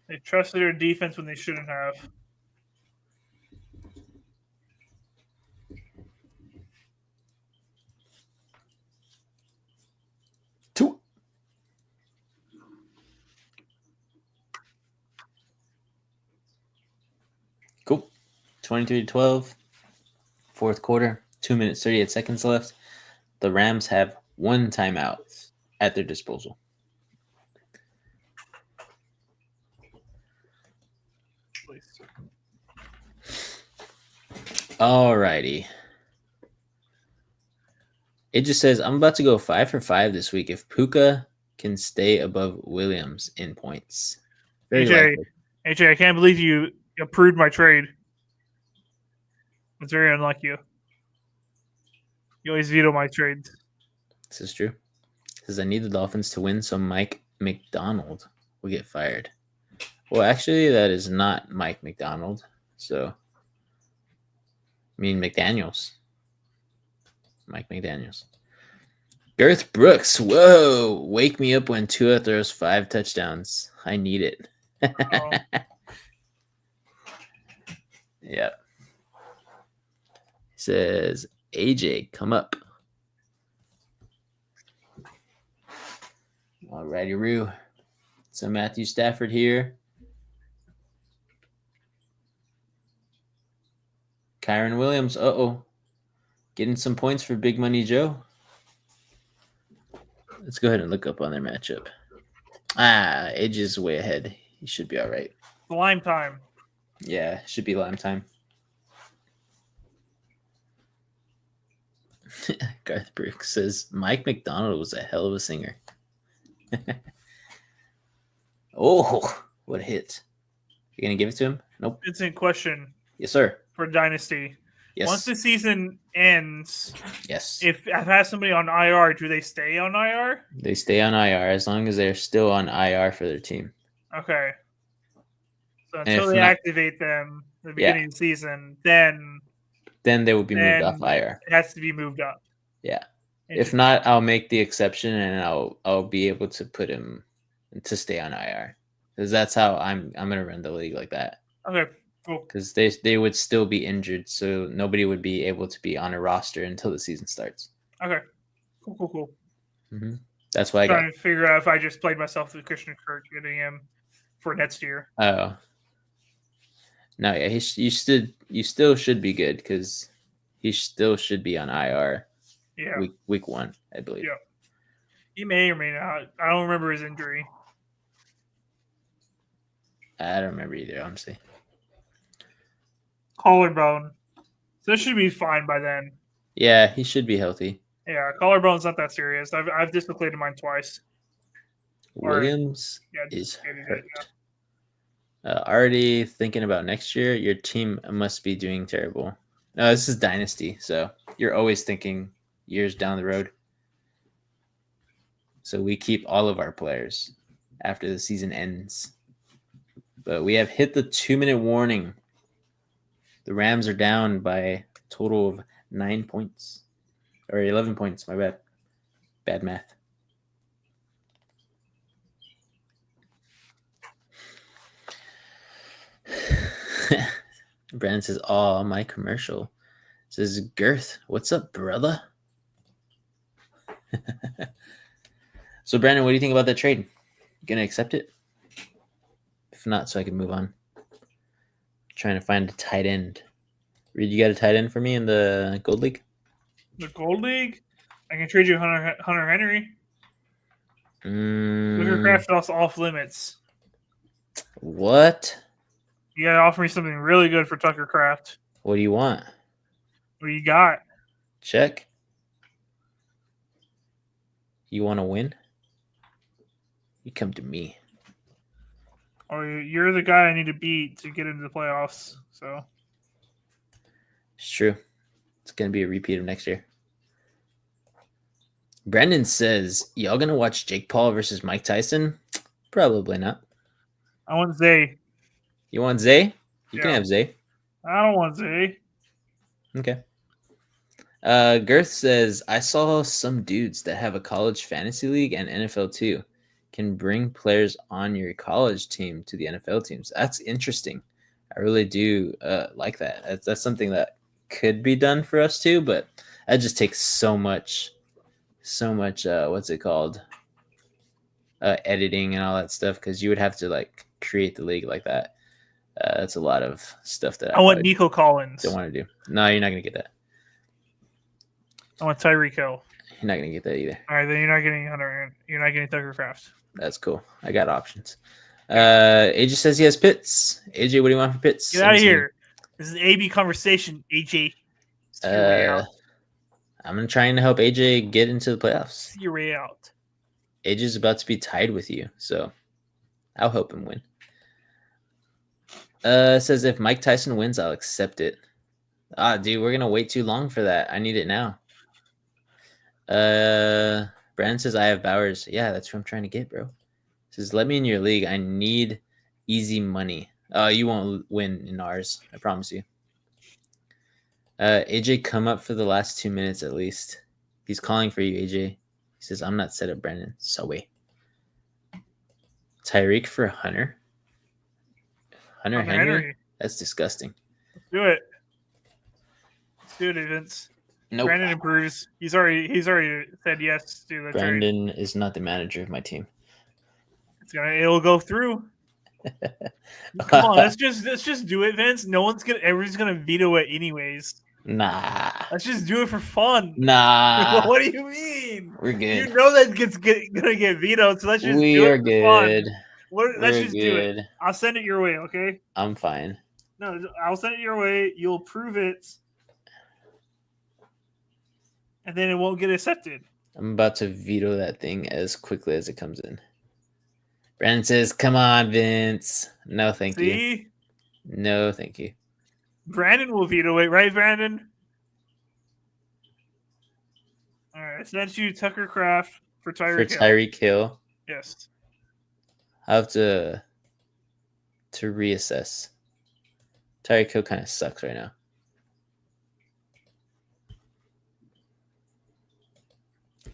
They trusted their defense when they shouldn't have. Two. Cool. 23-12. Fourth quarter, 2 minutes 38 seconds left. The Rams have one timeout at their disposal. Alrighty. It just says I'm about to go 5 for 5 this week if Puka can stay above Williams in points. Very likely. AJ, I can't believe you approved my trade. It's very unlike you. You always veto my trades. This is true. It says I need the Dolphins to win so Mike McDonald will get fired. Well, actually, that is not Mike McDonald. So, I mean McDaniels. Mike McDaniels. Garth Brooks. Whoa. Wake me up when Tua throws 5 touchdowns. I need it. Yep. Says AJ, come up. Alrighty, Roo. So Matthew Stafford here. Kyron Williams. Getting some points for Big Money Joe. Let's go ahead and look up on their matchup. AJ is way ahead. He should be all right. Lime time. Yeah, should be lime time. Garth Brooks says Mike McDonald was a hell of a singer. Oh, what a hit. You going to give it to him? Nope. It's in question. Yes, sir. For Dynasty. Yes. Once the season ends, yes. If I've had somebody on IR, do they stay on IR? They stay on IR as long as they're still on IR for their team. Okay. So until they activate them at the beginning of the season, then they would be moved off IR. It has to be moved up. Yeah. If not, I'll make the exception and I'll be able to put him to stay on IR. Because that's how I'm gonna run the league like that. Okay. Cool. Because they would still be injured, so nobody would be able to be on a roster until the season starts. Okay. Cool. Mm-hmm. That's why I'm trying to figure out if I just played myself with Christian Kirk getting him for next year. Oh. No, yeah, you still should be good because he still should be on IR. Yeah. Week 1, I believe. Yeah. He may or may not. I don't remember his injury. I don't remember either, honestly. Collarbone. So this should be fine by then. Yeah, he should be healthy. Yeah, collarbone's not that serious. I've dislocated mine twice. Williams is hurt. Already thinking about next year, your team must be doing terrible. No, this is Dynasty, so you're always thinking years down the road. So we keep all of our players after the season ends. But we have hit the 2-minute warning. The Rams are down by a total of 9 points. Or 11 points, my bad. Bad math. Brandon says, "Oh, my commercial." Says Girth, "What's up, brother?" So, Brandon, what do you think about that trade? Gonna accept it? If not, so I can move on. Trying to find a tight end. Reed, you got a tight end for me in the Gold League? The Gold League? I can trade you Hunter Henry. Tucker Kraft is off limits. What? You gotta offer me something really good for Tucker Kraft. What do you want? What do you got? Check. You want to win? You come to me. Oh, you're the guy I need to beat to get into the playoffs. So it's true. It's gonna be a repeat of next year. Brandon says, "Y'all gonna watch Jake Paul versus Mike Tyson?" Probably not. I want Zay. You want Zay? You can have Zay. I don't want Zay. Okay. Girth says, "I saw some dudes that have a college fantasy league and NFL too can bring players on your college team to the NFL teams." That's interesting. I really do like that. That's something that could be done for us too, but that just takes so much what's it called? Editing and all that stuff, because you would have to like create the league like that. That's a lot of stuff that I want Nico Collins. Don't want to do. No, you're not gonna get that. I want Tyreek Hill. You're not gonna get that either. All right, then you're not getting Hunter. You're not getting Tucker Kraft. That's cool. I got options. AJ says he has Pitts. AJ, what do you want for Pitts? Get out of here. This is an AB conversation, AJ. See your way out. I'm trying to help AJ get into the playoffs. See your way out. AJ's about to be tied with you, so I'll help him win. Says if Mike Tyson wins, I'll accept it. Dude, we're gonna wait too long for that. I need it now. Brandon says I have Bowers. Yeah, that's who I'm trying to get, bro. Says let me in your league. I need easy money. You won't win in ours. I promise you. AJ, come up for the last 2 minutes at least. He's calling for you, AJ. He says I'm not set up, Brandon. So wait. Tyreek for Hunter. Hunter Henry? That's disgusting. Let's do it. Let's do it, Vince. Nope. Brandon improves. He's already said yes to the Brandon trade. is not the manager of my team. It'll go through. Come on, let's just do it, Vince. Everyone's gonna veto it anyways. Nah. Let's just do it for fun. Nah. What do you mean? We're good. You know that gonna get vetoed, so let's just do it for fun. Let's just do it. I'll send it your way, okay? I'm fine. No, I'll send it your way. You'll approve it, and then it won't get accepted. I'm about to veto that thing as quickly as it comes in. Brandon says, come on, Vince. No, thank you. No, thank you. Brandon will veto it, right, Brandon? All right, I sent you Tucker Kraft for Tyreek Hill. Yes. I have to reassess. Tyreek Hill kind of sucks right now.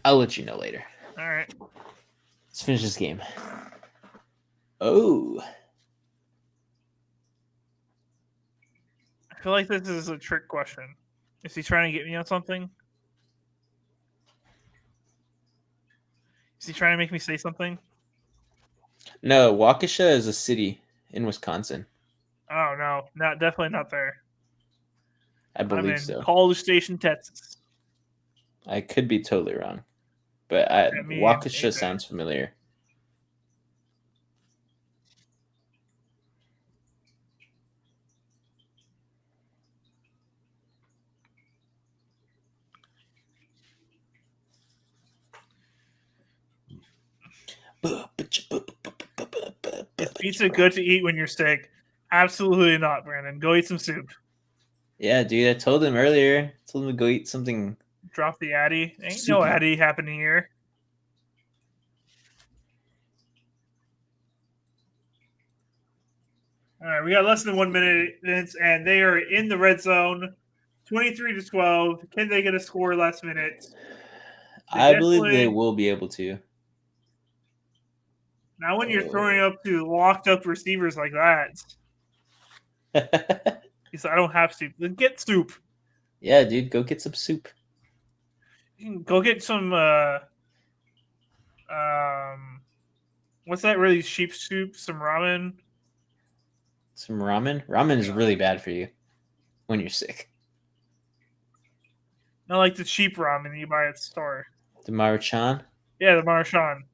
I'll let you know later. All right. Let's finish this game. Oh. I feel like this is a trick question. Is he trying to get me on something? Is he trying to make me say something? No, Waukesha is a city in Wisconsin. Oh, no. Definitely not there. I believe I'm in so. College Station, Texas. I could be totally wrong. But Waukesha sounds familiar. Is pizza good to eat when you're sick? Absolutely not, Brandon. Go eat some soup. Yeah, dude. I told him earlier. I told him to go eat something. Drop the Addy. Ain't Soupy. No Addy happening here. All right, we got less than 1 minute, Vince, and they are in the red zone, 23-12. Can they get a score last minute? I believe they will be able to. Now, when you're throwing up to locked up receivers like that, he said, "I don't have soup." Then get soup. Yeah, dude, go get some soup. You can go get some. What's that really cheap soup? Some ramen. Some ramen. Ramen is really bad for you when you're sick. Not like the cheap ramen you buy at the store. The Maruchan? Yeah, the Maruchan.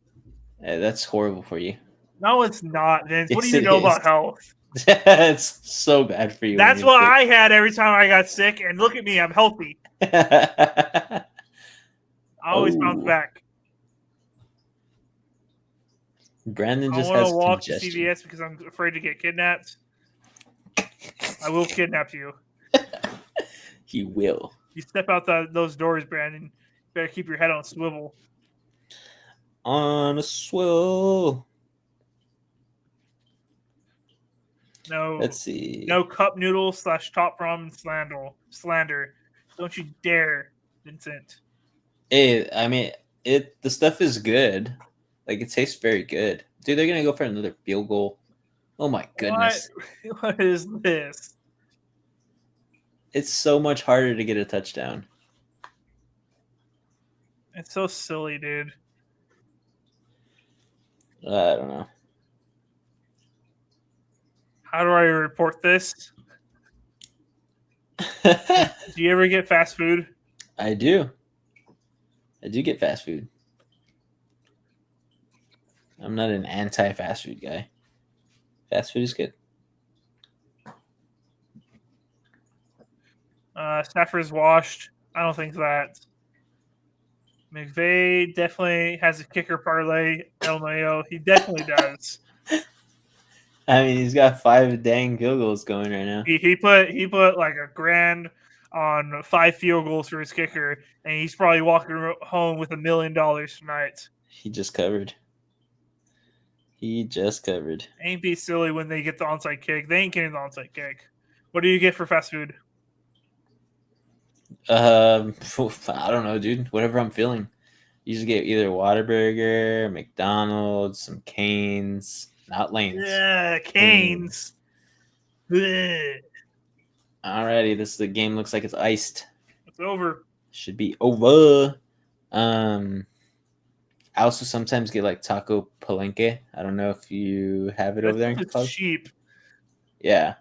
Yeah, that's horrible for you. No, it's not, Vince. What do Yes, you know it about is. health? It's so bad for you. That's what I had every time I got sick, and look at me, I'm healthy. I always bounce back. Brandon just I want has to walk congestion. to CVS because I'm afraid to get kidnapped. I will kidnap you. He will. You step out those doors, Brandon. You better keep your head on a swivel. On a swivel. No. Let's see. No cup noodle / top ramen slander. Don't you dare, Vincent. I mean, the stuff is good. Like, it tastes very good. Dude, they're going to go for another field goal. Oh, my goodness. What is this? It's so much harder to get a touchdown. It's so silly, dude. I don't know. How do I report this? Do you ever get fast food? I do. I do get fast food. I'm not an anti-fast food guy. Fast food is good. Stafford's washed. I don't think that. McVay definitely has a kicker parlay. El Mayo, he definitely does. I mean, he's got 5 dang field goals going right now. He put like $1,000 on 5 field goals for his kicker, and he's probably walking home with $1 million tonight. He just covered. Ain't be silly when they get the onside kick. They ain't getting the onside kick. What do you get for fast food? I don't know, dude. Whatever I'm feeling. Usually get either Whataburger, McDonald's, some Canes, not Lanes. Yeah, Canes. Alrighty, the game looks like it's iced. It's over. Should be over. I also sometimes get like taco palenque. I don't know if you have it over there. It's cheap. Yeah,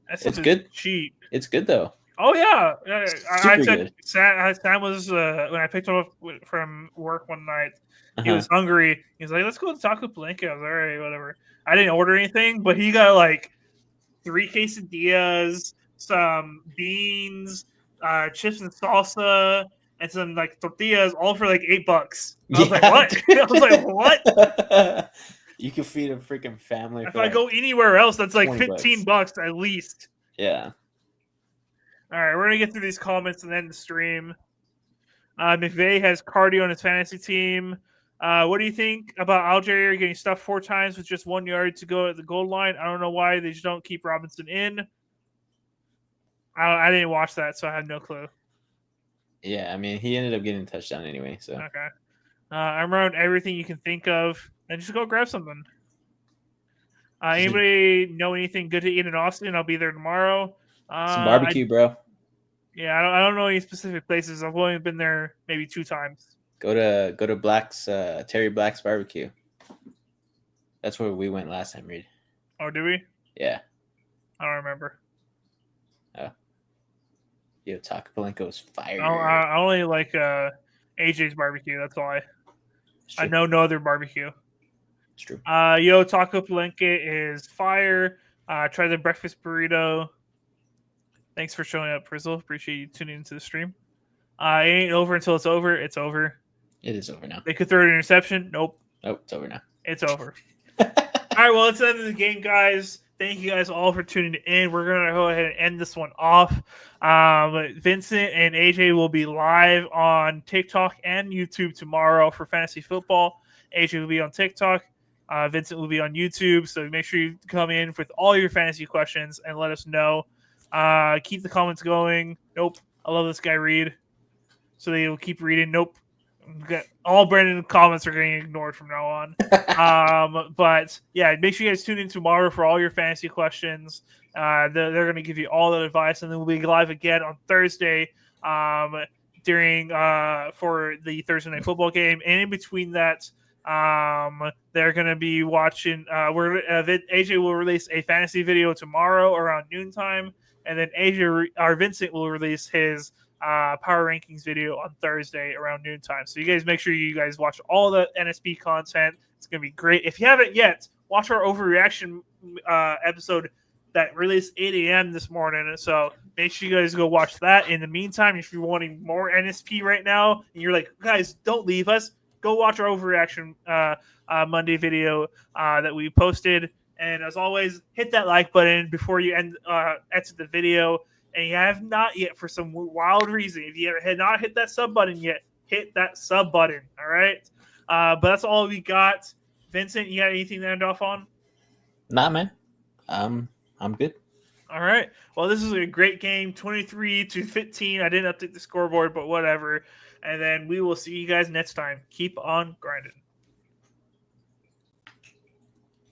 it's good. Cheap. It's good though. Oh yeah, I took good. Sam was when I picked him up from work one night. He was hungry. He was like, "Let's go to Taco Palenque." I was like, all right, whatever. I didn't order anything, but he got like 3 quesadillas, some beans, chips and salsa, and some like tortillas, all for like $8. I was like, what? I was like, what? You can feed a freaking family. If I go anywhere else, that's like $15 at least. Yeah. All right, we're going to get through these comments and end the stream. McVay has cardio on his fantasy team. What do you think about Algier getting stuffed 4 times with just 1 yard to go at the goal line? I don't know why they just don't keep Robinson in. I didn't watch that, so I have no clue. Yeah, I mean, he ended up getting a touchdown anyway. So okay. I'm around everything you can think of, and just go grab something. Anybody know anything good to eat in Austin? I'll be there tomorrow. Some barbecue, bro. Yeah, I don't know any specific places. I've only been there maybe 2 times. Go to Black's Terry Black's barbecue. That's where we went last time, Reed. Oh, did we? Yeah. I don't remember. Oh. Yo, Taco Palenque was fire. I only like AJ's barbecue. That's why. I know no other barbecue. It's true. Yo, Taco Palenque is fire. Try the breakfast burrito. Thanks for showing up, Frizzle. Appreciate you tuning into the stream. It ain't over until it's over. It's over. It is over now. They could throw an interception. Nope. Nope, it's over now. It's over. All right, well, let's end the game, guys. Thank you guys all for tuning in. We're going to go ahead and end this one off. Vincent and AJ will be live on TikTok and YouTube tomorrow for fantasy football. AJ will be on TikTok. Vincent will be on YouTube. So make sure you come in with all your fantasy questions and let us know. Keep the comments going. Nope. I love this guy, Reed. So they will keep reading. Nope. All Brandon comments are getting ignored from now on. But yeah, make sure you guys tune in tomorrow for all your fantasy questions. They're going to give you all that advice, and then we'll be live again on Thursday during for the Thursday night football game. And in between that, they're going to be watching. AJ will release a fantasy video tomorrow around noontime, and then Vincent will release his power rankings video on Thursday around noontime. So you guys make sure you guys watch all the NSP content. It's going to be great. If you haven't yet, watch our overreaction episode that released 8 a.m. this morning. So make sure you guys go watch that. In the meantime, if you're wanting more NSP right now and you're like, guys, don't leave us, go watch our overreaction Monday video that we posted. And as always, hit that like button before you exit the video. And you have not yet, for some wild reason, if you had not hit that sub button yet, hit that sub button. All right. But that's all we got. Vincent, you got anything to end off on? Nah, man. I'm good. All right. Well, this is a great game, 23-15. I didn't update the scoreboard, but whatever. And then we will see you guys next time. Keep on grinding.